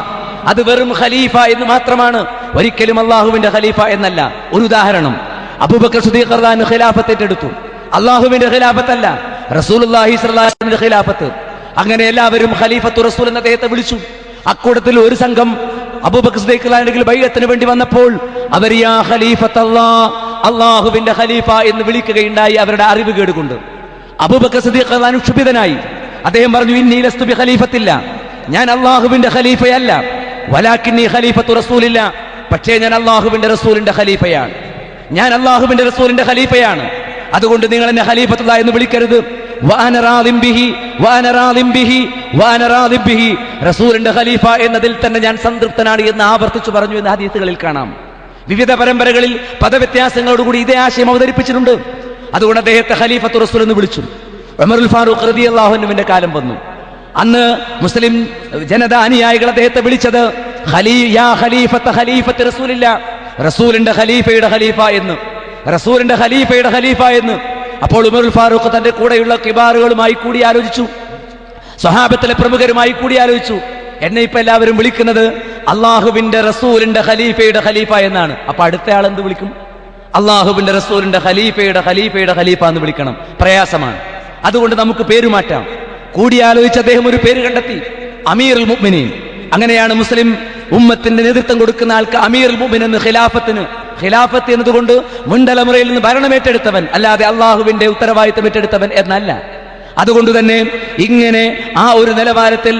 S4: അത് വെറും ഖലീഫ എന്ന് മാത്രമാണ്, ഒരിക്കലും അള്ളാഹുവിന്റെ ഖലീഫ എന്നല്ല. ഒരു ഉദാഹരണം, അബൂബക്കർ സിദ്ദീഖ് റളിയല്ലാഹു അൻഹു ഖിലാഫത്ത് ഏറ്റെടുത്തു. അള്ളാഹുവിന്റെ ഖിലാഫത്തല്ല, റസൂലുള്ളാഹി സ്വല്ലല്ലാഹു അലൈഹി വസല്ലമയുടെ ഖിലാഫത്ത്. അങ്ങനെ എല്ലാവരും ഖലീഫത്തു റസൂൽ എന്ന അദ്ദേഹത്തെ വിളിച്ചു. അക്കൂട്ടത്തിൽ ഒരു സംഘം അബൂബക്കർ സിദ്ദീഖ് റളിയല്ലാഹു അൻഹു ബൈഅത്തിന് വേണ്ടി വന്നപ്പോൾ അവർ യാ ഖലീഫത്തല്ലാഹ്, അള്ളാഹുവിന്റെ ഖലീഫ എന്ന് വിളിക്കുകയുണ്ടായി, അവരുടെ അറിവ് കേടുകൊണ്ട്. അബൂബക്കർ സിദ്ദീഖ് റളിയല്ലാഹു അൻഹു ക്ഷുഭിതനായി. അദ്ദേഹം പറഞ്ഞു, ഇന്നി ലസ്തു ബി ഖലീഫത്തില്ല, ഞാൻ അള്ളാഹുവിന്റെ ഖലീഫയല്ല, വലാകിന്നി ഖലീഫത്തു റസൂലില്ല, പക്ഷേ ഞാൻ അള്ളാഹുവിന്റെ റസൂലിന്റെ ഖലീഫയാണ്. ഞാൻ അള്ളാഹുവിന്റെ റസൂലിന്റെ ഖലീഫയാണ്. അതുകൊണ്ട് നിങ്ങൾ എന്നെ ഖലീഫത്തുല്ലാഹ് എന്ന് വിളിക്കരുത്. വഅന റാദിൻ ബിഹി വഅന റാദിൻ ബിഹി വഅന റാദിൻ ബിഹി, റസൂലിന്റെ ഖലീഫ എന്നതിൽ തന്നെ ഞാൻ സംതൃപ്തനാണ് എന്ന് ആവർത്തിച്ചു പറഞ്ഞു എന്ന് ഹദീസുകളിൽ കാണാം. വിവിധ പരമ്പരകളിൽ പദവ്യത്യാസങ്ങളോടുകൂടി ഇതേ ആശയം അവതരിപ്പിച്ചിട്ടുണ്ട്. അതുകൊണ്ട് അദ്ദേഹത്തെ ഖലീഫത്തു റസൂൽ എന്ന് വിളിച്ചു. ഉമറുൽ ഫാറൂഖ് റളിയല്ലാഹു അൻഹുവിന്റെ കാലം വന്നു. അന്ന് മുസ്ലിം ജനത അനുയായികൾ അദ്ദേഹത്തെ വിളിച്ചത് യാ ഖലീഫത്ത് ഖലീഫത്ത് റസൂലില്ല, റസൂലിന്റെ ഖലീഫയുടെ ഖലീഫ എന്ന്, റസൂലിന്റെ ഖലീഫയുടെ ഖലീഫ എന്ന്. അപ്പോൾ ഉമറുൽ ഫാറൂഖ് തന്റെ കൂടെയുള്ള കിബാറുകളുമായി കൂടിയാലോചിച്ചു, സ്വഹാബത്തിലെ പ്രമുഖരുമായി കൂടിയാലോചിച്ചു. എന്നെ ഇപ്പൊ എല്ലാവരും വിളിക്കുന്നത് അള്ളാഹുവിന്റെ റസൂലിന്റെ ഖലീഫയുടെ ഖലീഫ എന്നാണ്. അപ്പൊ അടുത്ത ആൾ എന്ത് വിളിക്കും? അള്ളാഹുവിന്റെ റസൂലിന്റെ ഖലീഫയുടെ ഖലീഫ എന്ന് വിളിക്കണം. പ്രയാസമാണ്. അതുകൊണ്ട് നമുക്ക് പേരുമാറ്റാം. കൂടിയാലോചിച്ച് അദ്ദേഹം ഒരു പേര് കണ്ടെത്തി, അമീറുൽ മുഅ്മിനീൻ. അങ്ങനെയാണ് മുസ്ലിം ഉമ്മത്തിന്റെ നേതൃത്വം കൊടുക്കുന്ന ആൾക്ക് അമീറുൽ മുഅ്മിൻ എന്ന് ഖിലാഫത്ത് എന്നതുകൊണ്ട് മുൻതലമുറയിൽ നിന്ന് ഭരണമേറ്റെടുത്തവൻ, അല്ലാതെ അള്ളാഹുവിന്റെ ഉത്തരവാദിത്തം ഏറ്റെടുത്തവൻ എന്നല്ല. അതുകൊണ്ട് തന്നെ ഇങ്ങനെ ആ ഒരു നിലവാരത്തിൽ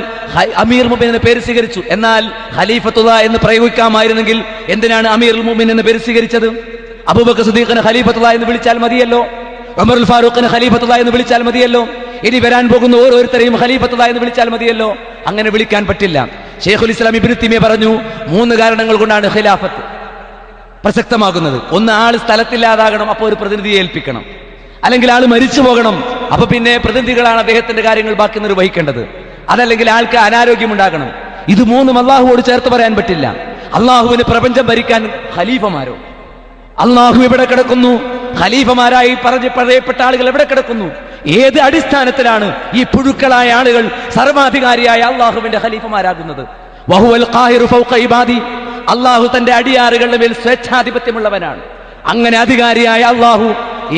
S4: അമീർ മുഅ്മിൻ എന്ന പേര് സ്വീകരിച്ചു. എന്നാൽ ഖലീഫത്തുല്ലാഹ് എന്ന് പ്രയോഗിക്കാമായിരുന്നെങ്കിൽ എന്തിനാണ് അമീറുൽ മുഅ്മിൻ എന്ന പേര് സ്വീകരിച്ചത്? അബൂബക്കർ സിദ്ദീഖിനെ ഖലീഫത്തുള്ളാഹി എന്ന് വിളിച്ചാൽ മതിയല്ലോ, ഉമറുൽ ഫാറൂഖിനെ ഖലീഫത്തുള്ളാഹി എന്ന് വിളിച്ചാൽ മതിയല്ലോ, ഇനി വരാൻ പോകുന്ന ഓരോരുത്തരെയും ഖലീഫത്തുള്ളാഹി എന്ന് വിളിച്ചാൽ മതിയല്ലോ. അങ്ങനെ വിളിക്കാൻ പറ്റില്ല. ശൈഖുൽ ഇസ്ലാം ഇബ്നു തൈമിയ്യ പറഞ്ഞു 3 കാരണങ്ങൾ കൊണ്ടാണ് ഖിലാഫത്ത് പ്രസക്തമാകുന്നത്. ഒന്ന്, ആൾ സ്ഥലത്തില്ലാതാകണം, അപ്പോൾ ഒരു പ്രതിനിധിയെ ഏൽപ്പിക്കണം. അല്ലെങ്കിൽ ആൾ മരിച്ചു പോകണം, അപ്പൊ പിന്നെ പ്രതിനിധികളാണ് അദ്ദേഹത്തിന്റെ കാര്യങ്ങൾ ബാക്കി നിർവഹിക്കേണ്ടത്. അതല്ലെങ്കിൽ ആൾക്ക് അനാരോഗ്യമുണ്ടാകണം. ഇത് 3 അള്ളാഹുവോട് ചേർത്ത് പറയാൻ പറ്റില്ല. അള്ളാഹുവിന് പ്രപഞ്ചം ഭരിക്കാൻ ഖലീഫമാരോ? അള്ളാഹു എവിടെ കിടക്കുന്നു? ഖലീഫമാരായി പറയപ്പെട്ട ആളുകൾ എവിടെ കിടക്കുന്നു? ഏത് അടിസ്ഥാനത്തിലാണ് ഈ പുഴുക്കളായ ആളുകൾ സർവാധികാരിയായ അള്ളാഹുവിന്റെ ഖലീഫമാരാകുന്നത്? വഹുവൽ ഖാഹിറു ഫൗഖ ഇബാദി, അള്ളാഹു തന്റെ അടിയാറുകളുടെ മേൽ സ്വേച്ഛാധിപത്യമുള്ളവനാണ്. അങ്ങനെ അധികാരിയായ അള്ളാഹു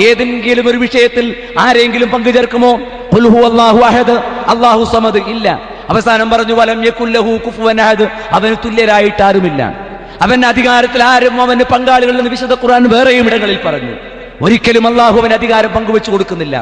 S4: ഏതെങ്കിലും ഒരു വിഷയത്തിൽ ആരെങ്കിലും പങ്കുചേർക്കുമോ? ഖുൽ ഹുവല്ലാഹു അഹദ്, അല്ലാഹു സമദ്, ഇല്ല. അവസാനം പറഞ്ഞു വലം യകുൽ ലഹു കുഫുവൻ അഹദ്, അവന് തുല്യരായിട്ട് ആരുമില്ല. അവന്റെ അധികാരത്തിൽ ആരും അവന് പങ്കാളികളെന്ന് വിശുദ്ധ ഖുർആൻ വേറെയും ഇടങ്ങളിൽ പറഞ്ഞു. ഒരിക്കലും അള്ളാഹു അവന് അധികാരം പങ്കുവെച്ചു കൊടുക്കുന്നില്ല.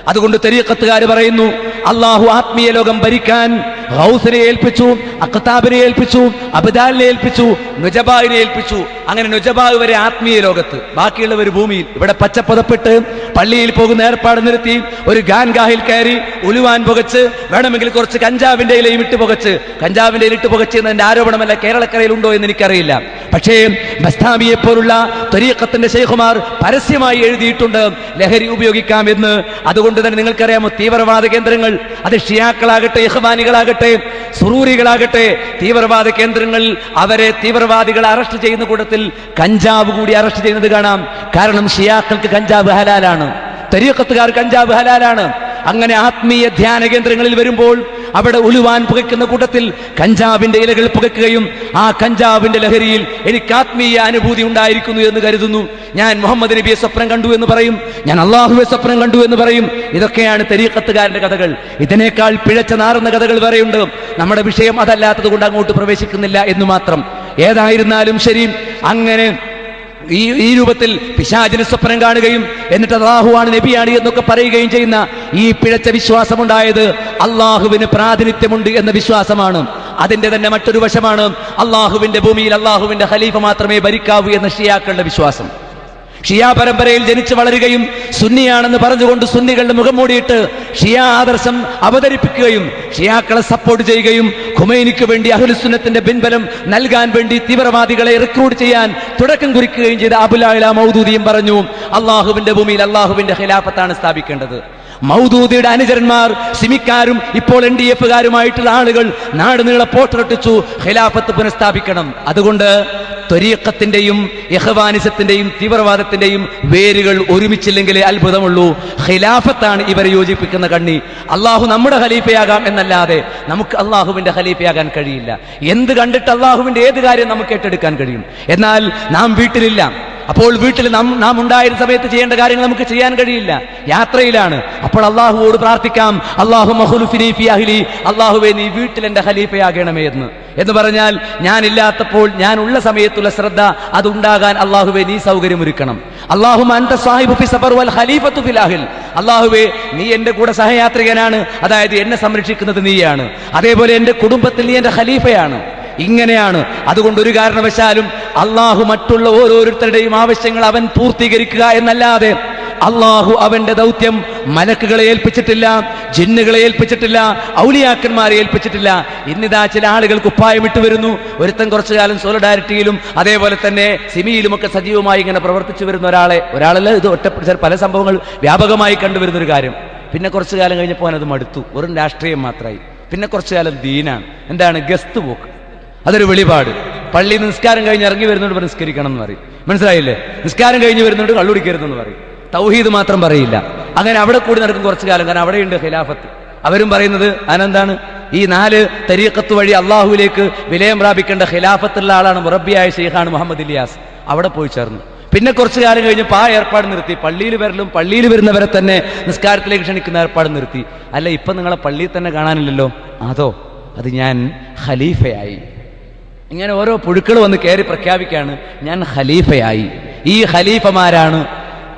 S4: അതുകൊണ്ട് തരീഖത്തുകാർ പറയുന്നു, അള്ളാഹു ആത്മീയ ലോകം ഭരിക്കാൻ ഗൗസിനെ ഏൽപ്പിച്ചു, അഖ്താബിനെ ഏൽപ്പിച്ചു, അബ്ദാലിനെ ഏൽപ്പിച്ചു, നുജബായിനെ ഏൽപ്പിച്ചു. അങ്ങനെ നുജബാവ് വരെ ആത്മീയ ലോകത്ത്, ബാക്കിയുള്ളവർ ഭൂമിയിൽ. ഇവിടെ പച്ചപ്പുതപ്പിട്ട് പള്ളിയിൽ പോകുന്ന ഏർപ്പാട് നിർത്തി ഒരു ഗാൻഗാഹിൽ കയറി ഉലുവാൻ പുകച്ച്, വേണമെങ്കിൽ കുറച്ച് കഞ്ചാവിന്റെ ഇലയും ഇട്ട് പുകച്ച്, കഞ്ചാവിന്റെ ഇല ഇട്ട് പുകച്ച് എന്നതിന്റെ ആരോപണമല്ല കേരളക്കരയിൽ ഉണ്ടോ എന്ന് എനിക്കറിയില്ല. പക്ഷേ ബസ്താമിയെ പോലുള്ള തരീഖത്തിന്റെ ശൈഖുമാർ പരസ്യമായി എഴുതിയിട്ടുണ്ട് ലഹരി ഉപയോഗിക്കാമെന്ന്. അതുകൊണ്ട് തന്നെ നിങ്ങൾക്കറിയാമോ, തീവ്രവാദ കേന്ദ്രങ്ങൾ, അത് ഷിയാക്കളാകട്ടെ, ഇഖ്വാനികളാകട്ടെ, സുറൂരികളാകട്ടെ, തീവ്രവാദ കേന്ദ്രങ്ങളിൽ അവരെ തീവ്രവാദികളെ അറസ്റ്റ് ചെയ്യുന്ന കൂട്ടത്തിൽ കഞ്ചാവ് കൂടി അറസ്റ്റ് ചെയ്യുന്നത് കാണാം. കാരണം ഷിയാക്കൾക്ക് കഞ്ചാവ് ഹലാലാണ്, തരീഖത്തുകാർ കഞ്ചാവ് ഹലാലാണ്. അങ്ങനെ ആത്മീയ ധ്യാന കേന്ദ്രങ്ങളിൽ വരുമ്പോൾ അവിടെ ഉലുവാൻ പുകയ്ക്കുന്ന കൂട്ടത്തിൽ കഞ്ചാവിന്റെ ഇലകൾ പുകയ്ക്കുകയും ആ കഞ്ചാവിന്റെ ലഹരിയിൽ എനിക്ക് ആത്മീയ അനുഭൂതി ഉണ്ടായിരിക്കുന്നു എന്ന് കരുതുന്നു. ഞാൻ മുഹമ്മദ് നബിയെ സ്വപ്നം കണ്ടു എന്ന് പറയും, ഞാൻ അള്ളാഹുവെ സ്വപ്നം കണ്ടു എന്ന് പറയും. ഇതൊക്കെയാണ് തരീഖത്തുകാരന്റെ കഥകൾ. ഇതിനേക്കാൾ പിഴച്ച നാറുന്ന കഥകൾ വേറെയുണ്ട്. നമ്മുടെ വിഷയം അതല്ലാത്തത് കൊണ്ട് അങ്ങോട്ട് പ്രവേശിക്കുന്നില്ല എന്ന് മാത്രം. ഏതായിരുന്നാലും ശരി, അങ്ങനെ ഈ രൂപത്തിൽ പിശാചിന് സ്വപ്നം കാണുകയും എന്നിട്ട് അല്ലാഹുവാണ് നബിയാണ് എന്നൊക്കെ പറയുകയും ചെയ്യുന്ന ഈ പിഴച്ച വിശ്വാസമുണ്ടായത് അള്ളാഹുവിന് പ്രാതിനിധ്യമുണ്ട് എന്ന വിശ്വാസമാണ്. അതിന്റെ തന്നെ മറ്റൊരു വശമാണ് അള്ളാഹുവിന്റെ ഭൂമിയിൽ അള്ളാഹുവിന്റെ ഖലീഫ മാത്രമേ ഭരിക്കാവൂ എന്ന ഷിയാക്കളുടെ വിശ്വാസം. ഷിയാ പരമ്പരയിൽ ജനിച്ചു വളരുകയും സുന്നിയാണെന്ന് പറഞ്ഞുകൊണ്ട് സുന്നികളുടെ മുഖം മൂടിയിട്ട് ഷിയാ ആദർശം അവതരിപ്പിക്കുകയും ഷിയാക്കളെ സപ്പോർട്ട് ചെയ്യുകയും ഖുമൈനിക്ക് വേണ്ടി അഹ്ലുസുന്നത്തിന്റെ പിൻബലം നൽകാൻ വേണ്ടി തീവ്രവാദികളെ റിക്രൂട്ട് ചെയ്യാൻ തുടക്കം കുറിക്കുകയും ചെയ്ത അബുൽ അഅ്ല മൗദൂദിയും പറഞ്ഞു, അള്ളാഹുവിന്റെ ഭൂമിയിൽ അള്ളാഹുവിന്റെ ഖിലാഫത്താണ് സ്ഥാപിക്കേണ്ടത്. മൗദൂദിയുടെ അനുചരന്മാർ സിമിക്കാരും ഇപ്പോൾ NDF-കാരുമായിട്ടുള്ള ആളുകൾ നാട് നീളെ പോട്ടറിട്ടിച്ചു ഖിലാഫത്ത് പുനഃസ്ഥാപിക്കണം. അതുകൊണ്ട് ത്വരീഖത്തിന്റെയും ഇഖ്വാനിസത്തിന്റെയും തീവ്രവാദത്തിന്റെയും വേരുകൾ ഒരുമിച്ചില്ലെങ്കിലേ അത്ഭുതമുള്ളൂ. ഖിലാഫത്താണ് ഇവരെ യോജിപ്പിക്കുന്ന കണ്ണി. അള്ളാഹു നമ്മുടെ ഖലീഫയാകാം എന്നല്ലാതെ നമുക്ക് അള്ളാഹുവിന്റെ ഖലീഫയാകാൻ കഴിയില്ല. എന്ത് കണ്ടിട്ട് അള്ളാഹുവിന്റെ ഏത് കാര്യം നമുക്ക് ഏറ്റെടുക്കാൻ കഴിയും? എന്നാൽ നാം വീട്ടിലില്ല. അപ്പോൾ വീട്ടിൽ നാം ഉണ്ടായിരുന്ന സമയത്ത് ചെയ്യേണ്ട കാര്യങ്ങൾ നമുക്ക് ചെയ്യാൻ കഴിയില്ല, യാത്രയിലാണ്. അപ്പോൾ അള്ളാഹുവോട് പ്രാർത്ഥിക്കാം, അല്ലാഹുമ്മ ഖുലുഫിനി ഫീ അഹ്ലി, അള്ളാഹുവേ നീ വീട്ടിൽ എന്റെ ഖലീഫയാകണമേ എന്ന് പറഞ്ഞാൽ ഞാനില്ലാത്തപ്പോൾ ഞാൻ ഉള്ള സമയത്തുള്ള ശ്രദ്ധ അതുണ്ടാകാൻ അള്ളാഹുവേ നീ സൗകര്യമൊരുക്കണം. അല്ലാഹുമ്മ അൻത സാഹിബു ഫി സഫർ വൽ ഖലീഫത്തു ഫിൽ അഹ്ൽ, അള്ളാഹുവേ നീ എന്റെ കൂടെ സഹയാത്രികനാണ്, അതായത് എന്നെ സംരക്ഷിക്കുന്നത് നീയാണ്. അതേപോലെ എന്റെ കുടുംബത്തിൽ നീ എന്റെ ഖലീഫയാണ്. ഇങ്ങനെയാണ്. അതുകൊണ്ട് ഒരു കാരണവശാലും അള്ളാഹു മറ്റുള്ള ഓരോരുത്തരുടെയും ആവശ്യങ്ങൾ അവൻ പൂർത്തീകരിക്കുക എന്നല്ലാതെ അള്ളാഹു അവന്റെ ദൗത്യം മലക്കുകളെ ഏൽപ്പിച്ചിട്ടില്ല, ജിന്നുകളെ ഏൽപ്പിച്ചിട്ടില്ല, ഔലിയാക്കന്മാരെ ഏൽപ്പിച്ചിട്ടില്ല. ഇന്നിതാ ചില ആളുകൾ കുപ്പായം ഇട്ട് വരുന്നു. ഒരുത്തൻ കുറച്ചു കാലം സോളിഡാരിറ്റിയിലും അതേപോലെ തന്നെ സിമിയിലുമൊക്കെ സജീവമായി ഇങ്ങനെ പ്രവർത്തിച്ചു വരുന്ന ഒരാളല്ല, ഇത് ഒറ്റപ്പെട്ട പല സംഭവങ്ങൾ വ്യാപകമായി കണ്ടുവരുന്നൊരു കാര്യം. പിന്നെ കുറച്ചു കാലം കഴിഞ്ഞപ്പോൾ അത് മടുത്തു, വെറും രാഷ്ട്രീയം മാത്രമായി. പിന്നെ കുറച്ചു കാലം ദീനാണ്. എന്താണ്? ഗസ്ത് പോക്ക്. അതൊരു വെളിപാട്. പള്ളി നിസ്കാരം കഴിഞ്ഞ് ഇറങ്ങി വരുന്നോണ്ട് നിസ്കരിക്കണം എന്ന് പറയും, മനസ്സിലായില്ലേ? നിസ്കാരം കഴിഞ്ഞ് വരുന്നോണ്ട് കള്ളുടിക്കരുതെന്ന് പറയും. തൗഹീദ് മാത്രം പറയില്ല. അങ്ങനെ അവിടെ കൂടി നടക്കും കുറച്ചു കാലം. കാരണം അവിടെയുണ്ട് ഖിലാഫത്ത്. അവരും പറയുന്നത് അതിനെന്താണ്? ഈ 4 തരീഖത്ത് വഴി അള്ളാഹുവിലേക്ക് വിലയം പ്രാപിക്കേണ്ട ഖിലാഫത്തുള്ള ആളാണ് മുറബിയായ ഷെയ്ഖാണ് മുഹമ്മദ് ഇലിയാസ്. അവിടെ പോയി ചേർന്നു. പിന്നെ കുറച്ചു കാലം കഴിഞ്ഞപ്പോൾ ആ ഏർപ്പാട് നിർത്തി. പള്ളിയിൽ വരുന്നവരെ തന്നെ നിസ്കാരത്തിലേക്ക് ക്ഷണിക്കുന്ന ഏർപ്പാട് നിർത്തി. അല്ല, ഇപ്പം നിങ്ങളെ പള്ളിയിൽ തന്നെ കാണാനില്ലല്ലോ. അത് ഞാൻ ഖലീഫയായി. ഇങ്ങനെ ഓരോ പുഴുക്കൾ വന്ന് കയറി പ്രഖ്യാപിക്കുകയാണ്, ഞാൻ ഖലീഫയായി. ഈ ഖലീഫമാരാണ്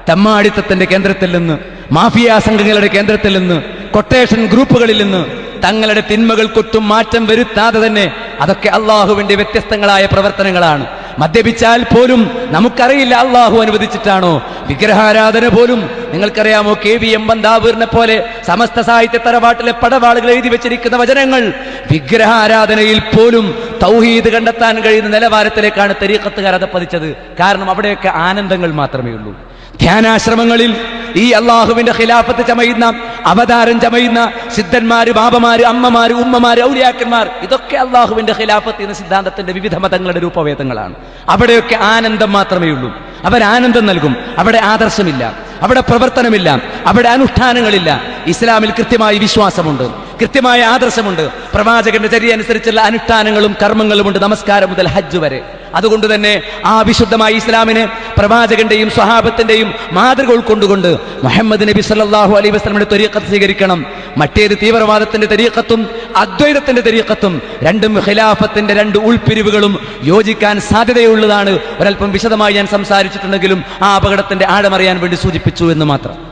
S4: തമ്മാടിത്തത്തിന്റെ കേന്ദ്രത്തിൽ നിന്ന്, മാഫിയ സംഘങ്ങളുടെ കേന്ദ്രത്തിൽ നിന്ന്, കൊട്ടേഷൻ ഗ്രൂപ്പുകളിൽ നിന്ന് തങ്ങളുടെ തിന്മകൾക്കൊട്ടും മാറ്റം വരുത്താതെ തന്നെ, അതൊക്കെ അള്ളാഹുവിന്റെ വ്യത്യസ്തങ്ങളായ പ്രവർത്തനങ്ങളാണ്. മദ്യപിച്ചാൽ പോലും നമുക്കറിയില്ല അള്ളാഹു അനുവദിച്ചിട്ടാണോ. വിഗ്രഹാരാധന പോലും നിങ്ങൾക്കറിയാമോ, KVM ബന്ധാവൂരിനെ പോലെ സമസ്ത സാഹിത്യ തറവാട്ടിലെ പടവാളുകൾ എഴുതി വെച്ചിരിക്കുന്ന വചനങ്ങൾ വിഗ്രഹാരാധനയിൽ പോലും തൗഹീദ് കണ്ടെത്താൻ കഴിയുന്ന നിലവാരത്തിലേക്കാണ് തരീഖത്തുകാർ അത് പതിച്ചത്. കാരണം അവിടെയൊക്കെ ആനന്ദങ്ങൾ മാത്രമേ ഉള്ളൂ. ധ്യാനാശ്രമങ്ങളിൽ ഈ അള്ളാഹുവിന്റെ ഖിലാഫത്ത് ചമയുന്ന, അവതാരം ചമയുന്ന സിദ്ധന്മാര്, ബാബമാര്, അമ്മമാര്, ഉമ്മമാര്, ഔലിയാക്കന്മാർ, ഇതൊക്കെ അള്ളാഹുവിന്റെ ഖിലാഫത്ത് എന്ന സിദ്ധാന്തത്തിന്റെ വിവിധ മതങ്ങളുടെ രൂപഭേദങ്ങളാണ്. അവിടെയൊക്കെ ആനന്ദം മാത്രമേ ഉള്ളൂ. അവരാനന്ദം നൽകും. അവിടെ ആദർശമില്ല, അവിടെ പ്രവർത്തനമില്ല, അവിടെ അനുഷ്ഠാനങ്ങളില്ല. ഇസ്ലാമിൽ കൃത്യമായി വിശ്വാസമുണ്ട്, കൃത്യമായ ആദർശമുണ്ട്, പ്രവാചകന്റെ ചര്യ അനുസരിച്ചുള്ള അനുഷ്ഠാനങ്ങളും കർമ്മങ്ങളുമുണ്ട്, നമസ്കാരം മുതൽ ഹജ്ജ് വരെ. അതുകൊണ്ട് തന്നെ ആ വിശുദ്ധമായ ഇസ്ലാമിനെ പ്രവാചകന്റെയും സ്വഹാബത്തിന്റെയും മാതൃക ഉൾക്കൊണ്ടുകൊണ്ട് മുഹമ്മദ് നബി സല്ലല്ലാഹു അലൈഹി വസല്ലമയുടെ തരീഖത്ത് സ്വീകരിക്കണം. മറ്റേത് തീവ്രവാദത്തിന്റെ തരീഖത്തും അദ്വൈതത്തിന്റെ തരീഖത്തും രണ്ടും ഖിലാഫത്തിന്റെ രണ്ട് ഉൾപിരിവുകളും യോജിക്കാൻ സാധ്യതയുള്ളതാണ്. ഒരൽപ്പം വിശദമായി ഞാൻ സംസാരിച്ചിട്ടുണ്ടെങ്കിലും ആ അപകടത്തിന്റെ ആഴമറിയാൻ വേണ്ടി സൂചിപ്പിച്ചു എന്ന് മാത്രം.